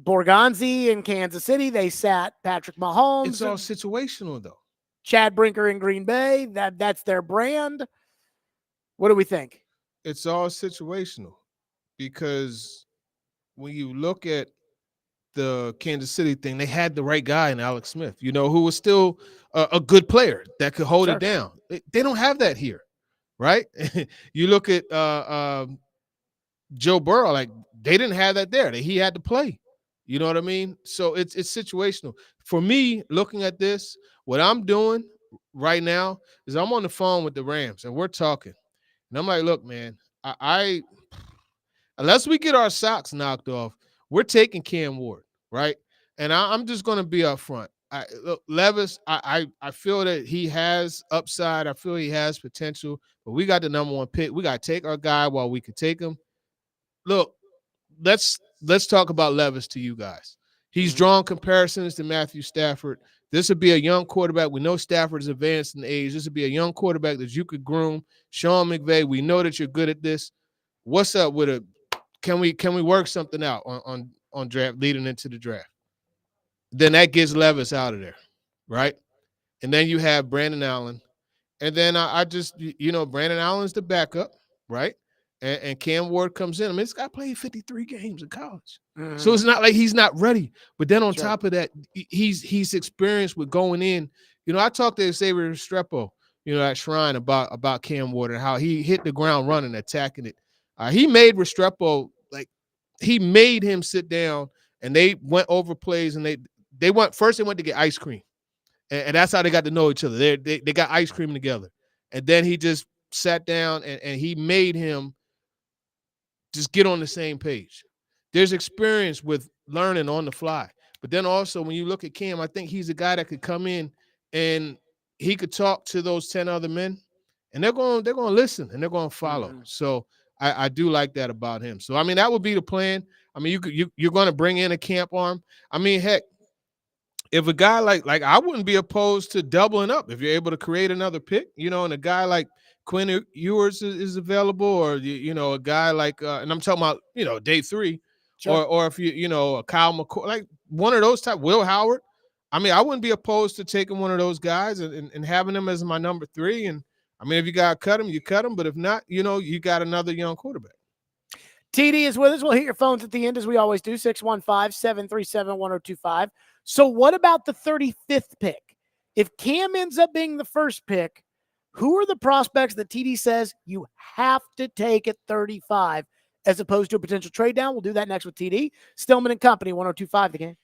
Borgonzi in Kansas City, they sat Patrick Mahomes. It's all situational, though. Chad Brinker in Green Bay, that's their brand. What do we think? It's all situational because when you look at the Kansas City thing, they had the right guy in Alex Smith, who was still a good player that could hold it down. They don't have that here, right? You look at Joe Burrow, like they didn't have that there. He had to play. You know what I mean? So it's situational. For me, looking at this, what I'm doing right now is I'm on the phone with the Rams and we're talking. And I'm like, look, man, I unless we get our socks knocked off, we're taking Cam Ward, right? And I'm just going to be up front. Look, Levis, I feel that he has upside. I feel he has potential, but we got the number 1 pick. We got to take our guy while we could take him. Look, let's talk about Levis to you guys. He's drawn comparisons to Matthew Stafford. This would be a young quarterback. We know Stafford is advanced in age. This would be a young quarterback that you could groom. Sean McVay, we know that you're good at this. What's up with can we work something out on draft leading into the draft? Then that gets Levis out of there, right? And then you have Brandon Allen. And then I just, Brandon Allen's the backup, right? And Cam Ward comes in. I mean, this guy played 53 games in college. So it's not like he's not ready. But then on top of that, he's experienced with going in. I talked to Xavier Restrepo, at Shrine about Cam Ward and how he hit the ground running, attacking it. He made Restrepo, he made him sit down, and they went over plays, and they went to get ice cream. And that's how they got to know each other. They got ice cream together. And then he just sat down, and he made him just get on the same page. There's experience with learning on the fly. But then also when you look at Cam, I think he's a guy that could come in and he could talk to those 10 other men, and they're going to listen and they're going to follow. So I do like that about him. So, I mean, that would be the plan. I mean, you're going to bring in a camp arm. I mean, heck, if a guy like I wouldn't be opposed to doubling up if you're able to create another pick, and a guy like Quinn Ewers is available, or a guy like and I'm talking about day 3, or if a Kyle McCoy, like one of those type, Will Howard. I mean, I wouldn't be opposed to taking one of those guys and having them as my number 3. And I mean, if you got to cut them, you cut them. But if not, you got another young quarterback. TD is with us. We'll hit your phones at the end as we always do. 615-737-1025. So what about the 35th pick? If Cam ends up being the first pick, who are the prospects that TD says you have to take at 35 as opposed to a potential trade down? We'll do that next with TD. Stillman and Company, 102.5 The Game.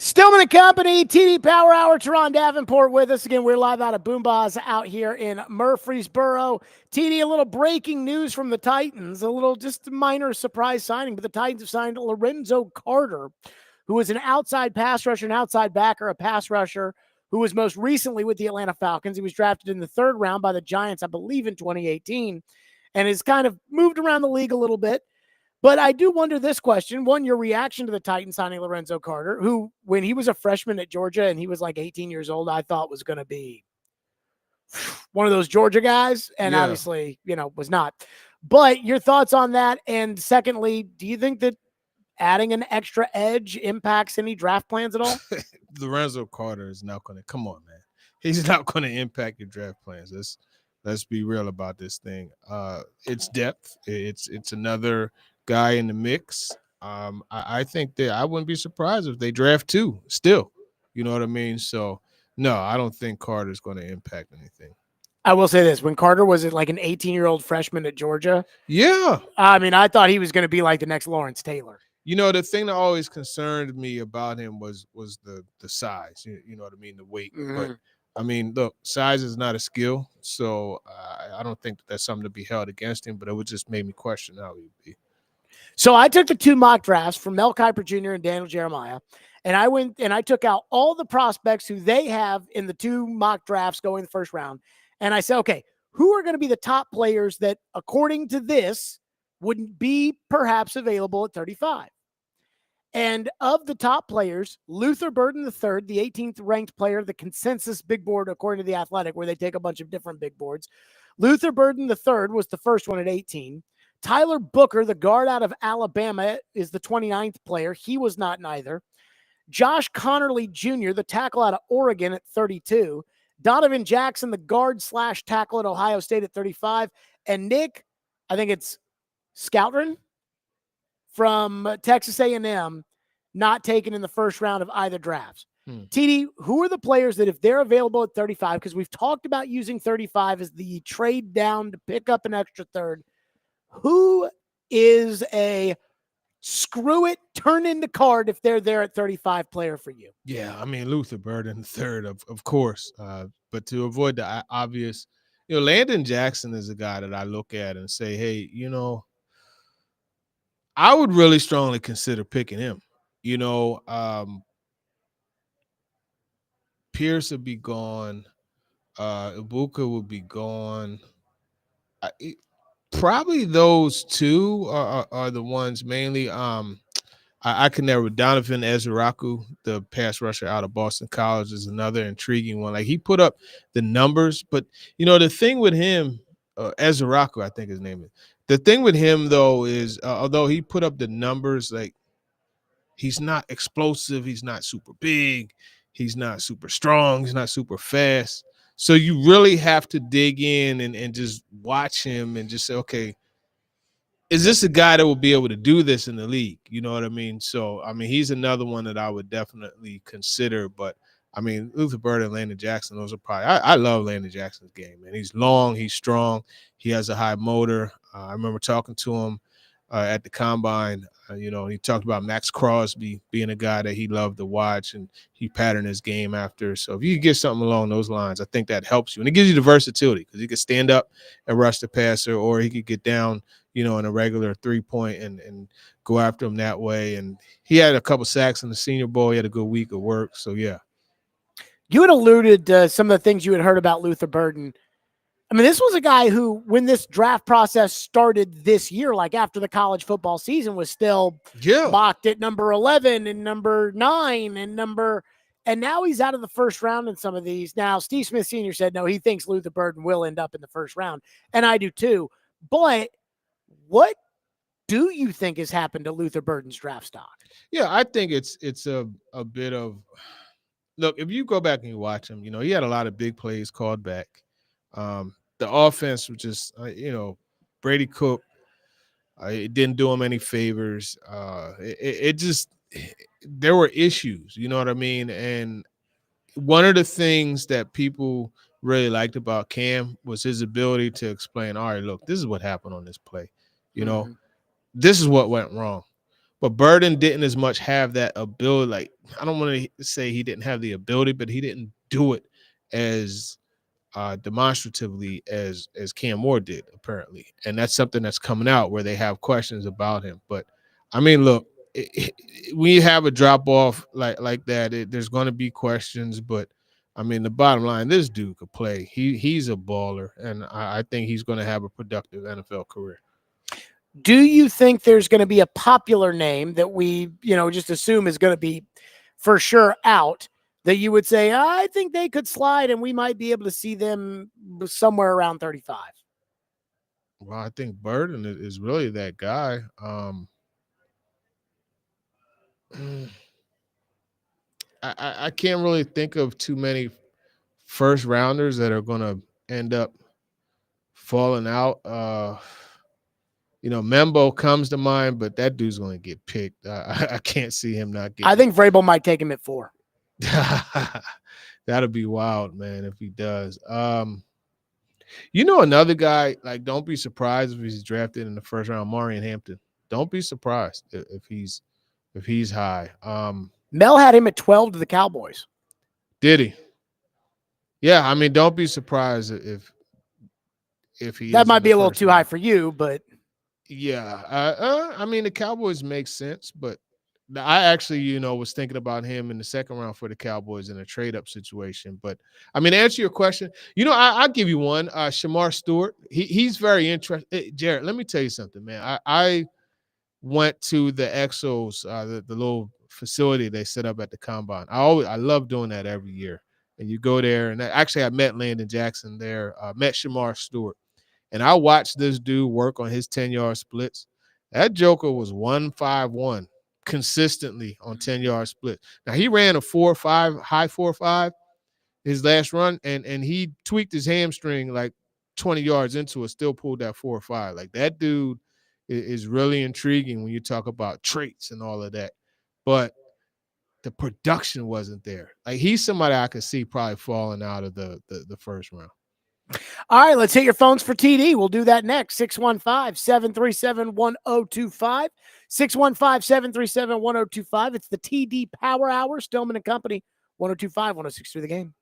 Stillman and Company, TD Power Hour, Teron Davenport with us. Again, we're live out of Boombas out here in Murfreesboro. TD, a little breaking news from the Titans, a little just minor surprise signing, but the Titans have signed Lorenzo Carter, who is an outside pass rusher, an outside backer, a pass rusher, who was most recently with the Atlanta Falcons. He was drafted in the 3rd round by the Giants, I believe, in 2018. and has kind of moved around the league a little bit. But I do wonder this question. One, your reaction to the Titans signing Lorenzo Carter, who, when he was a freshman at Georgia and he was like 18 years old, I thought was going to be one of those Georgia guys, and obviously, was not. But your thoughts on that? And secondly, do you think that adding an extra edge impacts any draft plans at all? Lorenzo Carter is not going to – come on, man. He's not going to impact your draft plans. Let's be real about this thing. It's depth. It's another – guy in the mix. I think that I wouldn't be surprised if they draft 2 still. You know what I mean? So, no, I don't think Carter's going to impact anything. I will say this. When Carter was like an 18-year-old freshman at Georgia, I thought he was going to be like the next Lawrence Taylor. The thing that always concerned me about him was the size. You know what I mean? The weight. Mm-hmm. But, look, size is not a skill. So, I don't think that's something to be held against him, but it would just make me question how he would be. So I took the 2 mock drafts from Mel Kiper Jr. and Daniel Jeremiah, and I went and I took out all the prospects who they have in the 2 mock drafts going the first round. And I said, okay, who are going to be the top players that, according to this, wouldn't be perhaps available at 35? And of the top players, Luther Burden III, the 18th ranked player, the consensus big board, according to The Athletic, where they take a bunch of different big boards. Luther Burden III was the first one at 18. Tyler Booker, the guard out of Alabama, is the 29th player. He was not neither. Josh Connerly Jr., the tackle out of Oregon at 32. Donovan Jackson, the guard / tackle at Ohio State at 35. And Nick, I think it's Scoutron from Texas A&M, not taken in the first round of either drafts. TD, who are the players that if they're available at 35, because we've talked about using 35 as the trade down to pick up an extra third, who is a screw it, turn in the card if they're there at 35 player for you? Yeah, Luther Burden III, of course. But to avoid the obvious, Landon Jackson is a guy that I look at and say, hey, I would really strongly consider picking him. Pierce would be gone. Ibuka would be gone. Probably those 2 are the ones mainly. I can never. Donovan Ezeraku, the pass rusher out of Boston College, is another intriguing one. Like, he put up the numbers, but the thing with him, Ezeraku, I think his name is. The thing with him though is, although he put up the numbers, like, he's not explosive, he's not super big, he's not super strong, he's not super fast. So you really have to dig in and just watch him and just say, okay, is this a guy that will be able to do this in the league? You know what I mean? So, he's another one that I would definitely consider. But, Luther Burden and Landon Jackson, those are probably – I love Landon Jackson's game, man. He's long, he's strong, he has a high motor. I remember talking to him at the Combine. He talked about Max Crosby being a guy that he loved to watch, and he patterned his game after. So if you can get something along those lines, I think that helps you. And it gives you the versatility because he could stand up and rush the passer, or he could get down, in a regular 3-point and go after him that way. And he had a couple sacks in the Senior Bowl. He had a good week of work. So, yeah. You had alluded to some of the things you had heard about Luther Burden. This was a guy who, when this draft process started this year, like after the college football season, was still mocked at number 11 and number 9 and now he's out of the first round in some of these. Now, Steve Smith Sr. said, no, he thinks Luther Burden will end up in the first round. And I do too. But what do you think has happened to Luther Burden's draft stock? Yeah, I think it's a bit of – look, if you go back and you watch him, he had a lot of big plays called back. The offense was just, Brady Cook, it didn't do him any favors. There were issues, you know what I mean? And one of the things that people really liked about Cam was his ability to explain, all right, look, this is what happened on this play. This is what went wrong. But Burden didn't as much have that ability. Like, I don't want to say he didn't have the ability, but he didn't do it as demonstratively as Cam Moore did, apparently. And that's something that's coming out where they have questions about him. But look, when you have a drop off like that, there's going to be questions. But I mean, the bottom line, this dude could play. He's a baller, and I think he's going to have a productive NFL career. Do you think there's going to be a popular name that we, just assume is going to be for sure out that you would say, I think they could slide and we might be able to see them somewhere around 35? Well, I think Burden is really that guy. I can't really think of too many first rounders that are going to end up falling out. Membo comes to mind, but that dude's going to get picked. I can't see him not getting. I think Vrabel might take him at 4. That'll be wild, man, if he does. Another guy, like, don't be surprised if he's drafted in the first round, Marion Hampton. Don't be surprised if he's high. Mel had him at 12 to the Cowboys. Did he? Yeah, I mean, don't be surprised if he. That might be a little too high for you, but yeah, I mean, the Cowboys make sense, but I actually, was thinking about him in the second round for the Cowboys in a trade-up situation. But, I mean, to answer your question, I'll give you one. Shamar Stewart, he's very interesting. Jared, let me tell you something, man. I went to the Exos, the little facility they set up at the Combine. I love doing that every year. And you go there, and actually I met Landon Jackson there, met Shamar Stewart. And I watched this dude work on his 10-yard splits. That joker was 151 consistently on 10-yard split. Now, he ran a 4.5, high 4.5 his last run, and he tweaked his hamstring like 20 yards into it, still pulled that 4.5. Like, that dude is really intriguing when you talk about traits and all of that. But the production wasn't there. Like, he's somebody I could see probably falling out of the first round. All right, let's hit your phones for TD. We'll do that next. 615-737-1025. 615-737-1025. It's the TD Power Hour. Stillman and Company, 1025, 1063 The Game.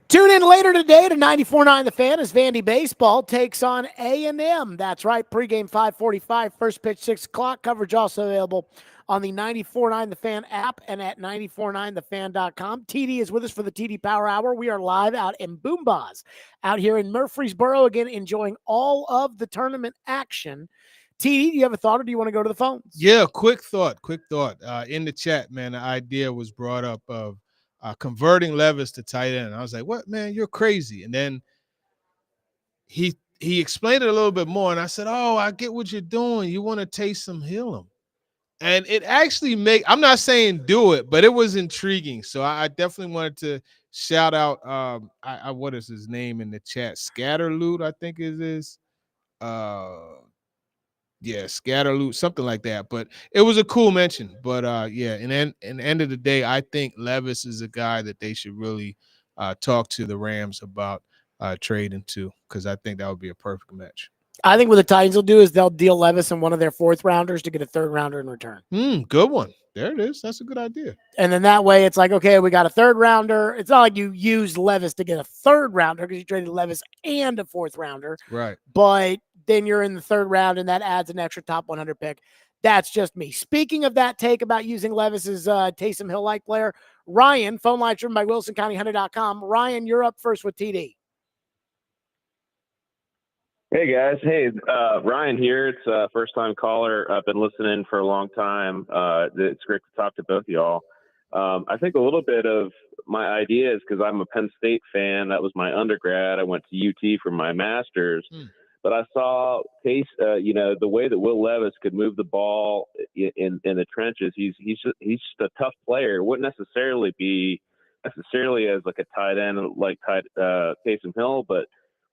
Tune in later today to 94.9 The Fan as Vandy Baseball takes on A&M. That's right, pregame 5:45, first pitch 6 o'clock. Coverage also available on the 94.9 The Fan app and at 949thefan.com. TD is with us for the TD Power Hour. We are live out in Boombas, out here in Murfreesboro, again, enjoying all of the tournament action. TD, do you have a thought or do you want to go to the phones? Yeah, quick thought. In the chat, man, the idea was brought up of converting Levis to tight end. I was like, what, man, you're crazy. And then he explained it a little bit more, and I said, oh, I get what you're doing. You want to Taysom Hill him. And it actually I'm not saying do it, but it was intriguing. So I definitely wanted to shout out what is his name in the chat? Scatterloot, I think it is. Yeah, Scatterloot, something like that. But it was a cool mention. But yeah, and then in the end of the day, I think Levis is a guy that they should really talk to the Rams about trading to, because I think that would be a perfect match. I think what the Titans will do is they'll deal Levis and one of their 4th rounders to get a 3rd rounder in return. Good one. There it is. That's a good idea. And then that way it's like, okay, we got a 3rd rounder. It's not like you used Levis to get a 3rd rounder because you traded Levis and a 4th rounder. Right. But then you're in the 3rd round and that adds an extra top 100 pick. That's just me. Speaking of that take about using Levis as Taysom Hill-like player, Ryan, phone line driven by WilsonCountyHunter.com. Ryan, you're up first with TD. Hey guys, Ryan here. It's a first-time caller. I've been listening for a long time. It's great to talk to both of y'all. I think a little bit of my idea is because I'm a Penn State fan. That was my undergrad. I went to UT for my master's, but I saw the way that Will Levis could move the ball in the trenches. He's just a tough player. It wouldn't necessarily be as like a tight end like Taysom Hill, but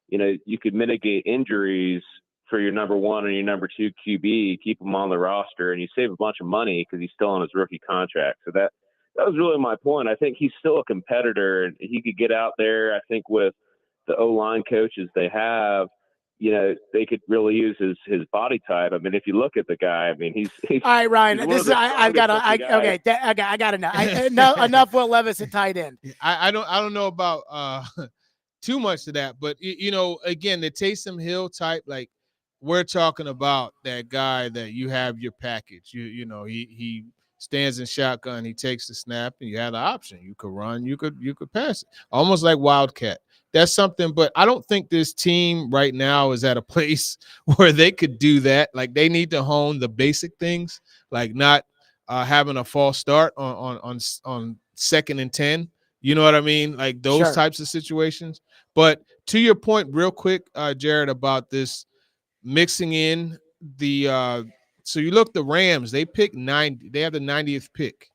you could mitigate injuries for your number 1 and your number 2 QB, keep him on the roster, and you save a bunch of money because he's still on his rookie contract. So that was really my point. I think he's still a competitor, and he could get out there. I think with the O-line coaches they have, they could really use his body type. I mean, if you look at the guy, I mean, he's all right, Ryan. This is I got enough Will Levis at tight end. I don't know about too much of that, but again, the Taysom Hill type, like we're talking about that guy that you have your package. He stands in shotgun, he takes the snap, and you have the option. You could run, you could pass it, almost like Wildcat. That's something, but I don't think this team right now is at a place where they could do that. Like they need to hone the basic things, like not having a false start on 2nd and 10. You know what I mean? Like those types of situations. But to your point real quick, Jared, about this mixing in the so you look, the Rams, they pick 90. They have the 90th pick,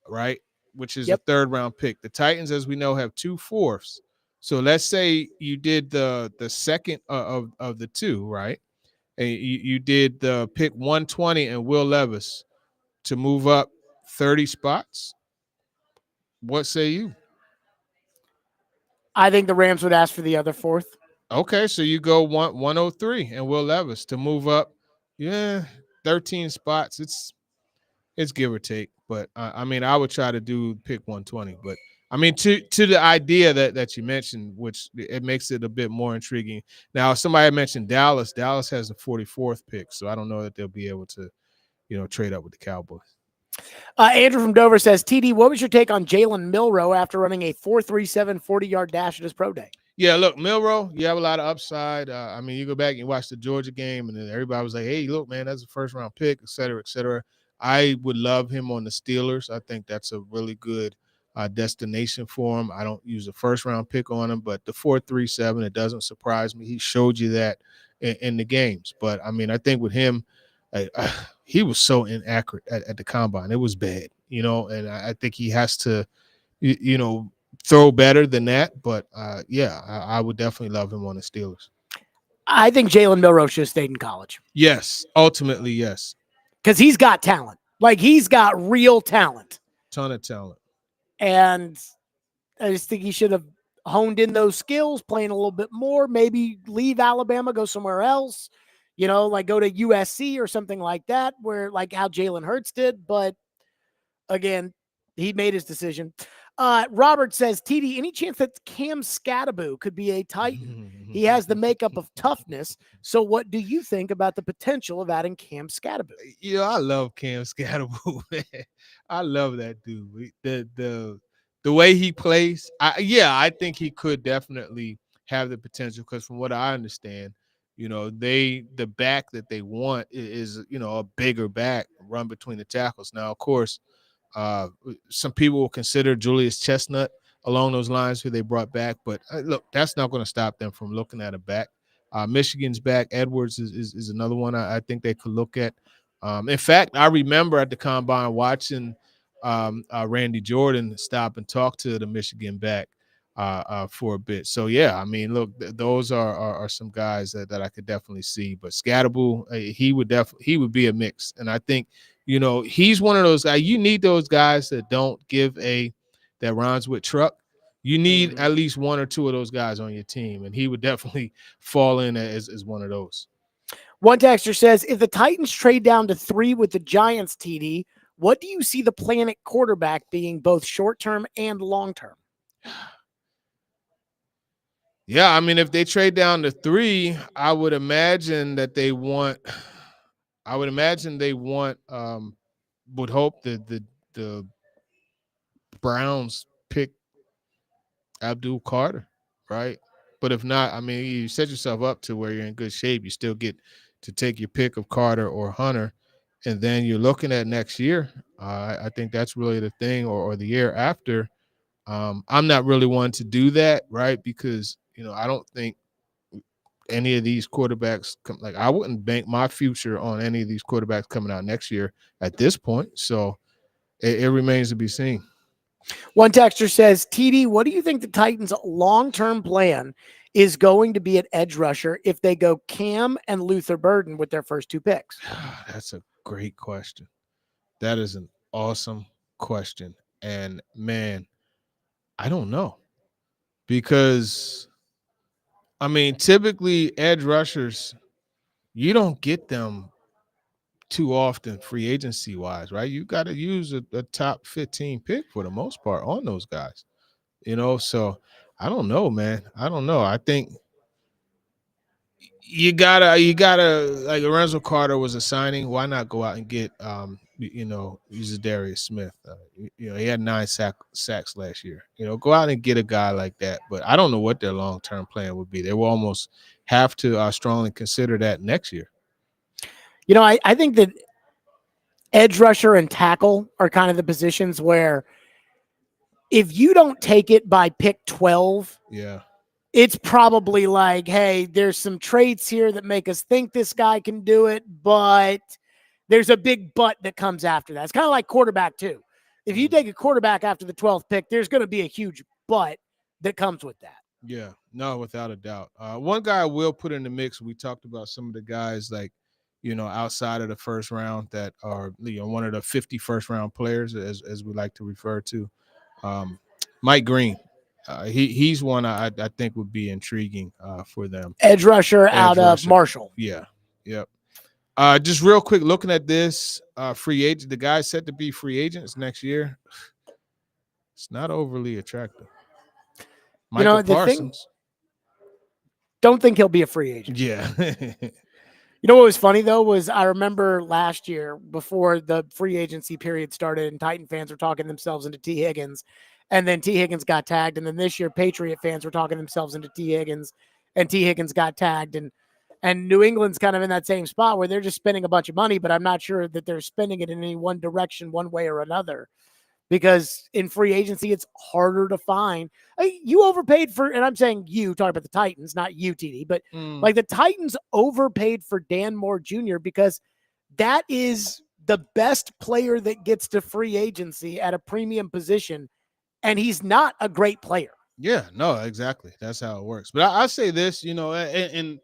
right? Which is the 3rd round pick. The Titans, as we know, have 2 4ths. So let's say you did the second of the 2, right? And you did the pick 120 and Will Levis to move up 30 spots. What say you? I think the Rams would ask for the other 4th. Okay, so you go 103 and Will Levis to move up, 13 spots. It's give or take, but I mean, I would try to do pick 120. But I mean, to the idea that you mentioned, which it makes it a bit more intriguing. Now, somebody mentioned Dallas. Dallas has the 44th pick, so I don't know that they'll be able to, trade up with the Cowboys. Andrew from Dover says, TD, what was your take on Jalen Milroe after running a 4.37 40-yard dash at his pro day? Yeah, look, Milroe, you have a lot of upside. I mean, you go back and you watch the Georgia game, and then everybody was like, hey, look, man, that's a 1st-round pick, et cetera, et cetera. I would love him on the Steelers. I think that's a really good destination for him. I don't use a 1st-round pick on him, but the 4.37, it doesn't surprise me. He showed you that in the games. But, I mean, I think with him, he was so inaccurate at the combine. It was bad, and I think he has to, throw better than that. But, I would definitely love him on the Steelers. I think Jalen Milroe should have stayed in college. Yes, ultimately, yes. Because he's got talent. Like, he's got real talent. Ton of talent. And I just think he should have honed in those skills, playing a little bit more, maybe leave Alabama, go somewhere else, like go to USC or something like that, where like how Jalen Hurts did. But again, he made his decision. Robert says, TD, any chance that Cam Scattaboo could be a Titan? He has the makeup of toughness. So what do you think about the potential of adding Cam Scattaboo? I love Cam Scattaboo, man. I love that dude. The way he plays, I think he could definitely have the potential because from what I understand, the back that they want is a bigger back, run between the tackles. Now, of course, some people will consider Julius Chestnut along those lines who they brought back, but look, that's not going to stop them from looking at a back. Michigan's back, Edwards is another one I think they could look at. In fact, I remember at the Combine watching Randy Jordan stop and talk to the Michigan back for a bit. So, yeah, I mean, look, those are some guys that I could definitely see. But Scattaboo, he would be a mix. And I think, he's one of those guys. You need those guys that don't give that rhymes with truck. You need at least one or two of those guys on your team, and he would definitely fall in as one of those. One texter says, if the Titans trade down to 3 with the Giants, TD, what do you see the plan at quarterback being both short-term and long-term? Yeah, I mean, if they trade down to 3, I would imagine they would hope that the Browns pick Abdul Carter, right? But if not, I mean, you set yourself up to where you're in good shape. You still get to take your pick of Carter or Hunter, and then you're looking at next year. I think that's really the thing, or the year after. I'm not really one to do that, right? Because, I don't think any of these quarterbacks I wouldn't bank my future on any of these quarterbacks coming out next year at this point. So it remains to be seen. One texter says, TD, what do you think the Titans' long-term plan is going to be at edge rusher if they go Cam and Luther Burden with their first 2 picks? That's a great question. That is an awesome question. And, man, I don't know. Because, I mean, typically edge rushers, you don't get them too often free agency wise, right? You got to use a top 15 pick for the most part on those guys, so I don't know, man. I don't know. I think you gotta like Lorenzo Carter was a signing. Why not go out and get use Darius Smith? He had 9 sacks last year. Go out and get a guy like that. But I don't know what their long-term plan would be. They will almost have to strongly consider that next year. I think that edge rusher and tackle are kind of the positions where if you don't take it by pick 12, it's probably like, hey, there's some traits here that make us think this guy can do it, but there's a big but that comes after that. It's kind of like quarterback too. If you take a quarterback after the 12th pick, there's going to be a huge but that comes with that. Yeah, no, without a doubt. One guy I will put in the mix. We talked about some of the guys outside of the first round that are one of the 50 first round players, as we like to refer to. Mike Green, he's one I think would be intriguing for them. Edge rusher out of Marshall. Yeah, yep. Just real quick, looking at this free agent, the guy set to be free agents next year. It's not overly attractive. Michael Parsons. Don't think he'll be a free agent. Yeah. What was funny, though, was I remember last year before the free agency period started and Titan fans were talking themselves into T. Higgins, and then T. Higgins got tagged. And then this year, Patriot fans were talking themselves into T. Higgins, and T. Higgins got tagged. And New England's kind of in that same spot where they're just spending a bunch of money, but I'm not sure that they're spending it in any one direction, one way or another. Because in free agency, it's harder to find. You overpaid for, and I'm saying you, talking about the Titans, not you, TD, but like the Titans overpaid for Dan Moore Jr. because that is the best player that gets to free agency at a premium position, and he's not a great player. Yeah, no, exactly. That's how it works. But I say this, and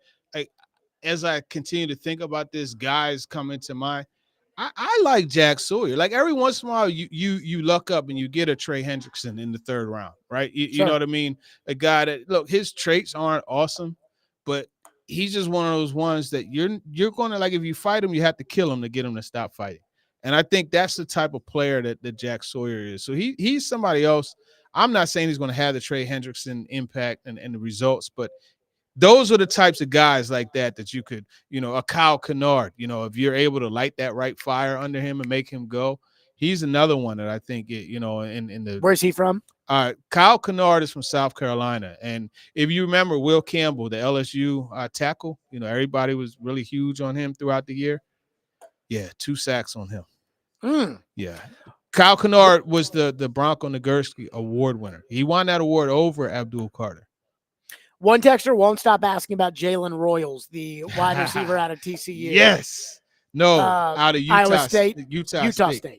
as I continue to think about this, guys come into mind. I like Jack Sawyer. Like every once in a while, you luck up and you get a Trey Hendrickson in the 3rd round, right? You know what I mean? A guy that, look, his traits aren't awesome, but he's just one of those ones that you're going to, like, if you fight him, you have to kill him to get him to stop fighting. And I think that's the type of player that Jack Sawyer is. So he's somebody else. I'm not saying he's going to have the Trey Hendrickson impact and the results, but those are the types of guys like that you could, a Kyle Kennard, if you're able to light that right fire under him and make him go, he's another one that I think, in the. Where's he from? Kyle Kennard is from South Carolina. And if you remember Will Campbell, the LSU tackle, everybody was really huge on him throughout the year. Yeah, 2 sacks on him. Yeah. Kyle Kennard was the Bronco Nagurski Award winner. He won that award over Abdul Carter. One texter won't stop asking about Jalen Royals, the wide receiver out of TCU. Yes. No, out of Utah Iowa State. Utah State.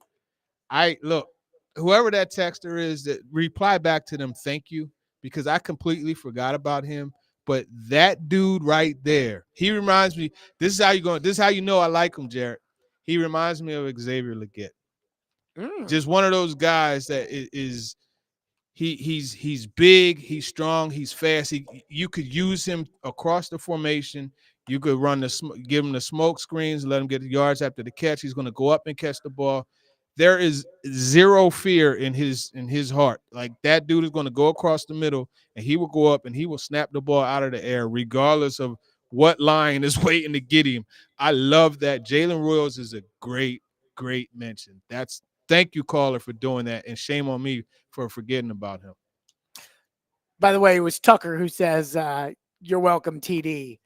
Whoever that texter is, that reply back to them, thank you, because I completely forgot about him. But that dude right there, he reminds me, this is how you know I like him, Jared. He reminds me of Xavier Legette. Just one of those guys that is he's big, he's strong, he's fast. You could use him across the formation. You could give him the smoke screens, let him get the yards after the catch. He's going to go up and catch the ball. There is zero fear in his heart. Like, that dude is going to go across the middle, and he will go up and he will snap the ball out of the air, regardless of what line is waiting to get him. I love that. Jalen Royals is a great, great mention. Thank you, caller, for doing that, and shame on me for forgetting about him. By the way, it was Tucker who says, you're welcome, TD,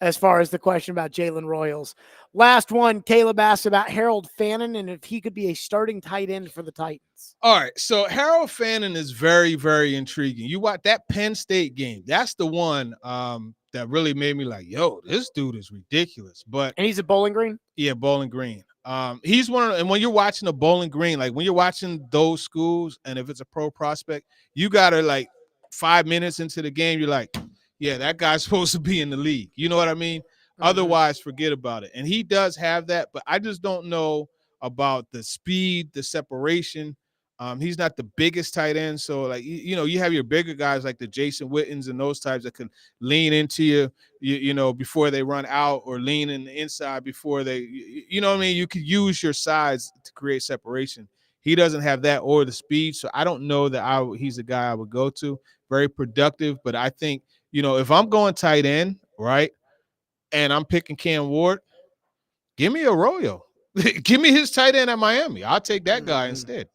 as far as the question about Jalen Royals. Last one, Caleb asked about Harold Fannin and if he could be a starting tight end for the Titans. All right, so Harold Fannin is very, very intriguing. You watch that Penn State game. That's the one that really made me like, yo, this dude is ridiculous. And he's at Bowling Green? Yeah, Bowling Green. He's one of, and when you're watching a Bowling Green, like when you're watching those schools, and if it's a pro prospect, you gotta, like, 5 minutes into the game, you're like, yeah, that guy's supposed to be in the league. You know what I mean? Otherwise, forget about it. And he does have that, but I just don't know about the speed, the separation. He's not the biggest tight end, so, like, you have your bigger guys like the Jason Wittens and those types that can lean into you, before they run out, or lean in the inside before they, you know what I mean? You could use your size to create separation. He doesn't have that or the speed, so I don't know that he's a guy I would go to. Very productive, but I think, if I'm going tight end, right, and I'm picking Cam Ward, give me Arroyo. Give me his tight end at Miami. I'll take that guy instead.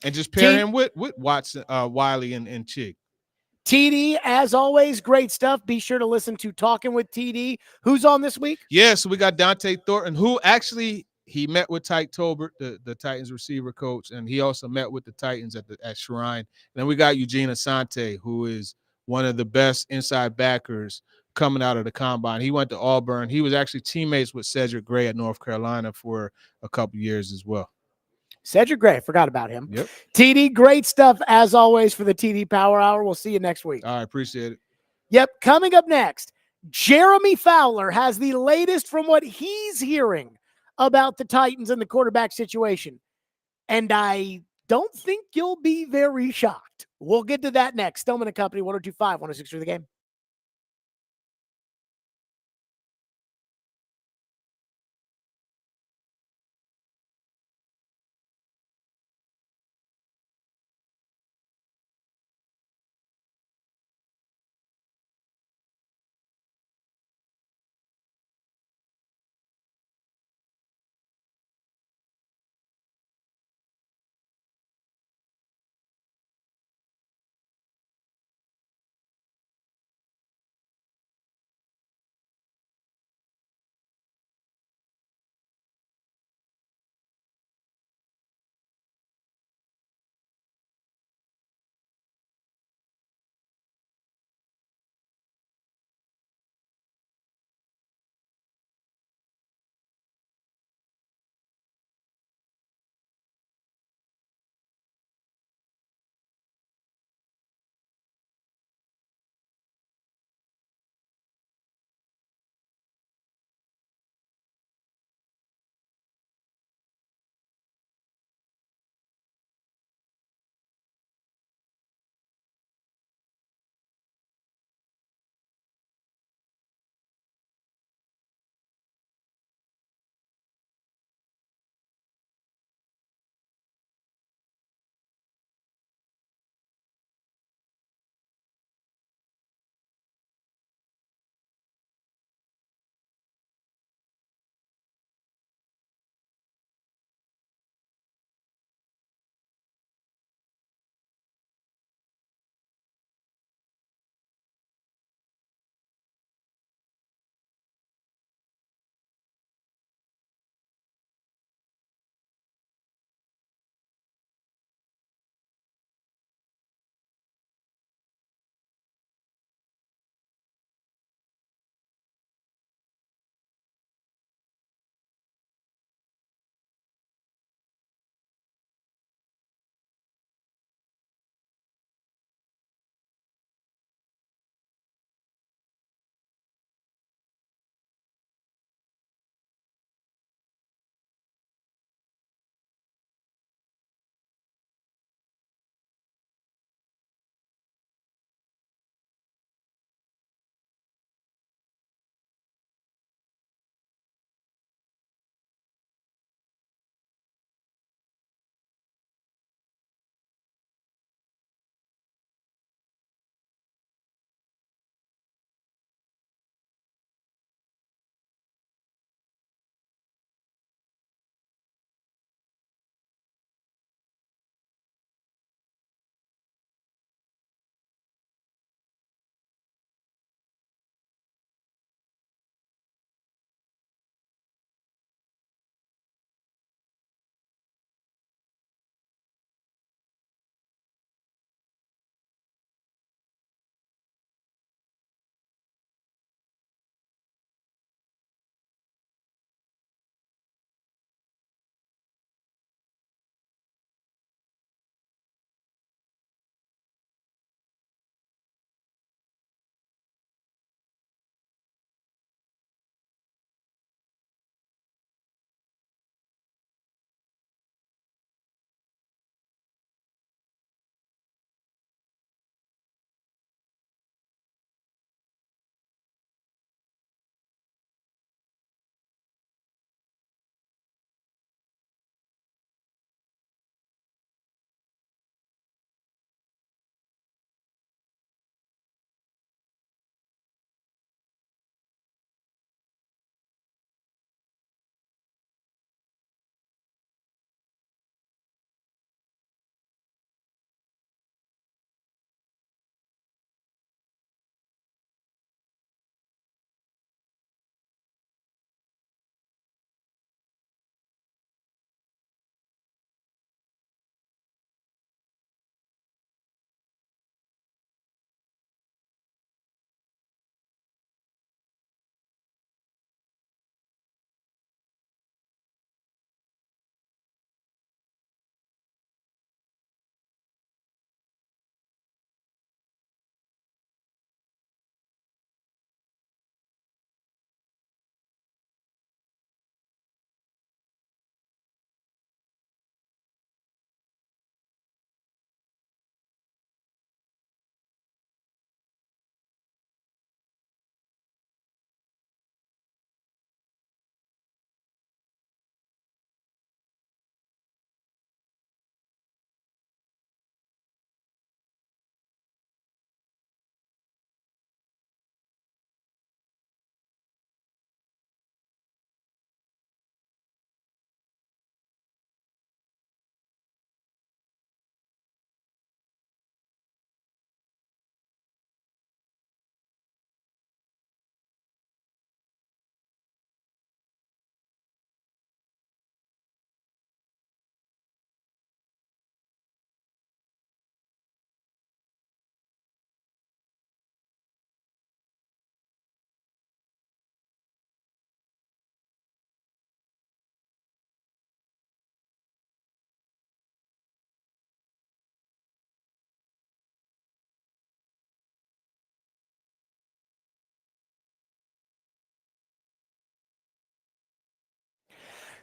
And just pair him with Watson, Wiley, and Chig. TD, as always, great stuff. Be sure to listen to Talking with TD. Who's on this week? Yeah, so we got Dante Thornton, who actually he met with Tyke Tolbert, the Titans receiver coach, and he also met with the Titans at Shrine. And then we got Eugene Asante, who is one of the best inside backers coming out of the combine. He went to Auburn. He was actually teammates with Cedric Gray at North Carolina for a couple years as well. Cedric Gray, forgot about him. Yep. TD, great stuff as always for the TD Power Hour. We'll see you next week. All right, appreciate it. Yep, coming up next, Jeremy Fowler has the latest from what he's hearing about the Titans and the quarterback situation. And I don't think you'll be very shocked. We'll get to that next. Stillman & Company, 102.5, 106.3 The Game.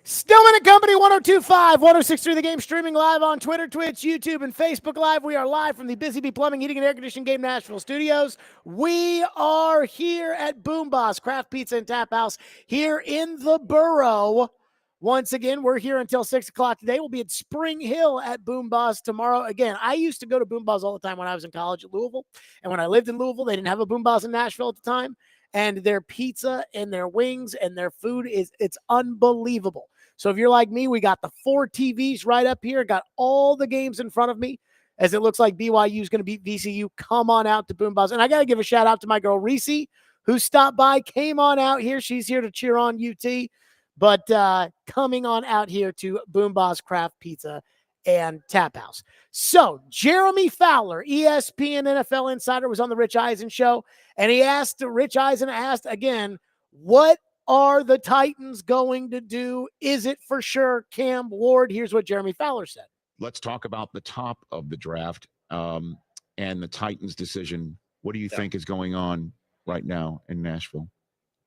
Stillman and Company, 102.5, 106.3 The Game, streaming live on Twitter, Twitch, YouTube, and Facebook Live. We are live from the Busy Bee Plumbing, Heating, and Air Conditioning Game Nashville studios. We are here at Boombas Craft Pizza and Tap House here in the borough. Once again, we're here until 6 o'clock today. We'll be at Spring Hill at Boombas tomorrow. Again, I used to go to Boombas all the time when I was in college at Louisville. And when I lived in Louisville, they didn't have a Boombas in Nashville at the time. And their pizza and their wings and their food it's unbelievable. So if you're like me, we got the 4 TVs right up here, got all the games in front of me as it looks like BYU is going to beat VCU. Come on out to Boombas. And I got to give a shout out to my girl Reese, who stopped by, came on out here. She's here to cheer on UT, but coming on out here to Boombas Craft Pizza and Tap House. So Jeremy Fowler, ESPN NFL insider, was on the Rich Eisen show, and Rich Eisen asked again, what are the Titans going to do? Is it for sure Cam Ward? Here's what Jeremy Fowler said. Let's talk about the top of the draft and the Titans' decision. What do you think is going on right now in Nashville,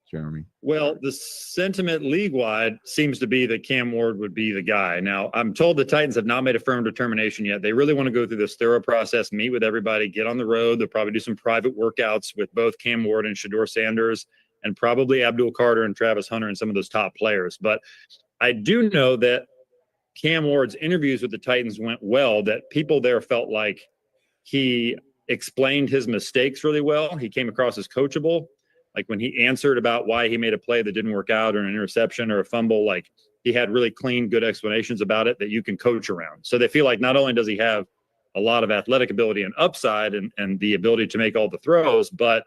Jeremy? Well, the sentiment league-wide seems to be that Cam Ward would be the guy. Now, I'm told the Titans have not made a firm determination yet. They really want to go through this thorough process, meet with everybody, get on the road. They'll probably do some private workouts with both Cam Ward and Shadur Sanders, and probably Abdul Carter and Travis Hunter and some of those top players. But I do know that Cam Ward's interviews with the Titans went well, that people there felt like he explained his mistakes really well. He came across as coachable. Like when he answered about why he made a play that didn't work out or an interception or a fumble, like he had really clean, good explanations about it that you can coach around. So they feel like not only does he have a lot of athletic ability and upside and the ability to make all the throws, but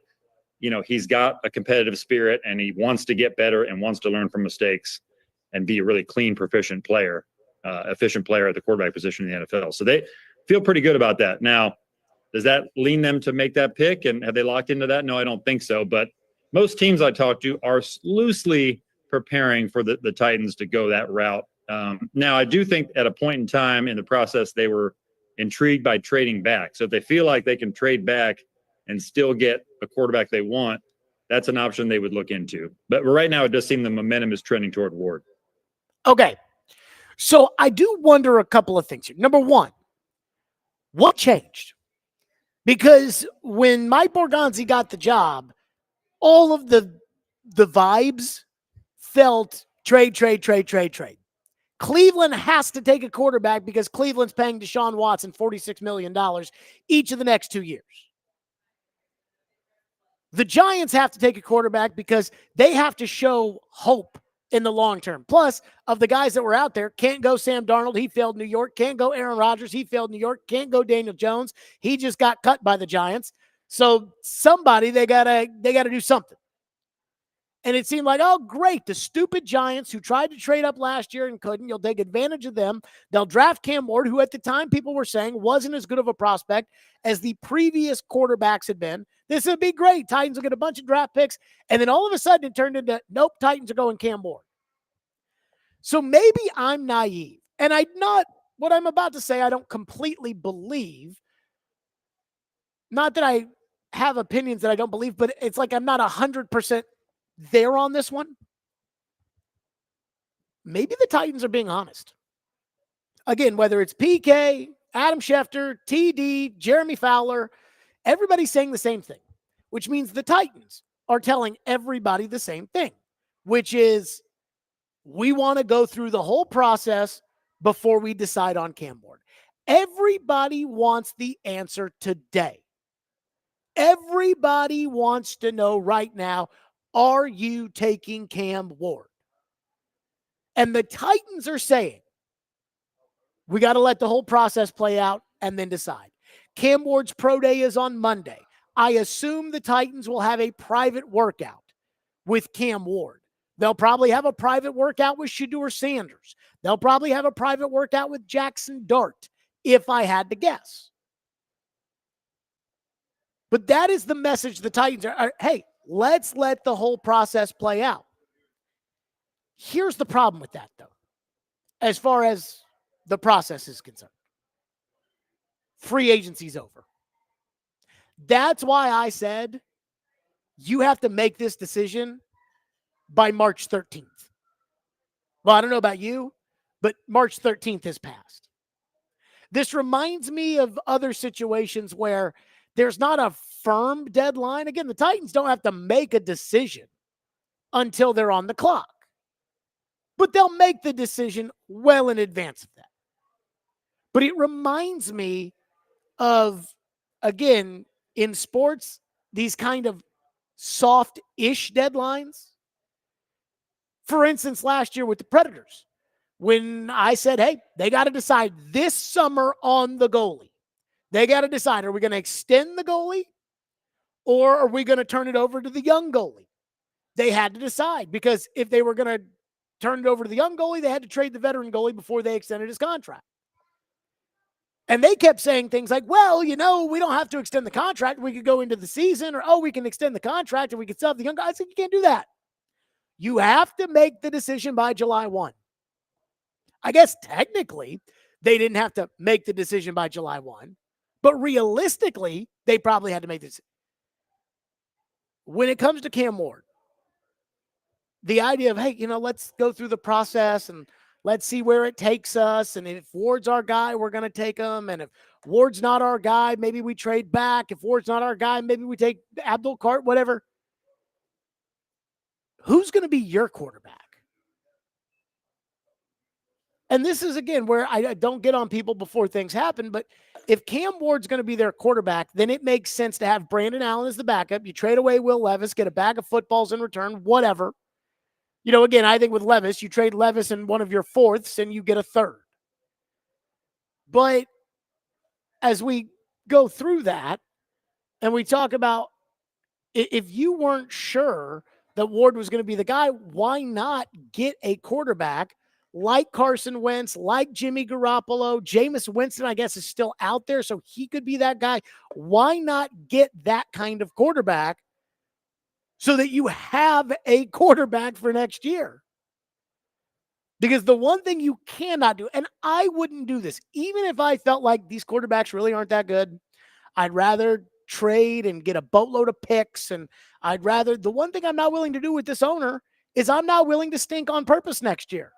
you know, he's got a competitive spirit and he wants to get better and wants to learn from mistakes and be a really clean, efficient player at the quarterback position in the NFL. So they feel pretty good about that. Now, does that lean them to make that pick? And have they locked into that? No, I don't think so. But most teams I talk to are loosely preparing for the Titans to go that route. Now, I do think at a point in time in the process, they were intrigued by trading back. So if they feel like they can trade back and still get a quarterback they want, that's an option they would look into. But right now, it does seem the momentum is trending toward Ward. Okay. So I do wonder a couple of things here. Number one, what changed? Because when Mike Borgonzi got the job, all of the vibes felt trade. Cleveland has to take a quarterback because Cleveland's paying Deshaun Watson $46 million each of the next 2 years. The Giants have to take a quarterback because they have to show hope in the long term. Plus, of the guys that were out there, can't go Sam Darnold. He failed New York. Can't go Aaron Rodgers. He failed New York. Can't go Daniel Jones. He just got cut by the Giants. So somebody, they gotta do something. And it seemed like, oh, great. The stupid Giants who tried to trade up last year and couldn't, you'll take advantage of them. They'll draft Cam Ward, who at the time people were saying wasn't as good of a prospect as the previous quarterbacks had been. This would be great. Titans will get a bunch of draft picks. And then all of a sudden it turned into, nope, Titans are going Cam Ward. So maybe I'm naive. And what I'm about to say, I don't completely believe. Not that I have opinions that I don't believe, but it's like I'm not 100% there on this one. Maybe the Titans are being honest. Again, whether it's PK, Adam Schefter, TD, Jeremy Fowler, everybody's saying the same thing, which means the Titans are telling everybody the same thing, which is we want to go through the whole process before we decide on Cam Ward. Everybody wants the answer today. Everybody wants to know right now, are you taking Cam Ward? And the Titans are saying, we got to let the whole process play out and then decide. Cam Ward's pro day is on Monday. I assume the Titans will have a private workout with Cam Ward. They'll probably have a private workout with Shadur Sanders. They'll probably have a private workout with Jackson Dart, if I had to guess. But that is the message the Titans are, hey, let's let the whole process play out. Here's the problem with that, though, as far as the process is concerned. Free agency's over. That's why I said you have to make this decision by March 13th. Well, I don't know about you, but March 13th has passed. This reminds me of other situations where there's not a firm deadline. Again, the Titans don't have to make a decision until they're on the clock, but they'll make the decision well in advance of that. But it reminds me of, again, in sports, these kind of soft-ish deadlines. For instance, last year with the Predators, when I said, hey, they got to decide this summer on the goalie. They got to decide, are we going to extend the goalie or are we going to turn it over to the young goalie? They had to decide, because if they were going to turn it over to the young goalie, they had to trade the veteran goalie before they extended his contract. And they kept saying things like, well, we don't have to extend the contract. We could go into the season, or, we can extend the contract and we can sell the young guy. I said, you can't do that. You have to make the decision by July 1. I guess technically they didn't have to make the decision by July 1, but realistically, they probably had to make this. When it comes to Cam Ward, the idea of, hey, let's go through the process and let's see where it takes us. And if Ward's our guy, we're going to take him. And if Ward's not our guy, maybe we trade back. If Ward's not our guy, maybe we take Abdul Cart, whatever. Who's going to be your quarterback? And this is, again, where I don't get on people before things happen, but if Cam Ward's going to be their quarterback, then it makes sense to have Brandon Allen as the backup. You trade away Will Levis, get a bag of footballs in return, whatever. Again, I think with Levis, you trade Levis in one of your fourths and you get a third. But as we go through that and we talk about, if you weren't sure that Ward was going to be the guy, why not get a quarterback like Carson Wentz, like Jimmy Garoppolo? Jameis Winston, I guess, is still out there, so he could be that guy. Why not get that kind of quarterback so that you have a quarterback for next year? Because the one thing you cannot do, and I wouldn't do this, even if I felt like these quarterbacks really aren't that good, I'd rather trade and get a boatload of picks. And the one thing I'm not willing to do with this owner is I'm not willing to stink on purpose next year.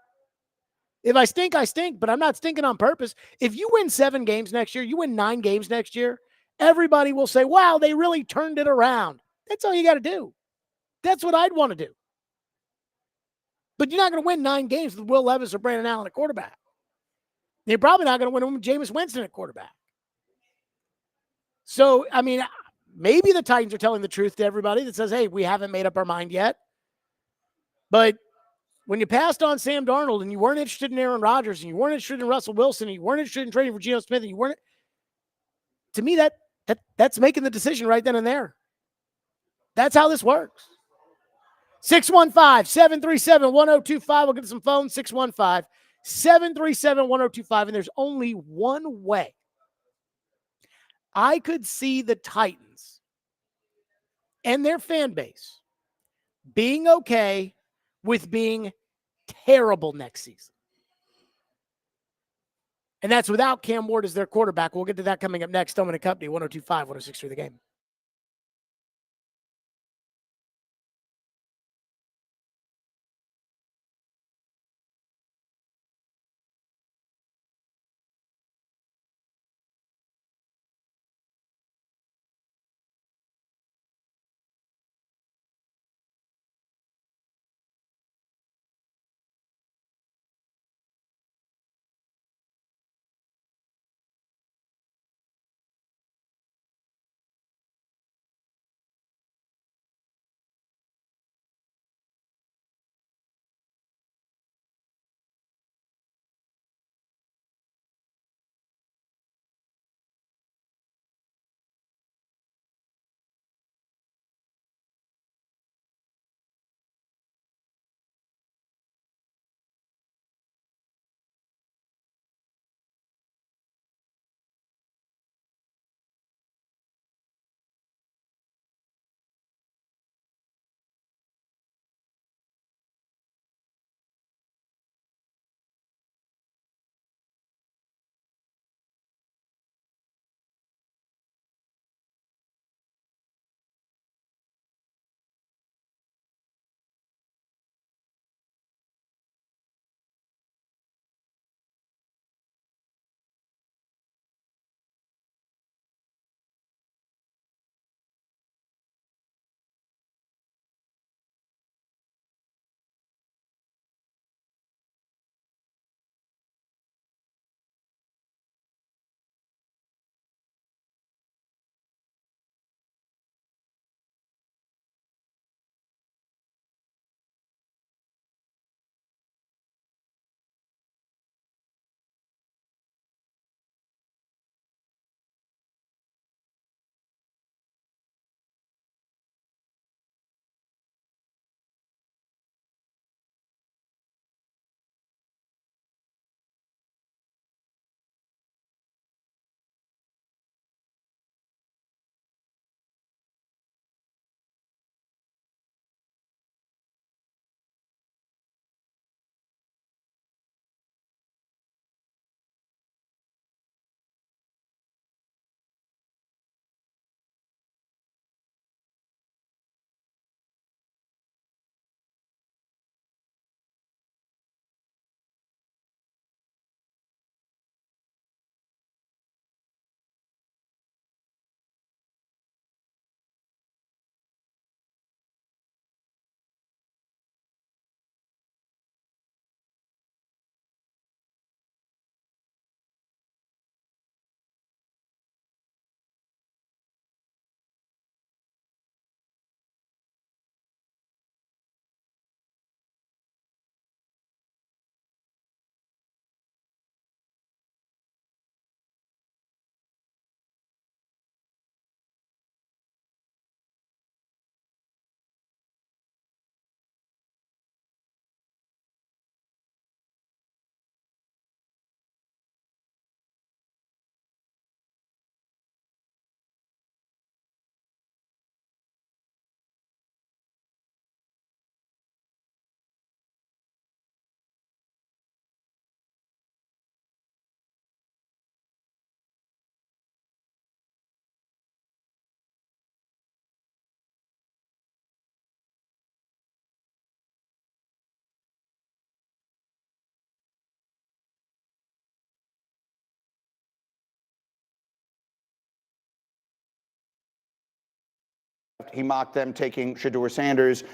If I stink, I stink, but I'm not stinking on purpose. If you win 7 games next year, you win 9 games next year, everybody will say, wow, they really turned it around. That's all you got to do. That's what I'd want to do. But you're not going to win 9 games with Will Levis or Brandon Allen at quarterback. You're probably not going to win them with Jameis Winston at quarterback. So, maybe the Titans are telling the truth to everybody that says, hey, we haven't made up our mind yet. But when you passed on Sam Darnold and you weren't interested in Aaron Rodgers and you weren't interested in Russell Wilson and you weren't interested in trading for Geno Smith and you weren't, to me, that's making the decision right then and there. That's how this works. 615-737-1025. We'll get to some phones. 615-737-1025. And there's only one way I could see the Titans and their fan base being okay with being terrible next season. And that's without Cam Ward as their quarterback. We'll get to that coming up next. Stillman and Company, 102.5, 106.3 The Game. He mocked them taking Shadur Sanders.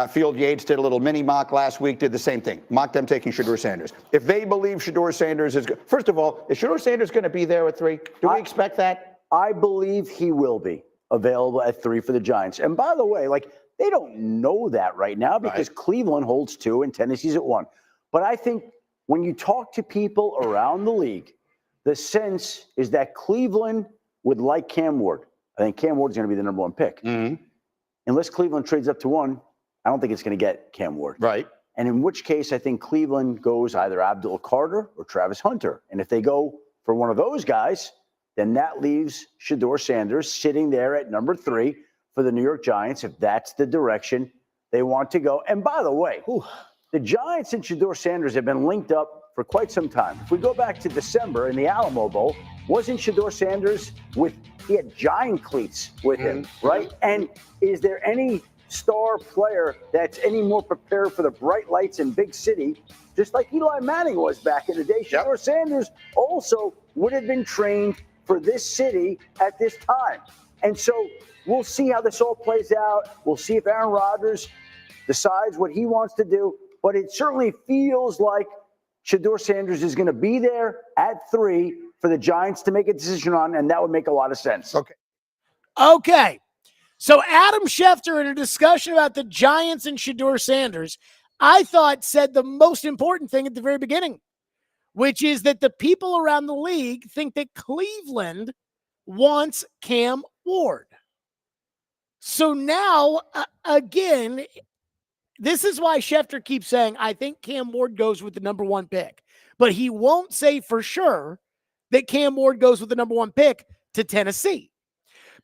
Field Yates did a little mini mock last week, did the same thing. Mocked them taking Shadur Sanders. If they believe Shadur Sanders is good, first of all, is Shadur Sanders going to be there at 3? Do we expect that? I believe he will be available at 3 for the Giants. And by the way, like, they don't know that right now because Cleveland holds 2 and Tennessee's at 1. But I think when you talk to people around the league, the sense is that Cleveland would like Cam Ward. I think Cam Ward's going to be the number 1 pick. Unless Cleveland trades up to 1, I don't think it's going to get Cam Ward. Right. And in which case, I think Cleveland goes either Abdul Carter or Travis Hunter. And if they go for one of those guys, then that leaves Shadur Sanders sitting there at number 3 for the New York Giants, if that's the direction they want to go. And by the way, the Giants and Shadur Sanders have been linked up for quite some time. If we go back to December in the Alamo Bowl, wasn't Shadur Sanders he had giant cleats with him, right? And is there any star player that's any more prepared for the bright lights in big city, just like Eli Manning was back in the day? Shadur Sanders also would have been trained for this city at this time. And so we'll see how this all plays out. We'll see if Aaron Rodgers decides what he wants to do. But it certainly feels like Shadur Sanders is going to be there at 3 for the Giants to make a decision on, and that would make a lot of sense. Okay. So Adam Schefter, in a discussion about the Giants and Shadur Sanders, I thought said the most important thing at the very beginning, which is that the people around the league think that Cleveland wants Cam Ward. So now, again, this is why Schefter keeps saying, I think Cam Ward goes with the number 1 pick. But he won't say for sure that Cam Ward goes with the number 1 pick to Tennessee.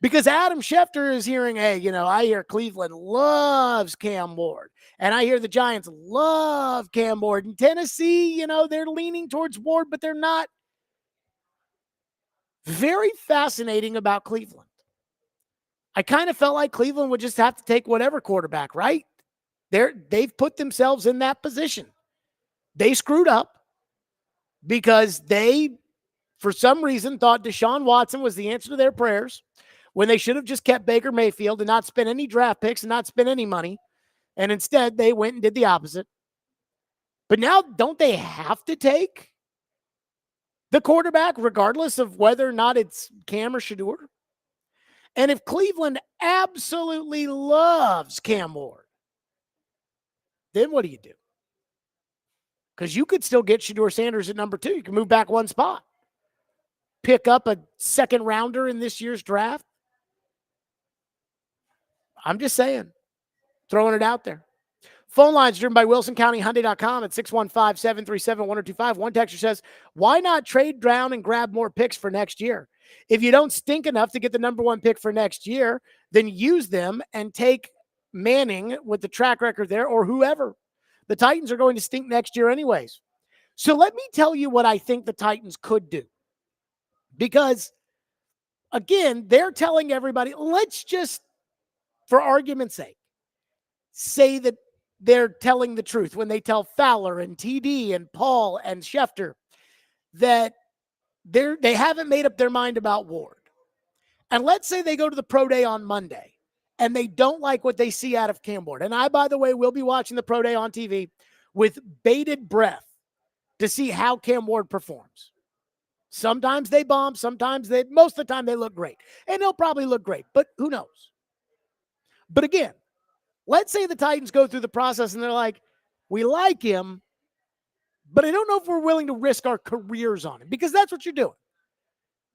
Because Adam Schefter is hearing, hey, I hear Cleveland loves Cam Ward. And I hear the Giants love Cam Ward. And Tennessee, they're leaning towards Ward, but they're not. Very fascinating about Cleveland. I kind of felt like Cleveland would just have to take whatever quarterback, right? They've put themselves in that position. They screwed up because they, for some reason, thought Deshaun Watson was the answer to their prayers when they should have just kept Baker Mayfield and not spent any draft picks and not spent any money. And instead, they went and did the opposite. But now, don't they have to take the quarterback regardless of whether or not it's Cam or Shadur? And if Cleveland absolutely loves Cam Ward, then what do you do? Because you could still get Shadur Sanders at number 2. You can move back 1 spot. Pick up a second rounder in this year's draft. I'm just saying. Throwing it out there. Phone lines driven by WilsonCountyHyundai.com at 615-737-1025. One texter says, why not trade down and grab more picks for next year? If you don't stink enough to get the number 1 pick for next year, then use them and take Manning with the track record there or whoever. The Titans are going to stink next year anyways. So let me tell you what I think the Titans could do. Because, again, they're telling everybody, let's just, for argument's sake, say that they're telling the truth when they tell Fowler and TD and Paul and Schefter that they haven't made up their mind about Ward. And let's say they go to the pro day on Monday and they don't like what they see out of Cam Ward. And I, by the way, will be watching the pro day on TV with bated breath to see how Cam Ward performs. Sometimes they bomb. Most of the time they look great. And they'll probably look great, but who knows? But again, let's say the Titans go through the process and they're like, we like him, but I don't know if we're willing to risk our careers on him, because that's what you're doing.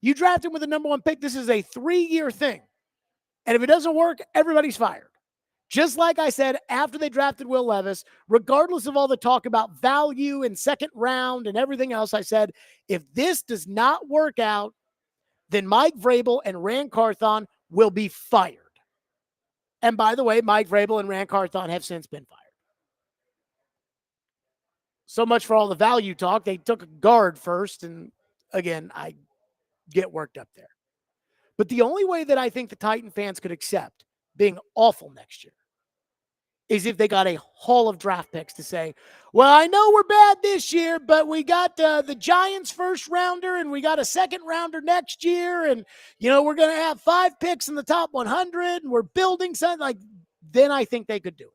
You draft him with the number 1 pick. This is a 3-year thing. And if it doesn't work, everybody's fired. Just like I said, after they drafted Will Levis, regardless of all the talk about value and second round and everything else, I said, if this does not work out, then Mike Vrabel and Rand Carthon will be fired. And by the way, Mike Vrabel and Rand Carthon have since been fired. So much for all the value talk. They took a guard first, and again, I get worked up there. But the only way that I think the Titan fans could accept being awful next year is if they got a haul of draft picks to say, well, I know we're bad this year, but we got the Giants first rounder and we got a second rounder next year. And, we're going to have 5 picks in the top 100 and we're building something like, then I think they could do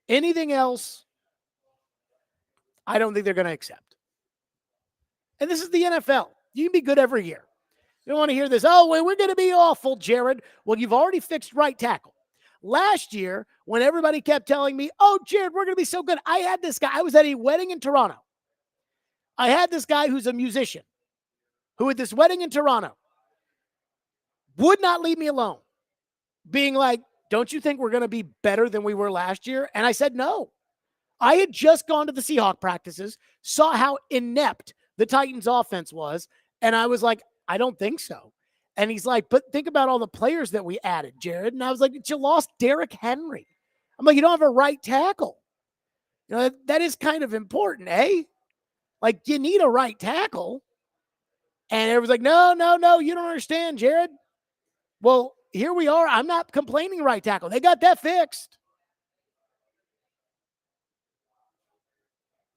it. Anything else, I don't think they're going to accept. And this is the NFL. You can be good every year. You don't want to hear this, oh, well, we're going to be awful, Jared. Well, you've already fixed right tackle. Last year, when everybody kept telling me, oh, Jared, we're going to be so good, I had this guy. I was at a wedding in Toronto. I had this guy who's a musician who at this wedding in Toronto would not leave me alone, being like, don't you think we're going to be better than we were last year? And I said, no. I had just gone to the Seahawks practices, saw how inept the Titans offense was, and I was like, I don't think so. And he's like, but think about all the players that we added, Jared. And I was like, you lost Derrick Henry. I'm like, you don't have a right tackle. That is kind of important, eh? Like, you need a right tackle. And everyone's like, no, you don't understand, Jared. Well, here we are. I'm not complaining right tackle. They got that fixed.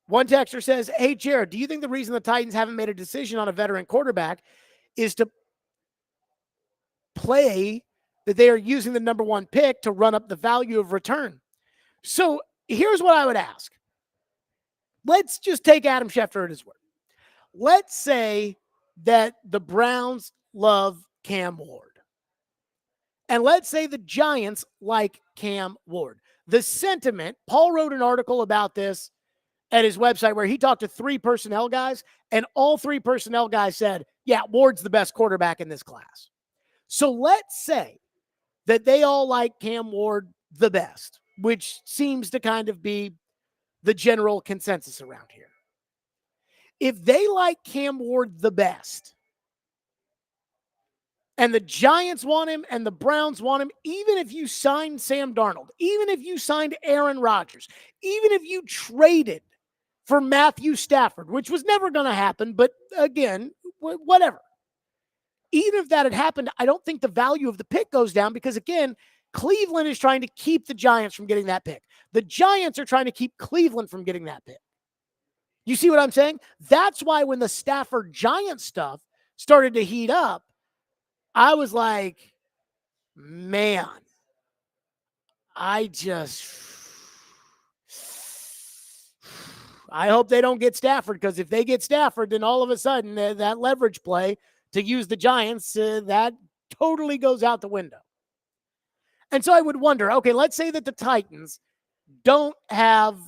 One texter says, hey, Jared, do you think the reason the Titans haven't made a decision on a veteran quarterback is to play that they are using the number 1 pick to run up the value of return? So here's what I would ask. Let's just take Adam Schefter at his word. Let's say that the Browns love Cam Ward. And let's say the Giants like Cam Ward. The sentiment, Paul wrote an article about this at his website where he talked to 3 personnel guys, and all 3 personnel guys said, yeah, Ward's the best quarterback in this class. So let's say that they all like Cam Ward the best, which seems to kind of be the general consensus around here. If they like Cam Ward the best, and the Giants want him and the Browns want him, even if you signed Sam Darnold, even if you signed Aaron Rodgers, even if you traded for Matthew Stafford, which was never going to happen, but again, whatever. Even if that had happened, I don't think the value of the pick goes down because, again, Cleveland is trying to keep the Giants from getting that pick. The Giants are trying to keep Cleveland from getting that pick. You see what I'm saying? That's why when the Stafford Giants stuff started to heat up, I was like, man, I hope they don't get Stafford, because if they get Stafford, then all of a sudden that leverage play to use the Giants, that totally goes out the window. And so I would wonder, okay, let's say that the Titans don't have,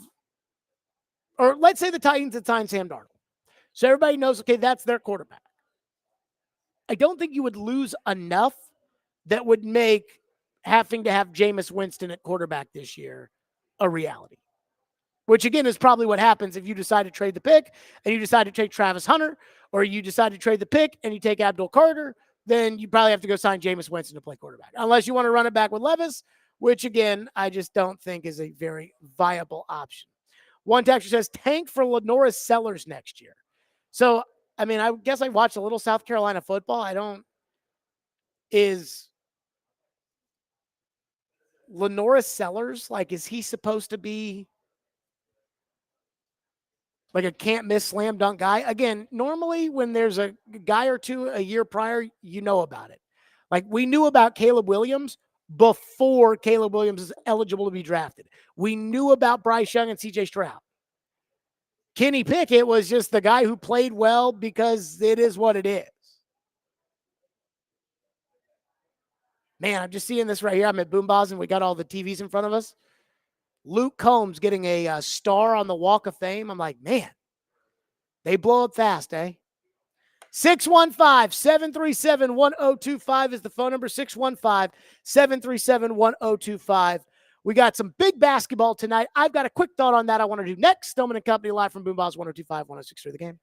or let's say the Titans had signed Sam Darnold. So everybody knows, okay, that's their quarterback. I don't think you would lose enough that would make having to have Jameis Winston at quarterback this year a reality. Which, again, is probably what happens if you decide to trade the pick and you decide to take Travis Hunter, or you decide to trade the pick and you take Abdul Carter, then you probably have to go sign Jameis Winston to play quarterback. Unless you want to run it back with Levis, which, again, I just don't think is a very viable option. One texter says, tank for Lenoris Sellers next year. So, I mean, I guess I watched a little South Carolina football. Is Lenoris Sellers, like, is he supposed to be like a can't miss slam dunk guy? Again, normally when there's a guy or two a year prior, you know about it. Like, we knew about Caleb Williams before Caleb Williams is eligible to be drafted. We knew about Bryce Young and CJ Stroud. Kenny Pickett was just the guy who played well because it is what it is. Man, I'm just seeing this right here. I'm at Boombas and we got all the TVs in front of us. Luke Combs getting a star on the Walk of Fame. I'm like, man, they blow up fast, eh? 615-737-1025 is the phone number. 615-737-1025. We got some big basketball tonight. I've got a quick thought on that I want to do next. Stillman and Company live from Boombas 1025, 106.3 The Game.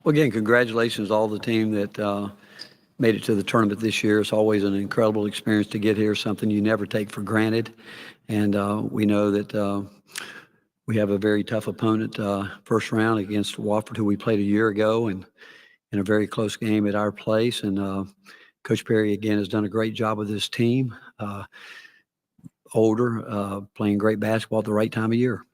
Well, again, congratulations to all the team that made it to the tournament this year. It's always an incredible experience to get here, something you never take for granted. And we know that we have a very tough opponent first round against Wofford, who we played a year ago, and in a very close game at our place. And Coach Perry, again, has done a great job with this team. Older, playing great basketball at the right time of year.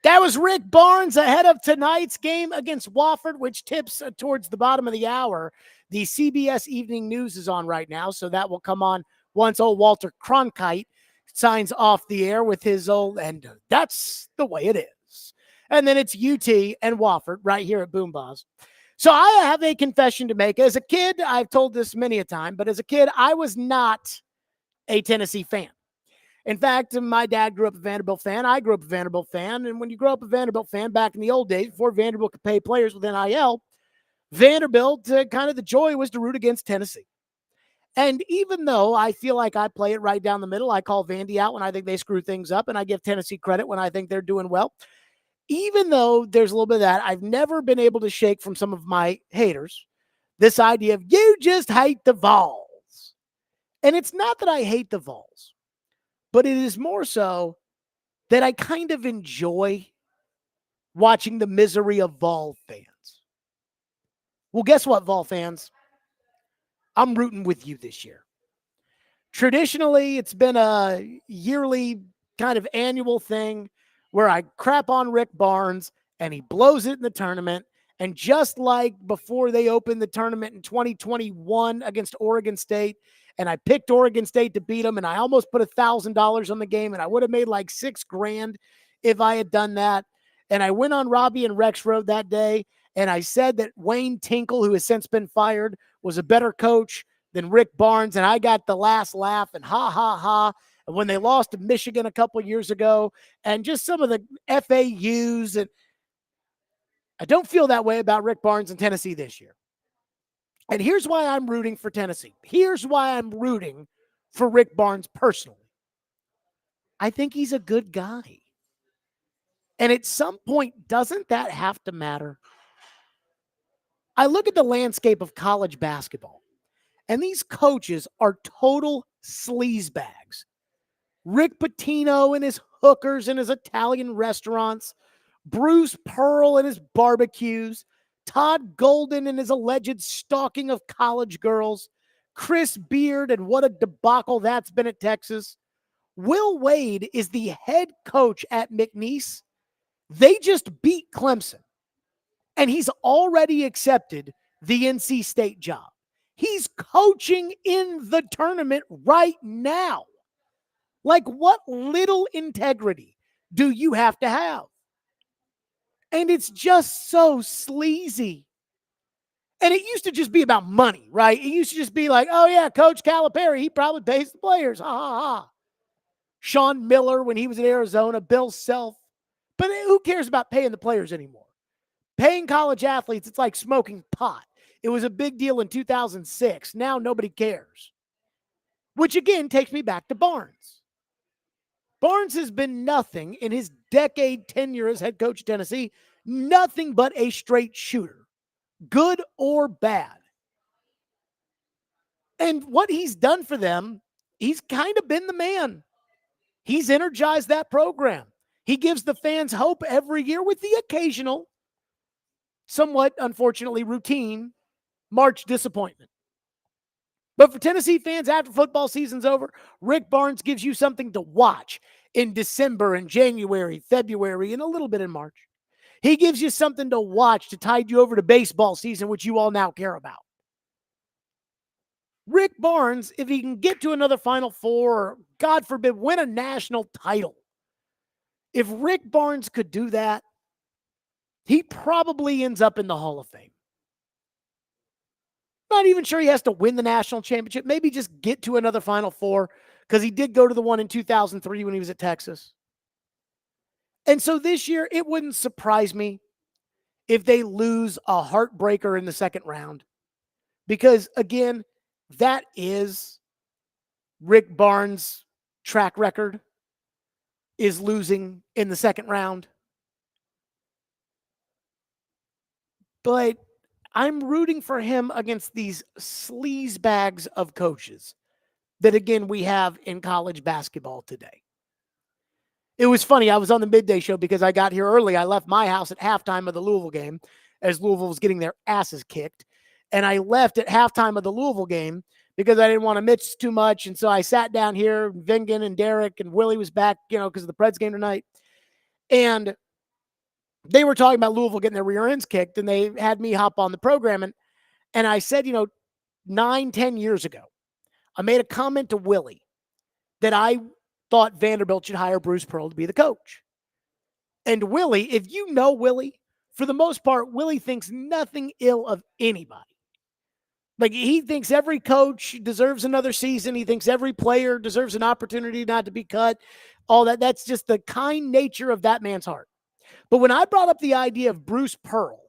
That was Rick Barnes ahead of tonight's game against Wofford, which tips towards the bottom of the hour. The CBS Evening News is on right now, so that will come on once old Walter Cronkite signs off the air with his old, and that's the way it is. And then it's UT and Wofford right here at Boombas. So I have a confession to make. As a kid, I've told this many a time, but as a kid, I was not a Tennessee fan. In fact, my dad grew up a Vanderbilt fan. I grew up a Vanderbilt fan. And when you grow up a Vanderbilt fan back in the old days, before Vanderbilt could pay players with NIL, Vanderbilt, kind of the joy was to root against Tennessee. And even though I feel like I play it right down the middle, I call Vandy out when I think they screw things up, and I give Tennessee credit when I think they're doing well. Even though there's a little bit of that, I've never been able to shake from some of my haters this idea of you just hate the Vols. And it's not that I hate the Vols, but it is more so that I kind of enjoy watching the misery of Vol fans. Well, guess what, Vol fans? I'm rooting with you this year. Traditionally, it's been a yearly kind of annual thing where I crap on Rick Barnes and he blows it in the tournament. And just like before they opened the tournament in 2021 against Oregon State, and I picked Oregon State to beat them, and I almost put $1,000 on the game, and I would have made like $6,000 if I had done that. And I went on Robbie and Rex Road that day, and I said that Wayne Tinkle, who has since been fired, was a better coach than Rick Barnes, and I got the last laugh and ha, ha, ha. And when they lost to Michigan a couple years ago, and just some of the FAUs, and I don't feel that way about Rick Barnes in Tennessee this year. And here's why I'm rooting for Tennessee. Here's why I'm rooting for Rick Barnes personally. I think he's a good guy. And at some point, doesn't that have to matter? I look at the landscape of college basketball, and these coaches are total sleazebags. Rick Pitino and his hookers and his Italian restaurants, Bruce Pearl and his barbecues, Todd Golden and his alleged stalking of college girls, Chris Beard and what a debacle that's been at Texas. Will Wade is the head coach at McNeese. They just beat Clemson, and he's already accepted the NC State job. He's coaching in the tournament right now. Like, what little integrity do you have to have? And it's just so sleazy. And it used to just be about money, right? It used to just be like, oh, yeah, Coach Calipari, he probably pays the players. Ha, ha, ha. Sean Miller when he was at Arizona, Bill Self. But who cares about paying the players anymore? Paying college athletes, it's like smoking pot. It was a big deal in 2006. Now nobody cares. Which, again, takes me back to Barnes. Barnes has been nothing in his decade tenure as head coach of Tennessee, nothing but a straight shooter, good or bad. And what he's done for them, he's kind of been the man. He's energized that program. He gives the fans hope every year with the occasional, somewhat unfortunately routine, March disappointment. But for Tennessee fans, after football season's over, Rick Barnes gives you something to watch in December and January, February, and a little bit in March. He gives you something to watch to tide you over to baseball season, which you all now care about. Rick Barnes, if he can get to another Final Four, or God forbid, win a national title, if Rick Barnes could do that, he probably ends up in the Hall of Fame. Not even sure he has to win the national championship. Maybe just get to another Final Four, because he did go to the one in 2003 when he was at Texas. And so this year, it wouldn't surprise me if they lose a heartbreaker in the second round. Because, again, that is Rick Barnes' track record, is losing in the second round. But I'm rooting for him against these sleaze bags of coaches that, again, we have in college basketball today. It was funny. I was on the midday show because I got here early. I left my house at halftime of the Louisville game as Louisville was getting their asses kicked. And I left at halftime of the Louisville game because I didn't want to miss too much. And so I sat down here, Vingan and Derek and Willie was back, because of the Preds game tonight. And they were talking about Louisville getting their rear ends kicked, and they had me hop on the program. And I said, 9-10 years ago, I made a comment to Willie that I thought Vanderbilt should hire Bruce Pearl to be the coach. And Willie, if you know Willie, for the most part, Willie thinks nothing ill of anybody. Like, he thinks every coach deserves another season. He thinks every player deserves an opportunity not to be cut. All that. That's just the kind nature of that man's heart. But when I brought up the idea of Bruce Pearl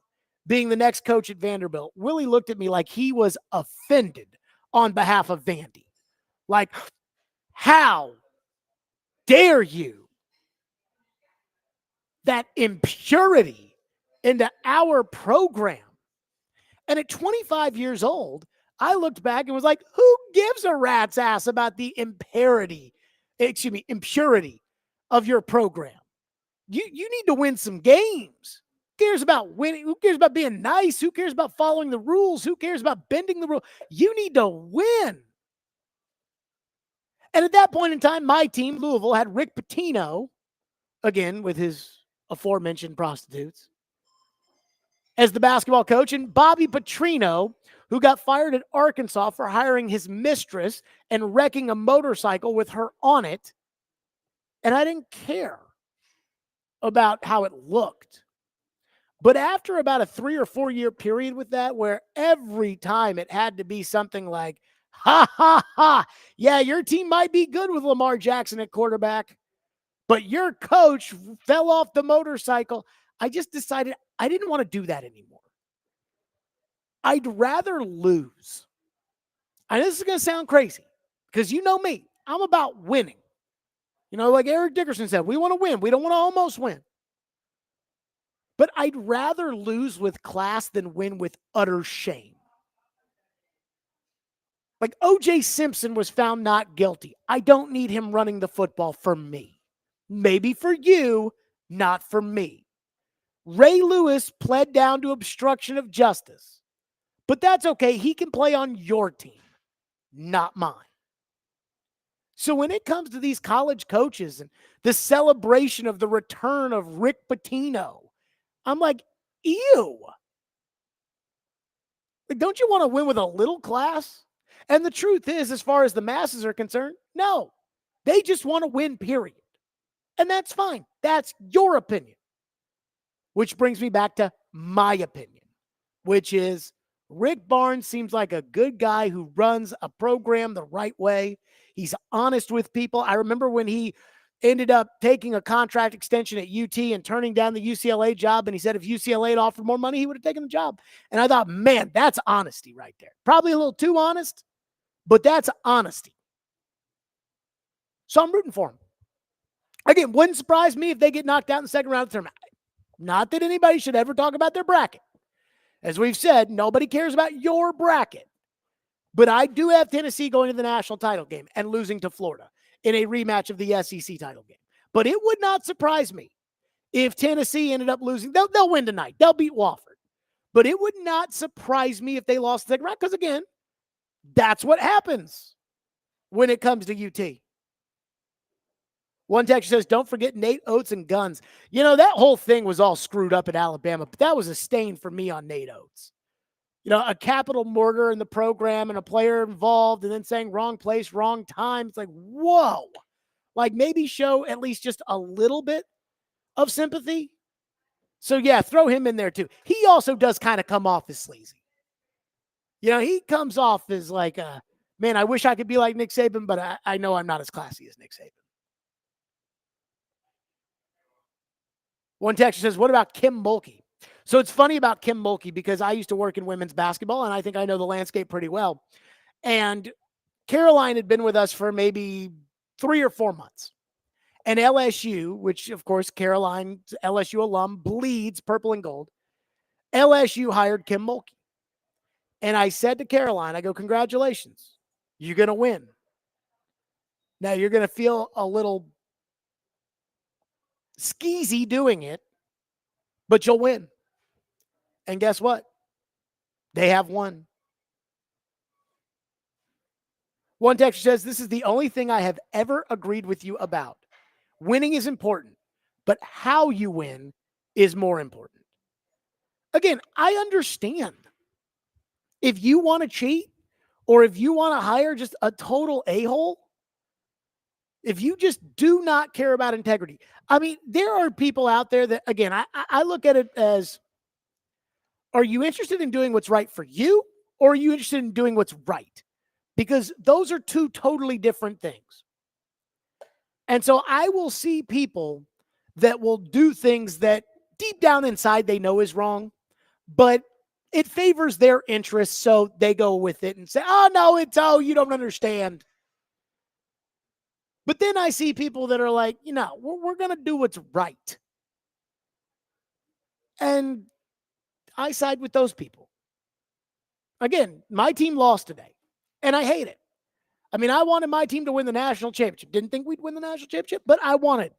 being the next coach at Vanderbilt, Willie looked at me like he was offended on behalf of Vandy. Like, how dare you? That impurity into our program. And at 25 years old, I looked back and was like, who gives a rat's ass about the impurity of your program? You need to win some games. Who cares about winning? Who cares about being nice? Who cares about following the rules? Who cares about bending the rules? You need to win. And at that point in time, my team, Louisville, had Rick Pitino, again, with his aforementioned prostitutes, as the basketball coach, and Bobby Petrino, who got fired at Arkansas for hiring his mistress and wrecking a motorcycle with her on it. And I didn't care about how it looked. But after about a 3 or 4 year period with that, where every time it had to be something like, ha, ha, ha, yeah, your team might be good with Lamar Jackson at quarterback, but your coach fell off the motorcycle. I just decided I didn't want to do that anymore. I'd rather lose. And this is going to sound crazy because you know me. I'm about winning. Like Eric Dickerson said, we want to win. We don't want to almost win. But I'd rather lose with class than win with utter shame. Like O.J. Simpson was found not guilty. I don't need him running the football for me. Maybe for you, not for me. Ray Lewis pled down to obstruction of justice. But that's okay. He can play on your team, not mine. So when it comes to these college coaches and the celebration of the return of Rick Pitino, I'm like, ew. Like, don't you want to win with a little class? And the truth is, as far as the masses are concerned, no. They just want to win, period. And that's fine. That's your opinion. Which brings me back to my opinion, which is Rick Barnes seems like a good guy who runs a program the right way. He's honest with people. I remember when he ended up taking a contract extension at UT and turning down the UCLA job, and he said if UCLA had offered more money, he would have taken the job. And I thought, man, that's honesty right there. Probably a little too honest, but that's honesty. So I'm rooting for him. Again, wouldn't surprise me if they get knocked out in the second round of the tournament. Not that anybody should ever talk about their bracket. As we've said, nobody cares about your bracket. But I do have Tennessee going to the national title game and losing to Florida in a rematch of the SEC title game. But it would not surprise me if Tennessee ended up losing. They'll win tonight. They'll beat Wofford. But it would not surprise me if they lost the second round because, again, that's what happens when it comes to UT. One texter says, don't forget Nate Oates and guns. That whole thing was all screwed up at Alabama, but that was a stain for me on Nate Oates. A capital murder in the program and a player involved and then saying wrong place, wrong time. It's like, whoa. Like, maybe show at least just a little bit of sympathy. So, yeah, throw him in there too. He also does kind of come off as sleazy. He comes off as like, man, I wish I could be like Nick Saban, but I know I'm not as classy as Nick Saban. One texter says, what about Kim Mulkey? So it's funny about Kim Mulkey because I used to work in women's basketball, and I think I know the landscape pretty well. And Caroline had been with us for maybe 3 or 4 months. And LSU, which, of course, Caroline, LSU alum, bleeds purple and gold. LSU hired Kim Mulkey. And I said to Caroline, I go, congratulations. You're going to win. Now you're going to feel a little skeezy doing it, but you'll win. And guess what? They have won. One texter says, this is the only thing I have ever agreed with you about. Winning is important, but how you win is more important. Again, I understand. If you want to cheat or if you want to hire just a total a-hole, if you just do not care about integrity. I mean, there are people out there that, again, I look at it as, are you interested in doing what's right for you or are you interested in doing what's right? Because those are two totally different things. And so I will see people that will do things that deep down inside they know is wrong, but it favors their interests, so they go with it and say, oh, no, you don't understand. But then I see people that are like, we're going to do what's right. And I side with those people. Again, my team lost today, and I hate it. I mean, I wanted my team to win the national championship. Didn't think we'd win the national championship, but I wanted.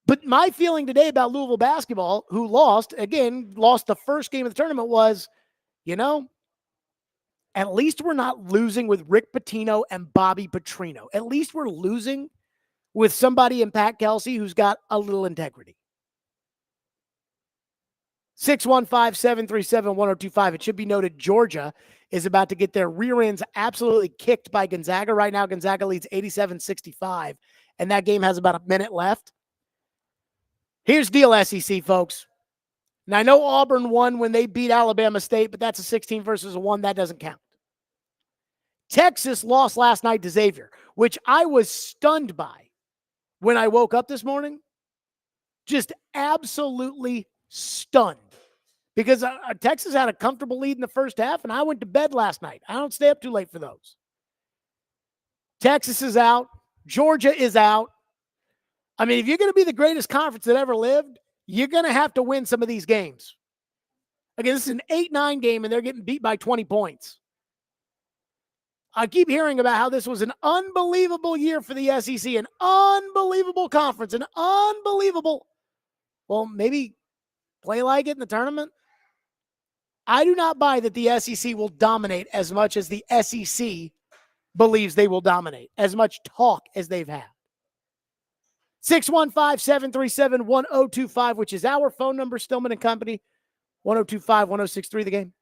But my feeling today about Louisville basketball, who lost the first game of the tournament, was, at least we're not losing with Rick Pitino and Bobby Petrino. At least we're losing with somebody in Pat Kelsey who's got a little integrity. 615-737-1025. It should be noted Georgia is about to get their rear ends absolutely kicked by Gonzaga. Right now, Gonzaga leads 87-65, and that game has about a minute left. Here's the deal, SEC folks. And I know Auburn won when they beat Alabama State, but that's a 16 versus a 1. That doesn't count. Texas lost last night to Xavier, which I was stunned by when I woke up this morning. Just absolutely stunned. Because Texas had a comfortable lead in the first half, and I went to bed last night. I don't stay up too late for those. Texas is out. Georgia is out. I mean, if you're going to be the greatest conference that ever lived, you're going to have to win some of these games. Again, this is an 8-9 game, and they're getting beat by 20 points. I keep hearing about how this was an unbelievable year for the SEC, an unbelievable conference, an unbelievable, well, maybe play like it in the tournament. I do not buy that the SEC will dominate as much as the SEC believes they will dominate, as much talk as they've had. 615-737-1025, which is our phone number, Stillman and Company, 1025-1063, the game.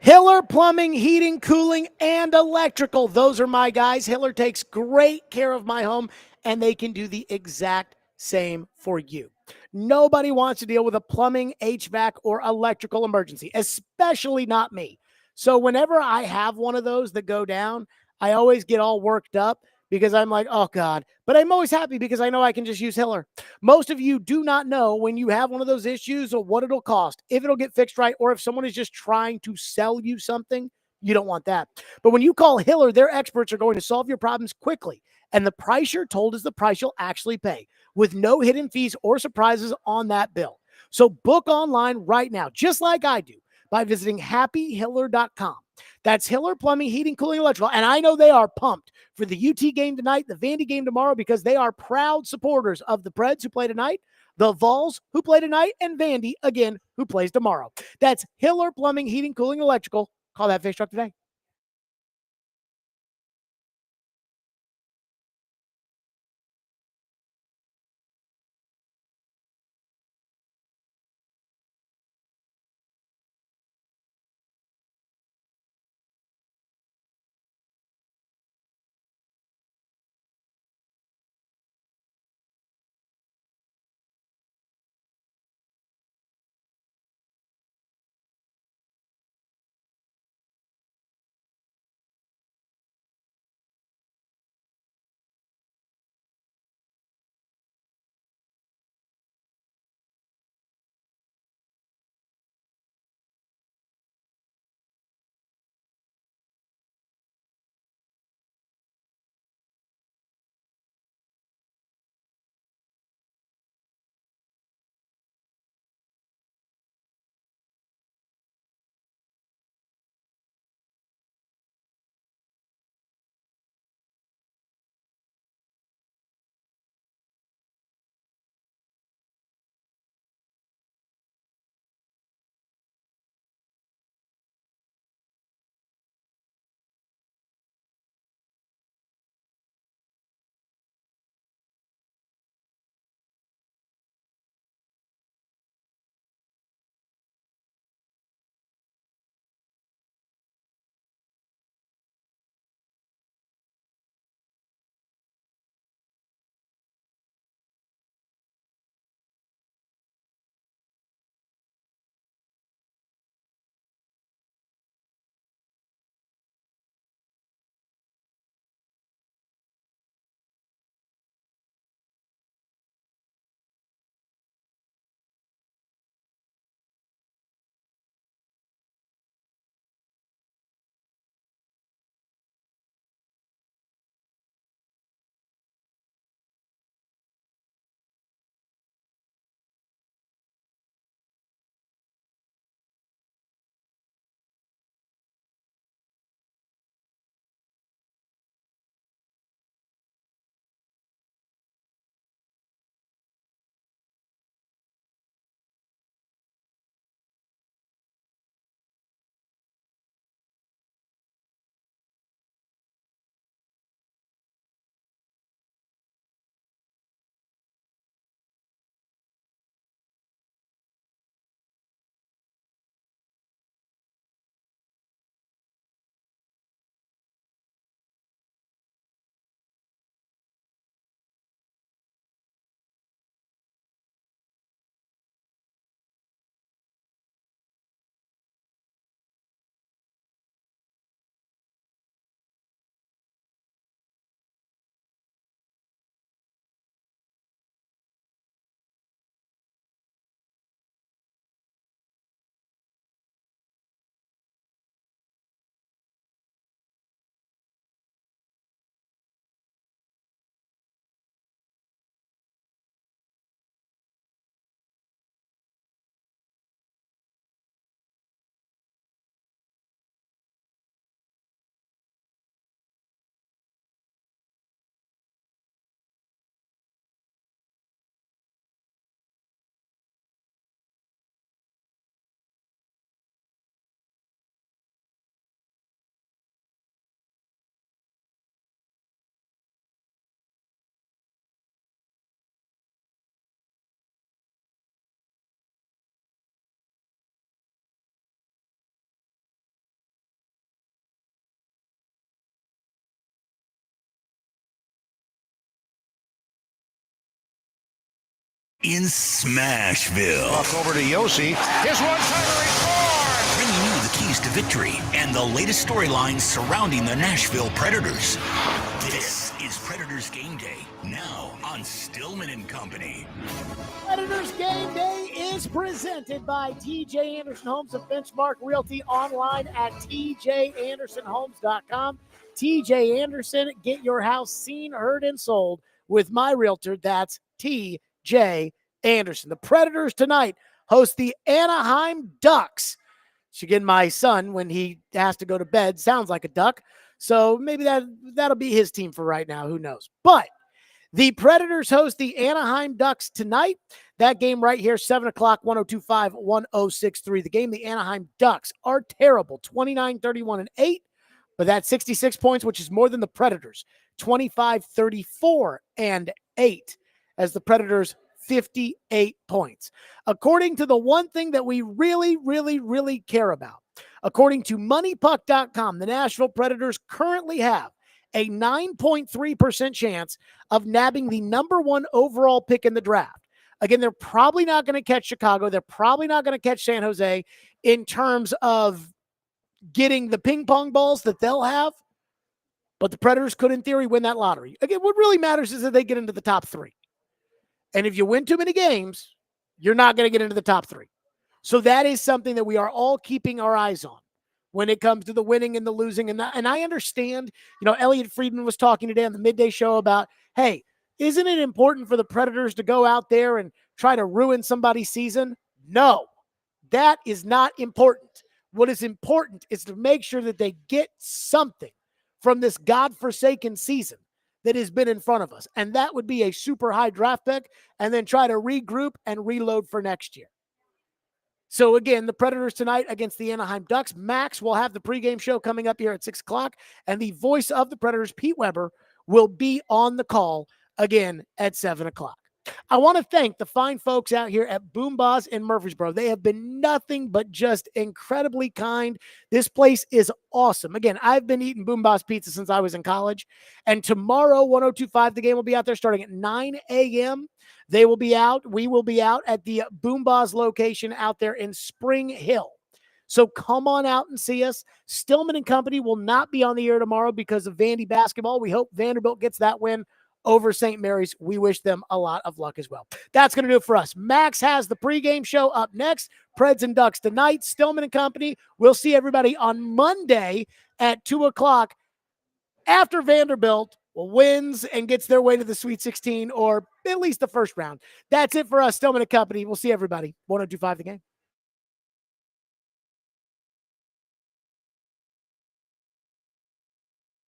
Hiller Plumbing, Heating, Cooling, and Electrical. Those are my guys. Hiller takes great care of my home, and they can do the exact same for you. Nobody wants to deal with a plumbing, HVAC, or electrical emergency, especially not me. So whenever I have one of those that go down, I always get all worked up because I'm like, oh God. But I'm always happy because I know I can just use Hiller. Most of you do not know when you have one of those issues or what it'll cost, if it'll get fixed right, or if someone is just trying to sell you something. You don't want that. But when you call Hiller, their experts are going to solve your problems quickly. And the price you're told is the price you'll actually pay, with no hidden fees or surprises on that bill. So book online right now, just like I do, by visiting happyhiller.com. That's Hiller Plumbing, Heating, Cooling, Electrical. And I know they are pumped for the UT game tonight, the Vandy game tomorrow, because they are proud supporters of the Preds who play tonight, the Vols who play tonight, and Vandy, again, who plays tomorrow. That's Hiller Plumbing, Heating, Cooling, Electrical. Call that Fish Truck today. in Smashville. Walk over to Yossi. His one-timer, he scores! Bringing you the keys to victory and the latest storylines surrounding the Nashville Predators. This is Predators Game Day, now on Stillman and Company. Predators Game Day is presented by TJ Anderson Homes of Benchmark Realty, online at tjandersonhomes.com. TJ Anderson, get your house seen, heard, and sold with my realtor. That's TJ Anderson. The Predators tonight host the Anaheim Ducks. Again, my son, when he has to go to bed, sounds like a duck. So maybe that'll be his team for right now. Who knows? But the Predators host the Anaheim Ducks tonight. That game right here, 7 o'clock, 102.5, 106.3. The game, the Anaheim Ducks are terrible, 29-31-8. But that's 66 points, which is more than the Predators, 25-34-8, as the Predators 58 points. According to the one thing that we really, really, really care about, according to MoneyPuck.com, the Nashville Predators currently have a 9.3% chance of nabbing the number 1 overall pick in the draft. Again, they're probably not going to catch Chicago. They're probably not going to catch San Jose in terms of getting the ping pong balls that they'll have, but the Predators could, in theory, win that lottery. Again, what really matters is that they get into the top 3. And if you win too many games, you're not going to get into the top 3. So that is something that we are all keeping our eyes on when it comes to the winning and the losing. And I understand, Elliot Friedman was talking today on the midday show about, hey, isn't it important for the Predators to go out there and try to ruin somebody's season? No, that is not important. What is important is to make sure that they get something from this godforsaken season that has been in front of us. And that would be a super high draft pick and then try to regroup and reload for next year. So again, the Predators tonight against the Anaheim Ducks. Max will have the pregame show coming up here at 6 o'clock. And the voice of the Predators, Pete Weber, will be on the call again at 7 o'clock. I want to thank the fine folks out here at Boombas in Murfreesboro. They have been nothing but just incredibly kind. This place is awesome. Again, I've been eating Boombas pizza since I was in college. And tomorrow, 102.5, the game will be out there starting at 9 a.m. They will be out. We will be out at the Boombas location out there in Spring Hill. So come on out and see us. Stillman and Company will not be on the air tomorrow because of Vandy basketball. We hope Vanderbilt gets that win over St. Mary's. We wish them a lot of luck as well. That's going to do it for us. Max has the pregame show up next. Preds and Ducks tonight. Stillman and Company. We'll see everybody on Monday at 2 o'clock after Vanderbilt wins and gets their way to the Sweet 16 or at least the first round. That's it for us, Stillman and Company. We'll see everybody. 102.5 The Game.